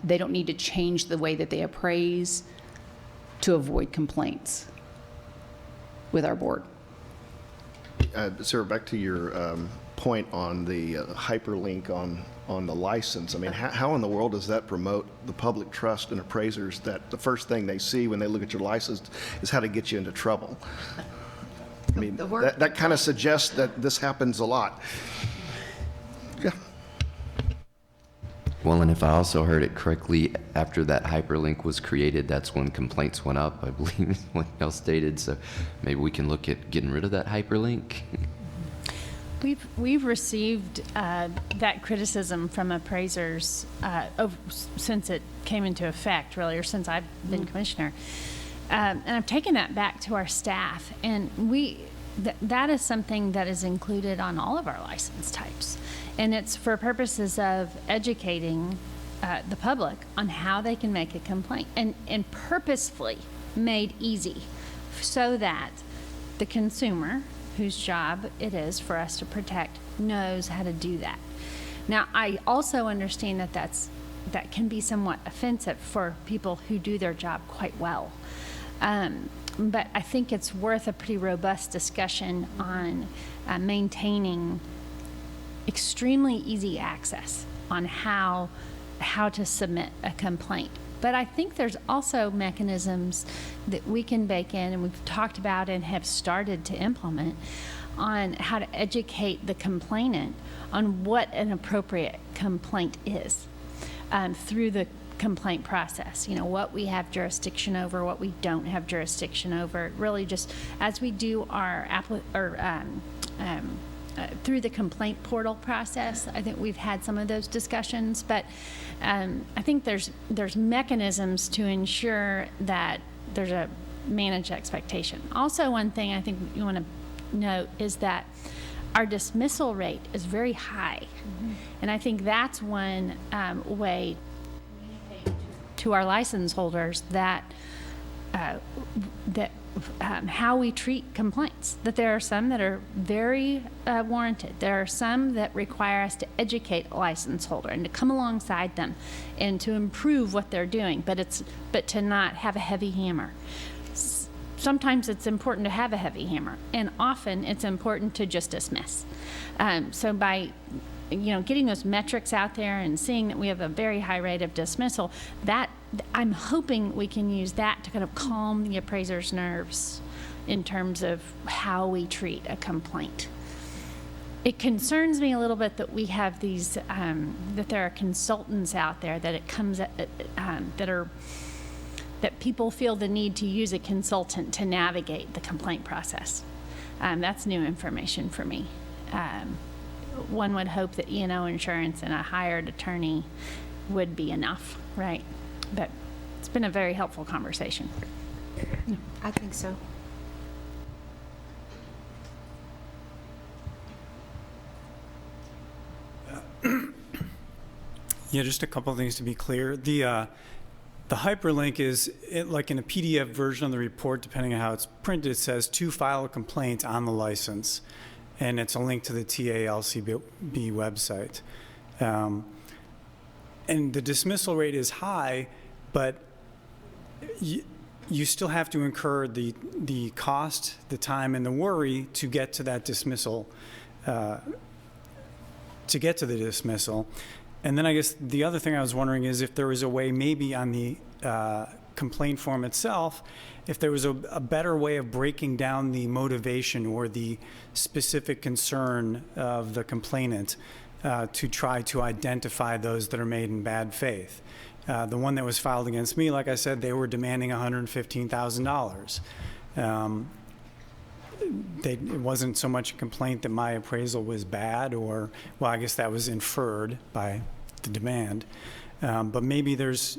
They don't need to change the way that they appraise to avoid complaints with our board. Sarah, back to your point on the hyperlink on the license. I mean, how in the world does that promote the public trust in appraisers that the first thing they see when they look at your license is how to get you into trouble? I mean, that kind of suggests that this happens a lot. Yeah. Well, and if I also heard it correctly, after that hyperlink was created, that's when complaints went up, I believe is what y'all stated. So maybe we can look at getting rid of that hyperlink. We've received that criticism from appraisers since it came into effect, really, or since I've been commissioner. And I've taken that back to our staff, and that is something that is included on all of our license types. And it's for purposes of educating the public on how they can make a complaint, and purposefully made easy so that the consumer, whose job it is for us to protect, knows how to do that. Now, I also understand that can be somewhat offensive for people who do their job quite well. But I think it's worth a pretty robust discussion on maintaining extremely easy access on how to submit a complaint. But I think there's also mechanisms that we can bake in, and we've talked about and have started to implement, on how to educate the complainant on what an appropriate complaint is through the complaint process. What we have jurisdiction over, what we don't have jurisdiction over. Really, just as we do our through the complaint portal process, I think we've had some of those discussions. But I think there's mechanisms to ensure that there's a managed expectation. Also, one thing I think you want to note is that our dismissal rate is very high, and I think that's one way to our license holders that how we treat complaints, that there are some that are very warranted. There are some that require us to educate a license holder and to come alongside them and to improve what they're doing, but to not have a heavy hammer. sometimes it's important to have a heavy hammer, and often it's important to just dismiss. So by getting those metrics out there and seeing that we have a very high rate of dismissal, that I'm hoping we can use that to kind of calm the appraiser's nerves in terms of how we treat a complaint. It concerns me a little bit that we have these, that there are consultants out there that it comes at, that people feel the need to use a consultant to navigate the complaint process. That's new information for me. One would hope that E&O insurance and a hired attorney would be enough, right? But it's been a very helpful conversation. I think so. Yeah, just a couple of things to be clear. The hyperlink is like in a PDF version of the report, depending on how it's printed, it says to file a complaint on the license, and it's a link to the TALCB website. And the dismissal rate is high, but you still have to incur the cost, the time, and the worry to get to that dismissal, And then I guess the other thing I was wondering is if there was a way, maybe on the complaint form itself, if there was a better way of breaking down the motivation or the specific concern of the complainant to try to identify those that are made in bad faith. The one that was filed against me, like I said, they were demanding $115,000. It wasn't so much a complaint that my appraisal was bad, or, well, I guess that was inferred by the demand. But maybe there's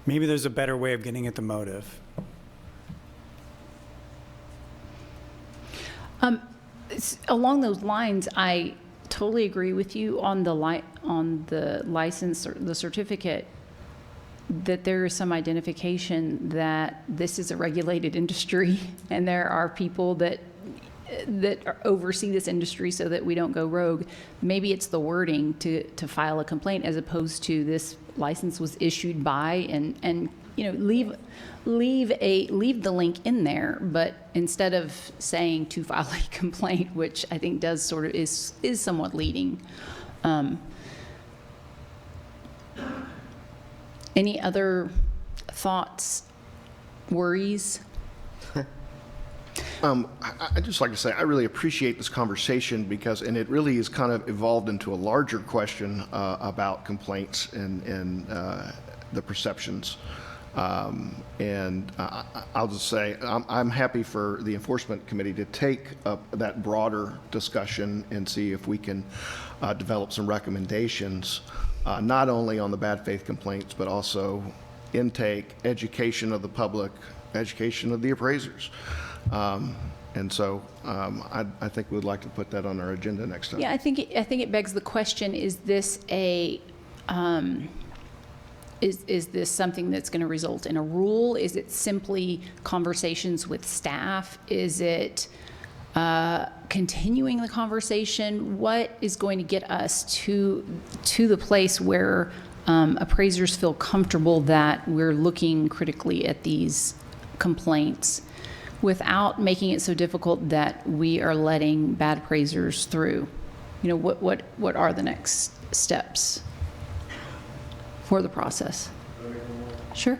a better way of getting at the motive. Along those lines, I totally agree with you on the license or the certificate, that there is some identification that this is a regulated industry and there are people that oversee this industry so that we don't go rogue. Maybe it's the wording to file a complaint as opposed to this license was issued by, and leave the link in there, but instead of saying to file a complaint, which I think does sort of is somewhat leading. Any other thoughts, worries? I'd just like to say I really appreciate this conversation and it really has kind of evolved into a larger question about complaints and the perceptions. And I'll just say I'm happy for the Enforcement Committee to take up that broader discussion and see if we can develop some recommendations, not only on the bad faith complaints, but also intake, education of the public, education of the appraisers. And so I think we'd like to put that on our agenda next time. Yeah, I think it begs the question: is this is this something that's going to result in a rule? Is it simply conversations with staff? Is it continuing the conversation? What is going to get us to the place where appraisers feel comfortable that we're looking critically at these complaints without making it so difficult that we are letting bad appraisers through? What are the next steps for the process? Sure.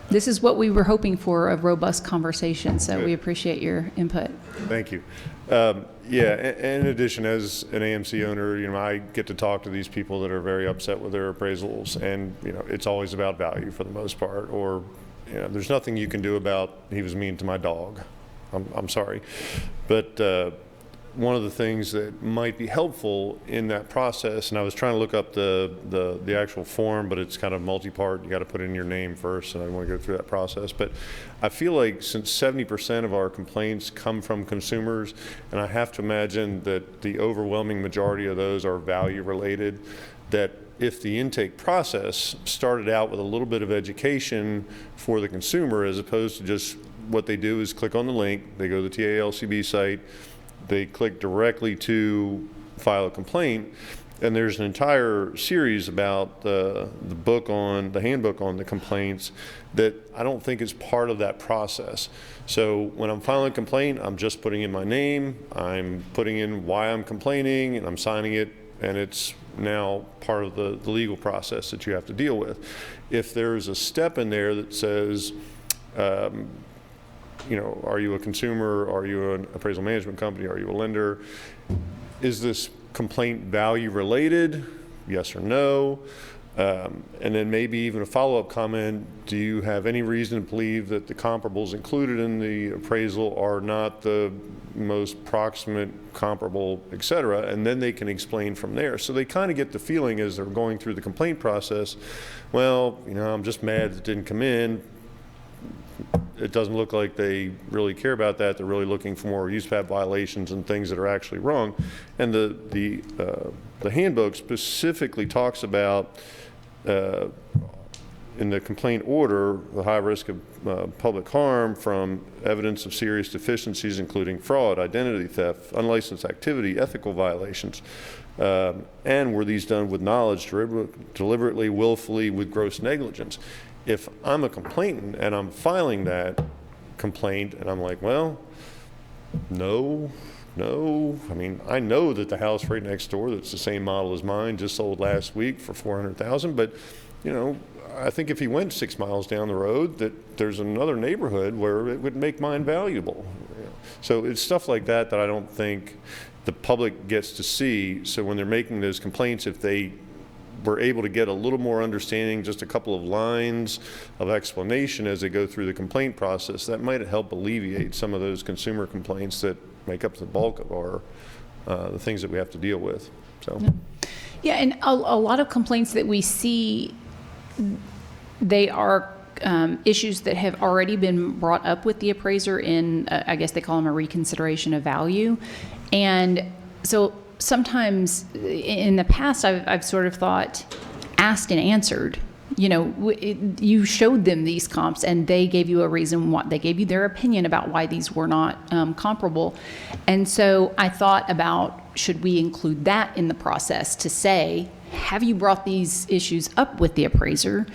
This is what we were hoping for, a robust conversation, so we appreciate your input. Thank you. Yeah, in addition, as an AMC owner, I get to talk to these people that are very upset with their appraisals, and it's always about value for the most part, or there's nothing you can do about he was mean to my dog. I'm sorry, but one of the things that might be helpful in that process, and I was trying to look up the actual form, but it's kind of multi-part. You got to put in your name first, and I want to go through that process. But I feel like since 70% of our complaints come from consumers, and I have to imagine that the overwhelming majority of those are value related, that if the intake process started out with a little bit of education for the consumer, as opposed to just what they do is click on the link, they go to the TALCB site, they click directly to file a complaint, And there's an entire series about the handbook on the complaints that I don't think is part of that process. So when I'm filing a complaint, I'm just putting in my name, I'm putting in why I'm complaining, and I'm signing it, and it's now part of the legal process that you have to deal with. If there's a step in there that says, you know, are you a consumer? Are you an appraisal management company? Are you a lender? Is this complaint value related? Yes or no? And then maybe even a follow-up comment, do you have any reason to believe that the comparables included in the appraisal are not the most proximate comparable, et cetera? And then they can explain from there. So they kind of get the feeling as they're going through the complaint process, well, you know, I'm just mad it didn't come in. It doesn't look like they really care about that. They're really looking for more USPAP violations and things that are actually wrong. And the handbook specifically talks about, in the complaint order, the high risk of public harm from evidence of serious deficiencies, including fraud, identity theft, unlicensed activity, ethical violations, and were these done with knowledge, deliberately, willfully, with gross negligence. If I'm a complainant and I'm filing that complaint and I'm like, well, no, I mean, I know that the house right next door that's the same model as mine just sold last week for $400,000, but you know, I think if he went 6 miles down the road, that there's another neighborhood where it would make mine valuable. So it's stuff like that that I don't think the public gets to see. So when they're making those complaints, if they were able to get a little more understanding, just a couple of lines of explanation as they go through the complaint process, that might help alleviate some of those consumer complaints that make up the bulk of our the things that we have to deal with. So, yeah, and a lot of complaints that we see, they are issues that have already been brought up with the appraiser in, I guess they call them a reconsideration of value, and so sometimes in the past, I've sort of thought, asked and answered. You know, you showed them these comps and they gave you a reason why, they gave you their opinion about why these were not comparable. And so I thought about, should we include that in the process to say, have you brought these issues up with the appraiser?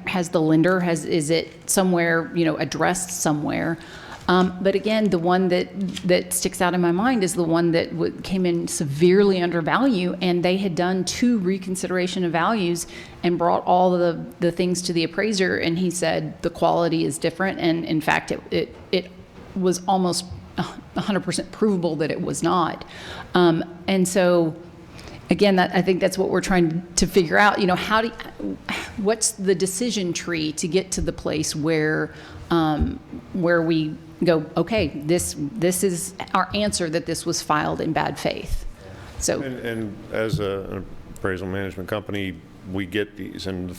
Has the lender, is it somewhere, you know, addressed somewhere? But again, the one that sticks out in my mind is the one that came in severely under value, and they had done 2 reconsideration of values and brought all of the things to the appraiser, and he said the quality is different, and in fact, it was almost 100% provable that it was not. And so, again, I think that's what we're trying to figure out. You know, what's the decision tree to get to the place where we go, okay, this is our answer, that this was filed in bad faith. So, and as an appraisal management company, we get these, and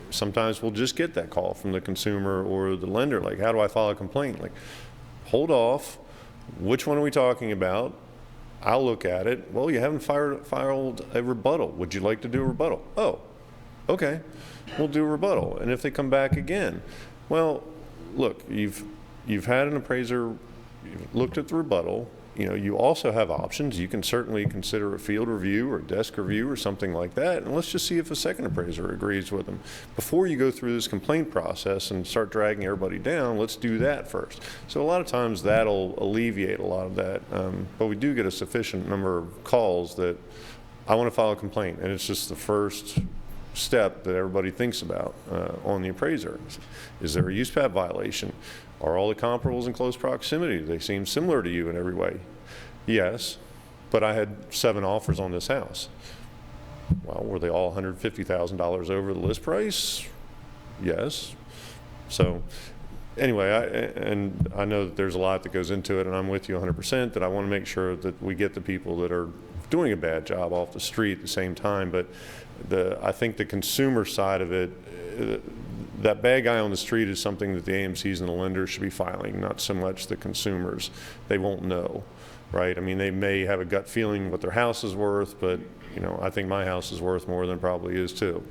sometimes we'll just get that call from the consumer or the lender, like, how do I file a complaint? Like, hold off, which one are we talking about? I'll look at it. Well, you haven't filed a rebuttal. Would you like to do a rebuttal? Oh, okay, we'll do a rebuttal. And if they come back again, well, look, you've had an appraiser, you've looked at the rebuttal. You know, you also have options. You can certainly consider a field review or a desk review or something like that. And let's just see if a second appraiser agrees with them. Before you go through this complaint process and start dragging everybody down, let's do that first. So a lot of times that'll alleviate a lot of that. But we do get a sufficient number of calls that I want to file a complaint. And it's just the first step that everybody thinks about on the appraiser. Is there a USPAP violation? Are all the comparables in close proximity? Do they seem similar to you in every way? Yes, but I had 7 offers on this house. Well, were they all $150,000 over the list price? Yes. So anyway, I know that there's a lot that goes into it, and I'm with you 100% that I want to make sure that we get the people that are doing a bad job off the street at the same time. But I think the consumer side of it, that bad guy on the street is something that the AMCs and the lenders should be filing, not so much the consumers. They won't know, right? I mean, they may have a gut feeling what their house is worth, but you know, I think my house is worth more than it probably is too.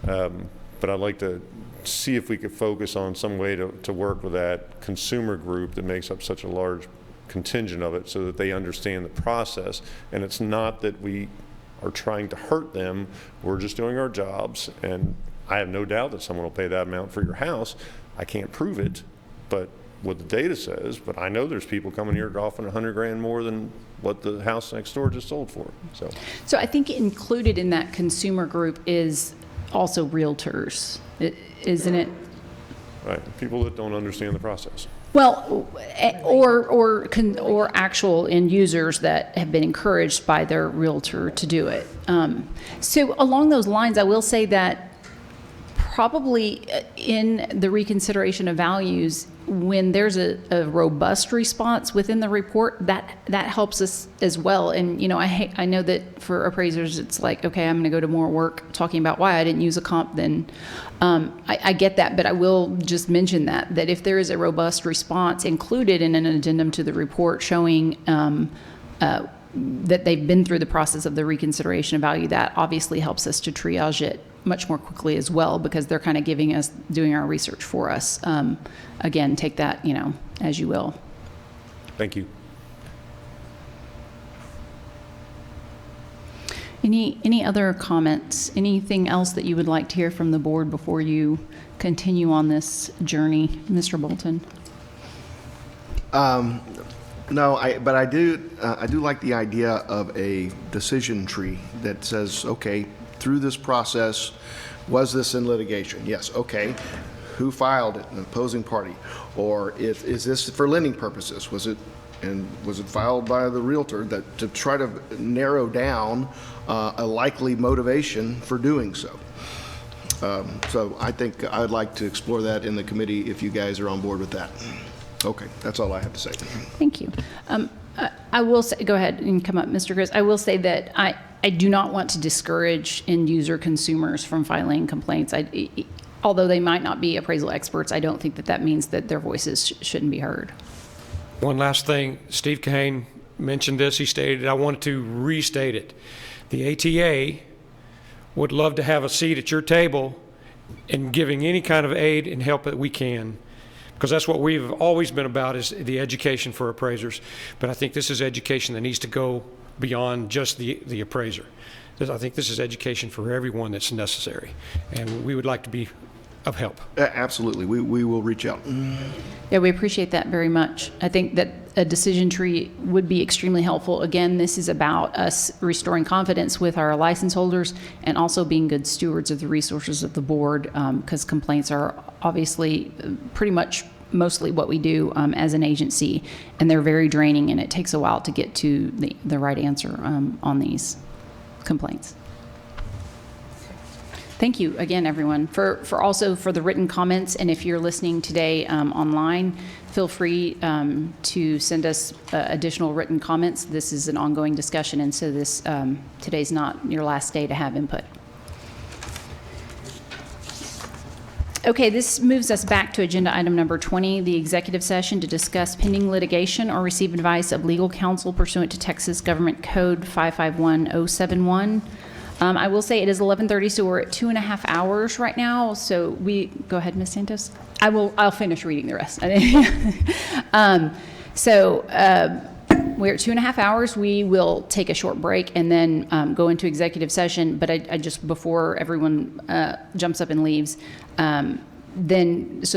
But I'd like to see if we could focus on some way to work with that consumer group that makes up such a large contingent of it, so that they understand the process. And it's not that we are trying to hurt them. We're just doing our jobs, and I have no doubt that someone will pay that amount for your house. I can't prove it, but what the data says, but I know there's people coming here offering $100,000 more than what the house next door just sold for. So I think included in that consumer group is also realtors, isn't it? Right, people that don't understand the process. Well, or actual end users that have been encouraged by their realtor to do it. So along those lines, I will say that probably in the reconsideration of values, when there's a robust response within the report, that helps us as well. And you know, I know that for appraisers, it's like, okay, I'm going to go to more work talking about why I didn't use a comp. Then I get that, but I will just mention that if there is a robust response included in an addendum to the report showing that they've been through the process of the reconsideration of value, that obviously helps us to triage it much more quickly as well, because they're kind of doing our research for us. Again, take that, as you will. Thank you. Any other comments? Anything else that you would like to hear from the board before you continue on this journey, Mr. Bolton? No, but I do like the idea of a decision tree that says, okay, through this process, was this in litigation? Yes. Okay. Who filed it? An opposing party. Or is this for lending purposes? Was it filed by the realtor? That to try to narrow down a likely motivation for doing so. So I think I'd like to explore that in the committee if you guys are on board with that. Okay, that's all I have to say. Thank you. I will say, go ahead and come up, Mr. Chris. I will say that I do not want to discourage end user consumers from filing complaints. Although they might not be appraisal experts, I don't think that means that their voices shouldn't be heard. One last thing, Steve Kane mentioned this, he stated, I wanted to restate it. The ATA would love to have a seat at your table in giving any kind of aid and help that we can, because that's what we've always been about, is the education for appraisers. But I think this is education that needs to go beyond just the appraiser. I think this is education for everyone that's necessary, and we would like to be of help. Absolutely. We will reach out. Yeah, we appreciate that very much. I think that a decision tree would be extremely helpful. Again, this is about us restoring confidence with our license holders and also being good stewards of the resources of the board, because complaints are obviously pretty much mostly what we do as an agency, and they're very draining, and it takes a while to get to the right answer on these complaints. Thank you again, everyone, for the written comments. And if you're listening today online, feel free to send us additional written comments. This is an ongoing discussion, and so today's not your last day to have input. Okay, this moves us back to agenda item number 20, the executive session to discuss pending litigation or receive advice of legal counsel pursuant to Texas Government Code 551071. I will say it is 11:30, so we're at 2.5 hours right now. So go ahead, Ms. Santos. I'll finish reading the rest. We're at 2.5 hours. We will take a short break and then go into executive session. But I just, before everyone jumps up and leaves, so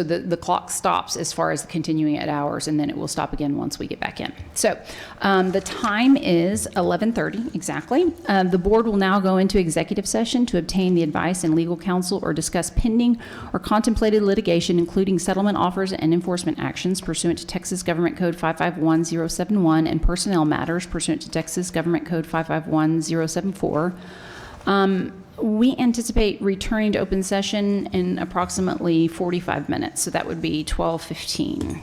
the clock stops as far as continuing at hours, and then it will stop again once we get back in. So the time is 11:30 exactly. The board will now go into executive session to obtain the advice and legal counsel or discuss pending or contemplated litigation, including settlement offers and enforcement actions pursuant to Texas Government Code 551071 and personnel matters pursuant to Texas Government Code 551074. We anticipate returning to open session in approximately 45 minutes, so that would be 12:15.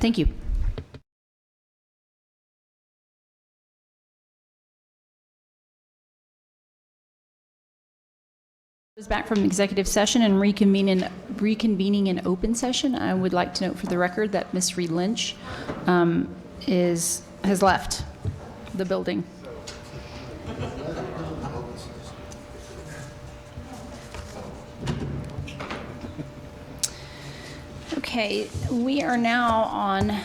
Thank you. Back from executive session and reconvening in open session. I would like to note for the record that Ms. Reed Lynch has left the building. Okay, we are now on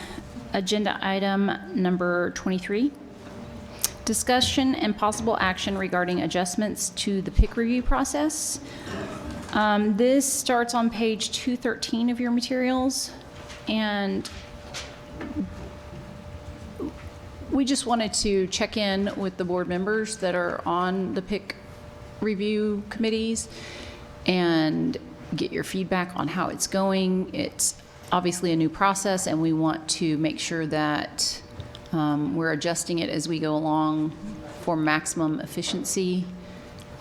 Agenda item number 23. Discussion and possible action regarding adjustments to the PIC review process. This starts on page 213 of your materials, and we just wanted to check in with the board members that are on the PIC review committees and get your feedback on how it's going. It's obviously a new process, and we want to make sure that we're adjusting it as we go along for maximum efficiency.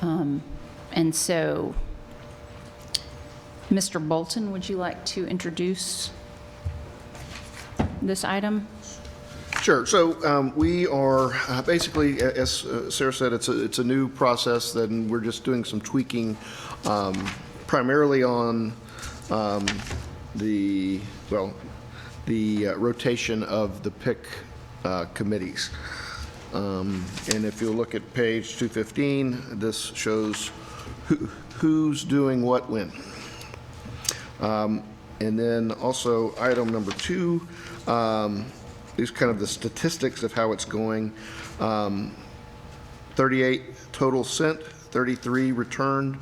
And so, Mr. Bolton, would you like to introduce this item? Sure. So we are basically, as Sarah said, it's a new process, and we're just doing some tweaking, primarily on the rotation of the PIC committees. And if you look at page 215, this shows who's doing what when. And then also item number 2 is kind of the statistics of how it's going. 38 total sent, 33 returned.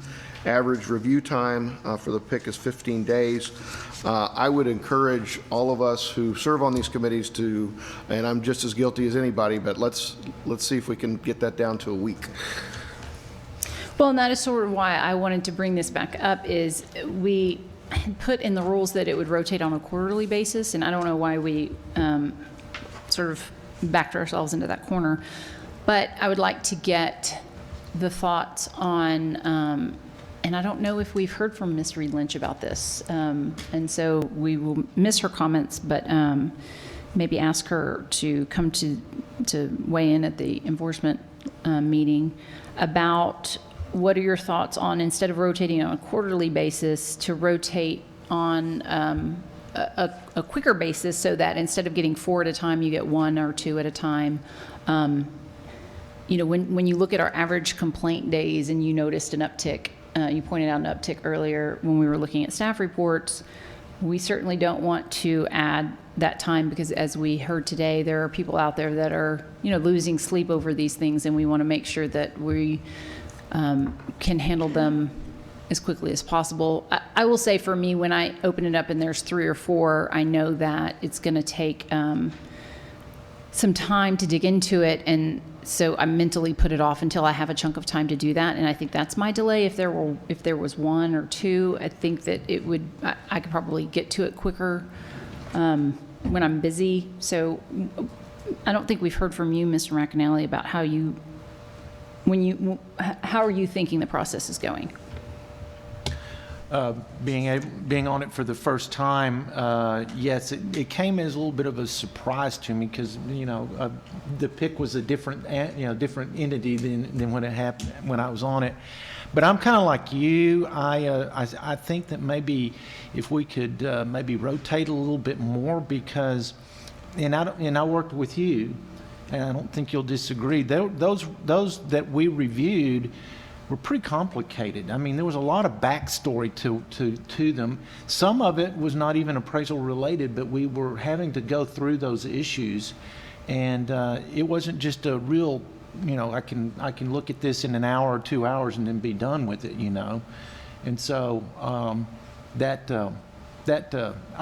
Average review time for the PIC is 15 days. I would encourage all of us who serve on these committees to, and I'm just as guilty as anybody, but let's see if we can get that down to a week. Well, and that is sort of why I wanted to bring this back up, is we put in the rules that it would rotate on a quarterly basis, and I don't know why we sort of backed ourselves into that corner. But I would like to get the thoughts on, and I don't know if we've heard from Ms. Reed Lynch about this, and so we will miss her comments, but maybe ask her to come to weigh in at the enforcement meeting about what are your thoughts on, instead of rotating on a quarterly basis, to rotate on a quicker basis, so that instead of getting 4 at a time, you get 1 or 2 at a time. You know, when you look at our average complaint days and you noticed an uptick, you pointed out an uptick earlier when we were looking at staff reports, we certainly don't want to add that time, because as we heard today, there are people out there that are, you know, losing sleep over these things, and we want to make sure that we can handle them as quickly as possible. I will say, for me, when I open it up and there's 3 or 4, I know that it's going to take some time to dig into it, and so I mentally put it off until I have a chunk of time to do that. And I think that's my delay. If there was 1 or 2, I think that it would, I could probably get to it quicker when I'm busy. So I don't think we've heard from you, Mr. McAnally, about how you, how are you thinking the process is going? Being on it for the first time, yes, it came as a little bit of a surprise to me, because the PIC was a different entity than when it happened, when I was on it. But I'm kind of like you. I think that maybe if we could maybe rotate a little bit more, because and I worked with you, and I don't think you'll disagree. Those that we reviewed were pretty complicated. I mean, there was a lot of backstory to them. Some of it was not even appraisal related, but we were having to go through those issues, and it wasn't just a real, I can look at this in an hour or 2 hours and then be done with it, And so I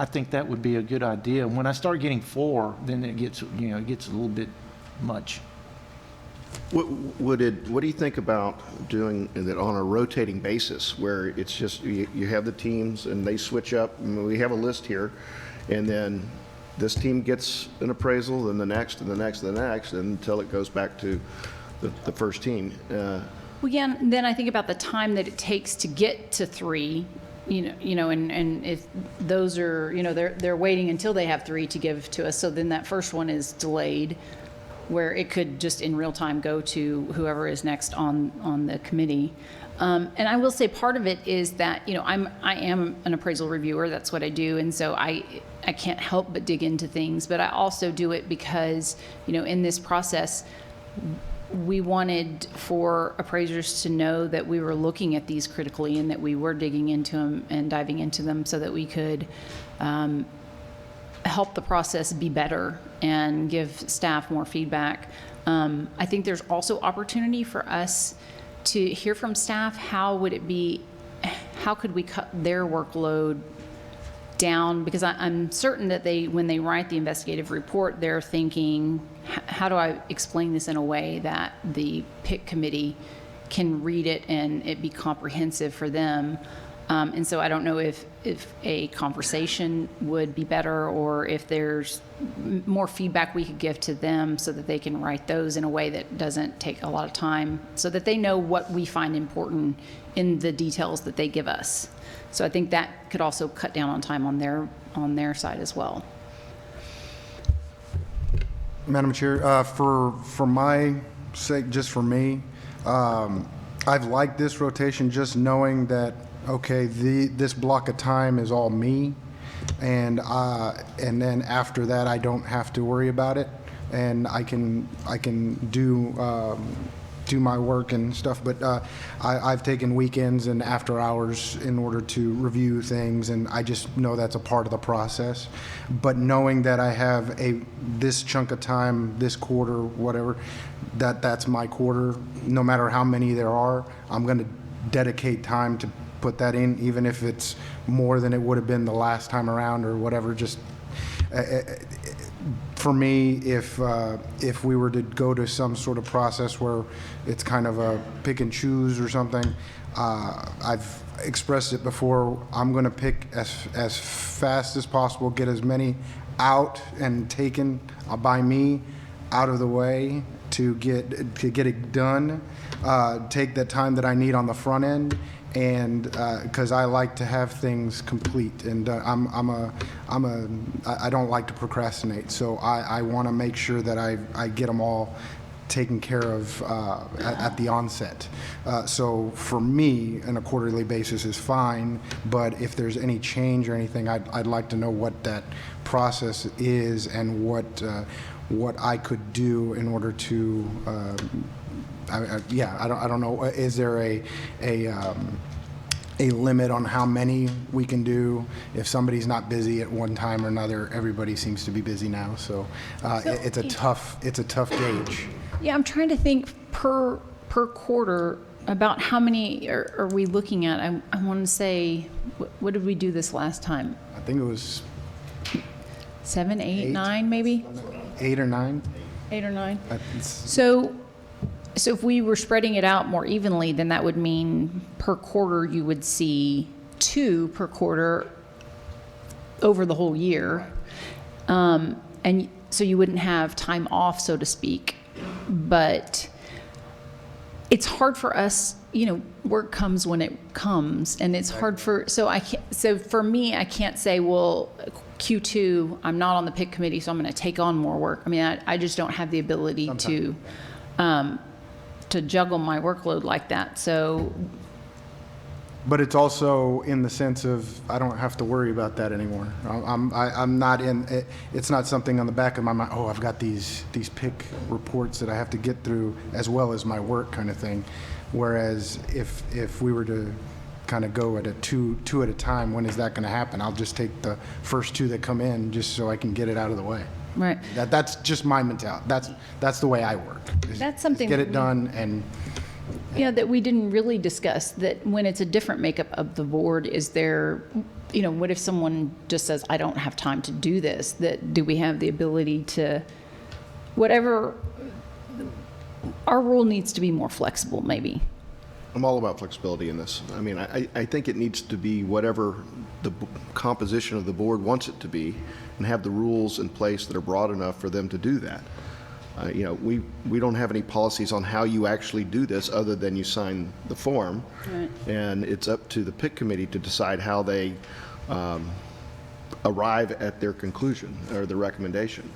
think that would be a good idea. When I start getting 4, then it gets it gets a little bit much. What do you think about doing that on a rotating basis, where it's just you have the teams and they switch up? I mean, we have a list here, and then this team gets an appraisal, then the next, and the next, and the next, until it goes back to the first team. Well, yeah, and then I think about the time that it takes to get to 3. And if those are, they're waiting until they have 3 to give to us, so then that first one is delayed, where it could just in real time go to whoever is next on the committee. And I will say part of it is that, I am an appraisal reviewer, that's what I do, and so I can't help but dig into things, but I also do it because, in this process, we wanted for appraisers to know that we were looking at these critically and that we were digging into them and diving into them, so that we could help the process be better and give staff more feedback. I think there's also opportunity for us to hear from staff. How could we cut their workload down? Because I'm certain that when they write the investigative report, they're thinking, how do I explain this in a way that the PIC committee can read it and it be comprehensive for them? And so I don't know if a conversation would be better, or if there's more feedback we could give to them so that they can write those in a way that doesn't take a lot of time, so that they know what we find important in the details that they give us. So I think that could also cut down on time on their side as well. Madam Chair, for my sake, just for me, I've liked this rotation, just knowing that, okay, this block of time is all me, and then after that I don't have to worry about it, and I can do my work and stuff. But I've taken weekends and after hours in order to review things, and I just know that's a part of the process. But knowing that I have this chunk of time, this quarter, whatever, that's my quarter, no matter how many there are, I'm going to dedicate time to put that in, even if it's more than it would have been the last time around or whatever. Just for me, if we were to go to some sort of process where it's kind of a pick and choose or something, I've expressed it before, I'm going to pick as fast as possible, get as many out and taken by me out of the way to get it done, take that time that I need on the front end, and because I like to have things complete, and I don't like to procrastinate, so I want to make sure that I get them all taken care of at the onset. So for me, on a quarterly basis is fine, but if there's any change or anything, I'd like to know what that process is and what I could do in order to. I don't know. Is there a limit on how many we can do? If somebody's not busy at one time or another, everybody seems to be busy now. So it's a tough gauge. Yeah, I'm trying to think per quarter about how many are we looking at. I want to say, what did we do this last time? I think it was 7, 8, 9, maybe. 8 or 9. 8 or 9. So if we were spreading it out more evenly, then that would mean per quarter you would see 2 per quarter over the whole year. And so you wouldn't have time off, so to speak. But it's hard for us, work comes when it comes, and it's hard so for me, I can't say, well, Q2, I'm not on the PIC committee, so I'm going to take on more work. I mean, I just don't have the ability to juggle my workload like that. So, but it's also in the sense of I don't have to worry about that anymore. I'm not in it. It's not something on the back of my mind. Oh, I've got these PIC reports that I have to get through as well as my work kind of thing. Whereas if we were to kind of go at a two at a time, when is that going to happen? I'll just take the first 2 that come in just so I can get it out of the way. Right. That's just my mentality. That's the way I work. That's something get it done. And that we didn't really discuss, that when it's a different makeup of the board, is there, what if someone just says, I don't have time to do this? That do we have the ability to, whatever, our rule needs to be more flexible, maybe. I'm all about flexibility in this. I mean, I think it needs to be whatever the composition of the board wants it to be, and have the rules in place that are broad enough for them to do that. We don't have any policies on how you actually do this other than you sign the form, right. And it's up to the PIC committee to decide how they arrive at their conclusion or the recommendation.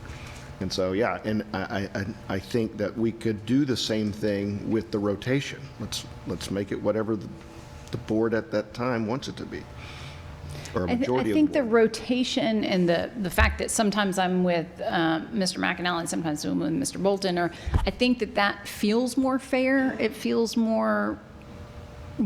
And so, yeah, and I think that we could do the same thing with the rotation. Let's make it whatever the board at that time wants it to be. I think the rotation and the fact that sometimes I'm with Mr. McAnally and sometimes I'm with Mr. Bolton, I think that feels more fair. It feels more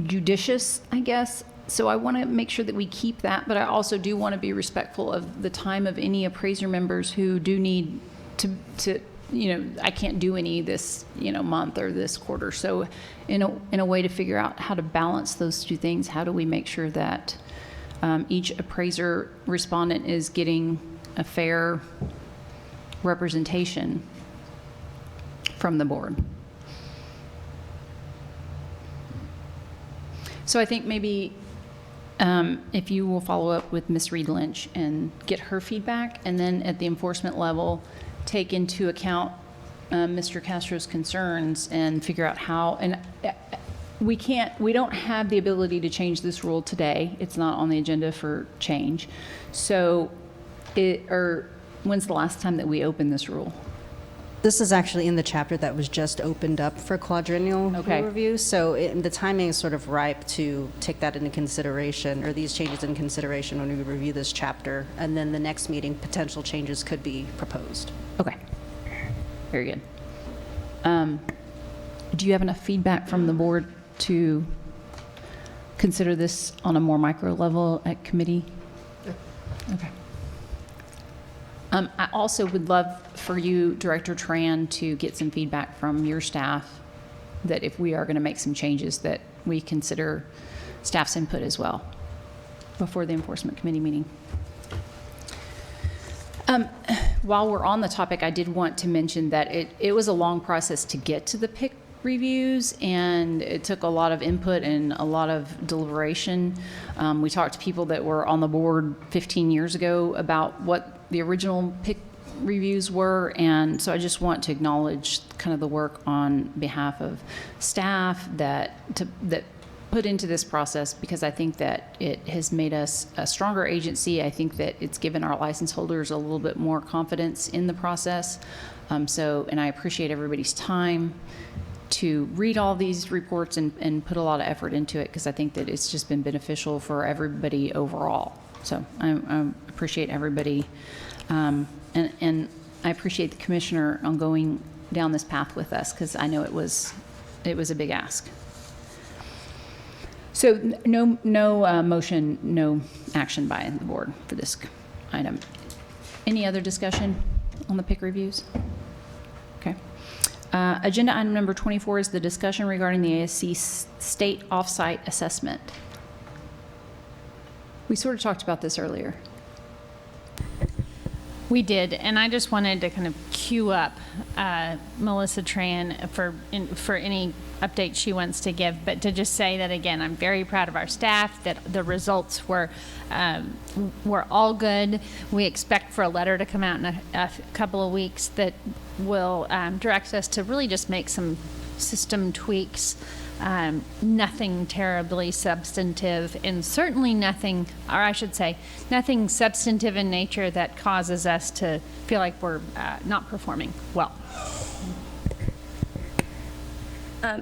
judicious, I guess. So I want to make sure that we keep that, but I also do want to be respectful of the time of any appraiser members who do need to I can't do any this, month or this quarter. So in a way to figure out how to balance those two things, how do we make sure that each appraiser respondent is getting a fair representation from the board? So I think maybe if you will follow up with Ms. Reed Lynch and get her feedback, and then at the enforcement level, take into account Mr. Castro's concerns and figure out how, and we don't have the ability to change this rule today. It's not on the agenda for change. So when's the last time that we opened this rule? This is actually in the chapter that was just opened up for quadrennial review, so the timing is sort of ripe to take that into consideration, or these changes in consideration when we review this chapter, and then the next meeting, potential changes could be proposed. Okay, very good. Do you have enough feedback from the board to consider this on a more micro level at committee? Yeah. Okay. I also would love for you, Director Tran, to get some feedback from your staff that if we are going to make some changes, that we consider staff's input as well before the Enforcement Committee meeting. While we're on the topic, I did want to mention that it was a long process to get to the PIC reviews, and it took a lot of input and a lot of deliberation. We talked to people that were on the board 15 years ago about what the original PIC reviews were, and so I just want to acknowledge kind of the work on behalf of staff that put into this process, because I think that it has made us a stronger agency. I think that it's given our license holders a little bit more confidence in the process. And I appreciate everybody's time to read all these reports and put a lot of effort into it, because I think that it's just been beneficial for everybody overall. So I appreciate everybody. And I appreciate the commissioner on going down this path with us, because I know it was a big ask. So no motion, no action by the board for this item. Any other discussion on the PIC reviews? Okay. Agenda item number 24 is the discussion regarding the ASC state offsite assessment. We sort of talked about this earlier. We did, and I just wanted to kind of queue up Melissa Tran for any update she wants to give, but to just say that again, I'm very proud of our staff, that the results were all good. We expect for a letter to come out in a couple of weeks that will direct us to really just make some system tweaks. Nothing terribly substantive, and certainly nothing, or I should say, nothing substantive in nature that causes us to feel like we're not performing well.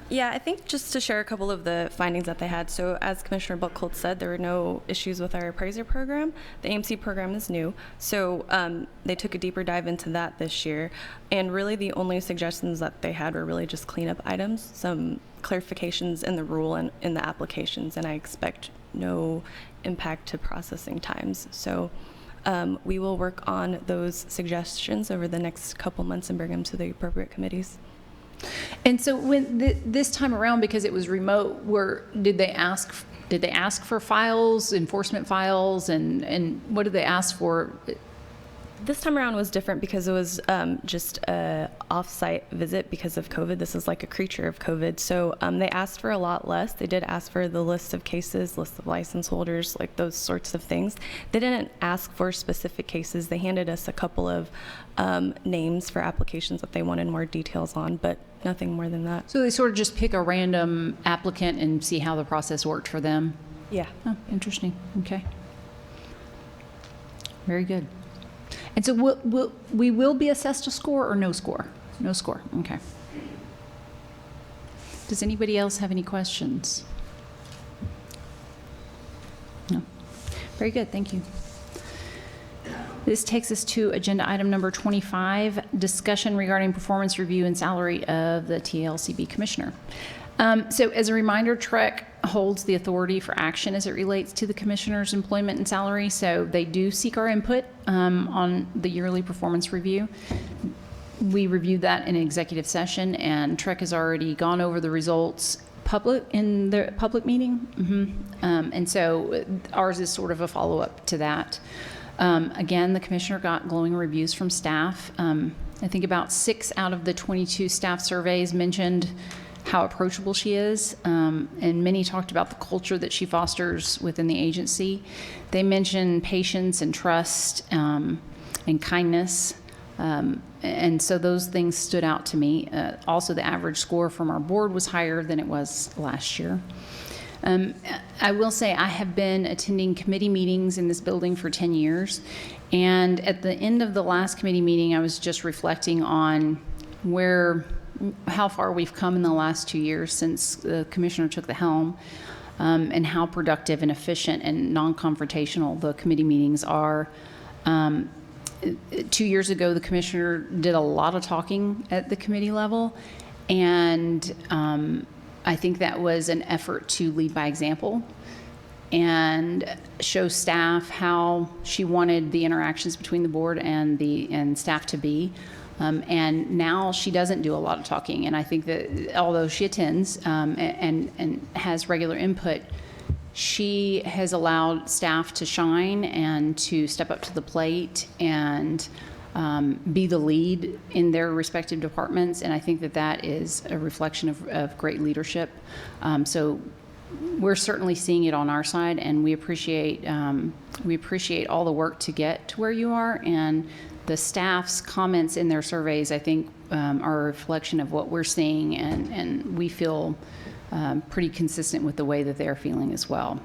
Yeah, I think just to share a couple of the findings that they had. So as Commissioner Buchholz said, there were no issues with our Appraiser program. The AMC program is new, so they took a deeper dive into that this year. And really the only suggestions that they had were really just cleanup items, some clarifications in the rule and in the applications, and I expect no impact to processing times. So we will work on those suggestions over the next couple months and bring them to the appropriate committees. And so when this time around, because it was remote, did they ask for files, enforcement files, and what did they ask for? This time around was different because it was just a off-site visit because of COVID. This is like a creature of COVID. So they asked for a lot less. They did ask for the list of cases, list of license holders, like those sorts of things. They didn't ask for specific cases. They handed us a couple of names for applications that they wanted more details on, but nothing more than that. So they sort of just pick a random applicant and see how the process worked for them? Yeah. Oh, interesting. Okay. Very good. And so we will be assessed a score or no score? No score. Okay. Does anybody else have any questions? No. Very good. Thank you. This takes us to agenda item number 25, discussion regarding performance review and salary of the TALCB commissioner. So as a reminder, TREC holds the authority for action as it relates to the commissioner's employment and salary. So they do seek our input on the yearly performance review. We reviewed that in executive session, and TREC has already gone over the results in the public meeting. And so ours is sort of a follow-up to that. Again, the commissioner got glowing reviews from staff. I think about 6 out of the 22 staff surveys mentioned how approachable she is, and many talked about the culture that she fosters within the agency. They mentioned patience and trust and kindness, and so those things stood out to me. Also, the average score from our board was higher than it was last year. I will say I have been attending committee meetings in this building for 10 years, and at the end of the last committee meeting, I was just reflecting on how far we've come in the last 2 years since the commissioner took the helm, and how productive and efficient and non-confrontational the committee meetings are. 2 years ago, the commissioner did a lot of talking at the committee level, and I think that was an effort to lead by example and show staff how she wanted the interactions between the board and staff to be. And now she doesn't do a lot of talking, and I think that although she attends and has regular input, she has allowed staff to shine and to step up to the plate and be the lead in their respective departments, and I think that that is a reflection of great leadership. So we're certainly seeing it on our side, and we appreciate all the work to get to where you are, and the staff's comments in their surveys, I think, are a reflection of what we're seeing, and we feel pretty consistent with the way that they're feeling as well.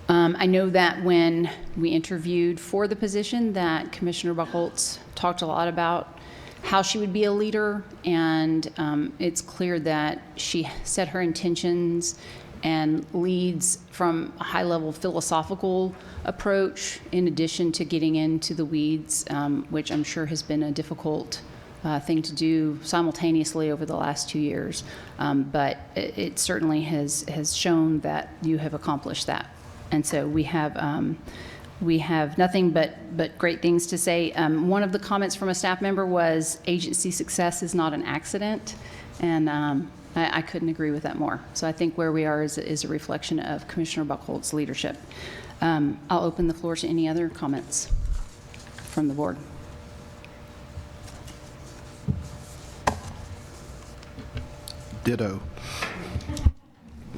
I know that when we interviewed for the position, that Commissioner Buchholz talked a lot about how she would be a leader, and it's clear that she set her intentions and leads from a high-level philosophical approach in addition to getting into the weeds, which I'm sure has been a difficult thing to do simultaneously over the last 2 years. But it certainly has shown that you have accomplished that. And so we have nothing but great things to say. One of the comments from a staff member was agency success is not an accident, and I couldn't agree with that more. So I think where we are is a reflection of Commissioner Buchholz's leadership. I'll open the floor to any other comments from the board. Ditto.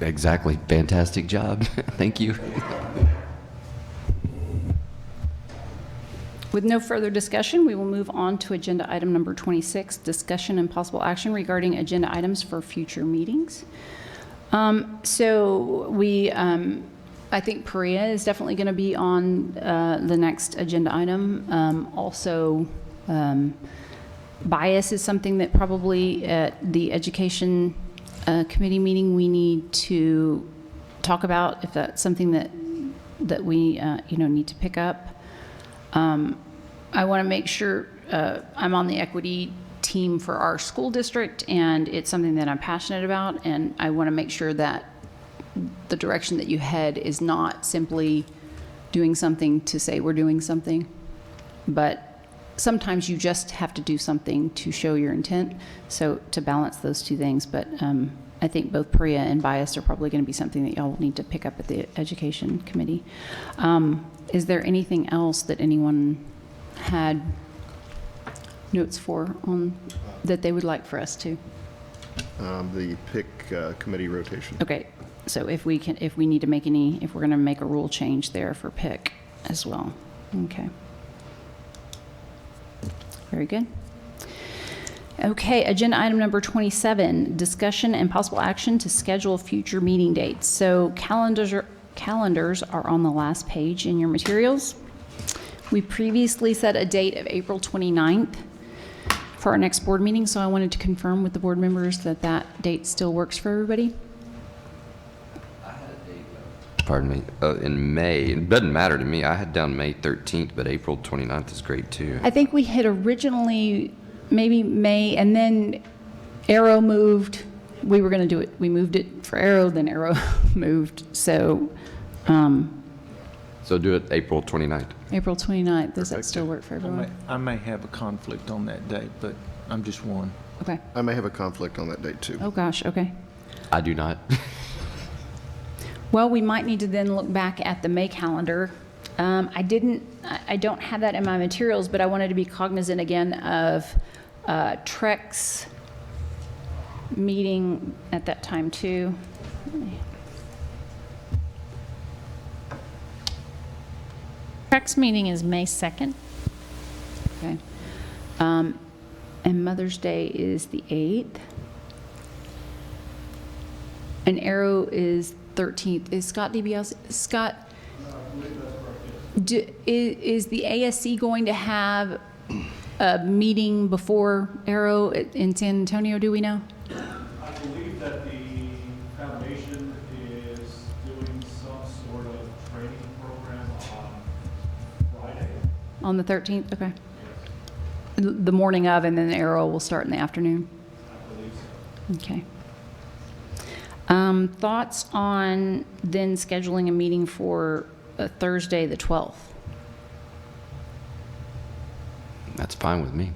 Exactly. Fantastic job. Thank you. With no further discussion, we will move on to agenda item number 26, discussion and possible action regarding agenda items for future meetings. I think Perea is definitely going to be on the next agenda item. Also, bias is something that probably at the education committee meeting we need to talk about, if that's something that we need to pick up. I want to make sure I'm on the equity team for our school district, and it's something that I'm passionate about, and I want to make sure that the direction that you head is not simply doing something to say we're doing something, but sometimes you just have to do something to show your intent, so to balance those two things. But I think both Perea and bias are probably going to be something that y'all need to pick up at the education committee. Is there anything else that anyone had notes for on that they would like for us to? The PIC committee rotation. Okay, so if we're going to make a rule change there for PIC as well. Okay. Very good. Okay, agenda item number 27, discussion and possible action to schedule future meeting dates. So calendars are on the last page in your materials. We previously set a date of April 29th for our next board meeting, so I wanted to confirm with the board members that that date still works for everybody. Pardon me, in May. It doesn't matter to me. I had down May 13th, but April 29th is great too. I think we had originally maybe May, and then Aero moved we were going to do it. We moved it for Aero, then Aero moved. So So do it April 29th. April 29th, does that still work for everyone? I may have a conflict on that date, but I'm just one. Okay. I may have a conflict on that date, too. Oh, gosh, okay. I do not. Well, we might need to then look back at the May calendar. I don't have that in my materials, but I wanted to be cognizant again of Trek's meeting at that time too. Next meeting is May 2nd. Okay. And Mother's Day is the 8th. And Aero is 13th. Is Scott DiBiase? Scott, is the ASC going to have a meeting before Aero in San Antonio, do we know? I believe that the foundation is doing some sort of training program on Friday. On the 13th? Okay. The morning of, and then the Aero will start in the afternoon? I believe so. Okay. Thoughts on then scheduling a meeting for Thursday, the 12th? That's fine with me.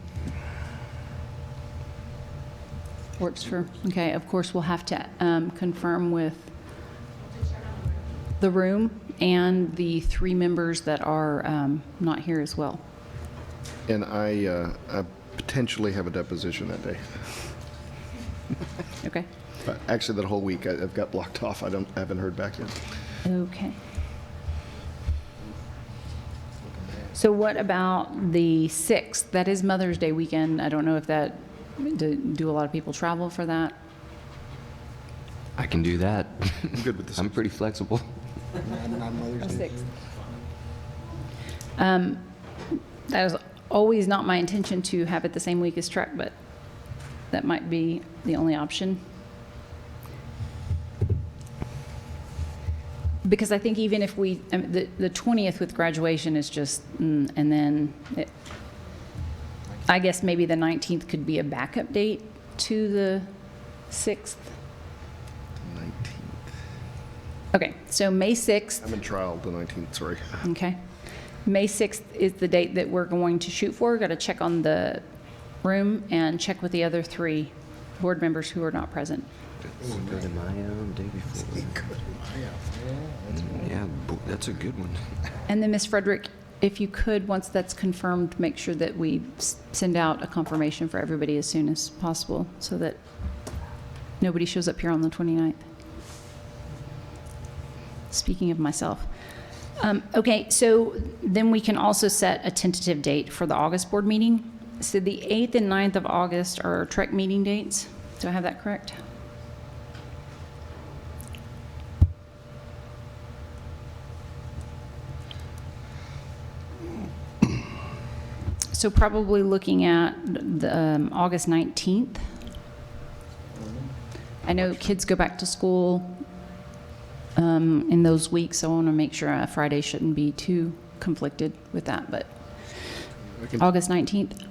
Works for, okay, of course, we'll have to confirm with the room and the 3 members that are not here as well. And I potentially have a deposition that day. Okay. Actually, that whole week I've got blocked off. I haven't heard back yet. Okay. So what about the 6th? That is Mother's Day weekend. I don't know if that, do a lot of people travel for that? I can do that. I'm good with this. I'm pretty flexible. Not Mother's Day. 6th. That is always not my intention to have it the same week as Trek, but that might be the only option. Because I think even if we, the 20th with graduation is just, and then I guess maybe the 19th could be a backup date to the 6th. 19th. Okay, so May 6th. I'm in trial the 19th, sorry. Okay. May 6th is the date that we're going to shoot for. Got to check on the room and check with the other 3 board members who are not present. Go to Maya day before. Yeah, that's a good one. And then Ms. Frederick, if you could, once that's confirmed, make sure that we send out a confirmation for everybody as soon as possible so that nobody shows up here on the 29th. Speaking of myself. Okay, so then we can also set a tentative date for the August board meeting. So the 8th and 9th of August are Trek meeting dates. Do I have that correct? So probably looking at the August 19th. I know kids go back to school in those weeks, so I want to make sure Friday shouldn't be too conflicted with that, but August 19th?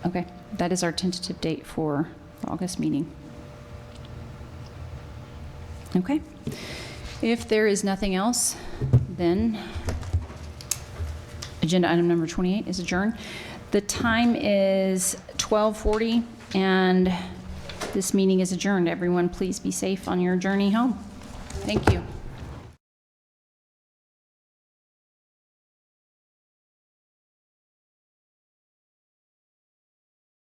Okay, that is our tentative date for the August meeting. Okay. If there is nothing else, then agenda item number 28 is adjourned. The time is 12:40, and this meeting is adjourned. Everyone, please be safe on your journey home. Thank you.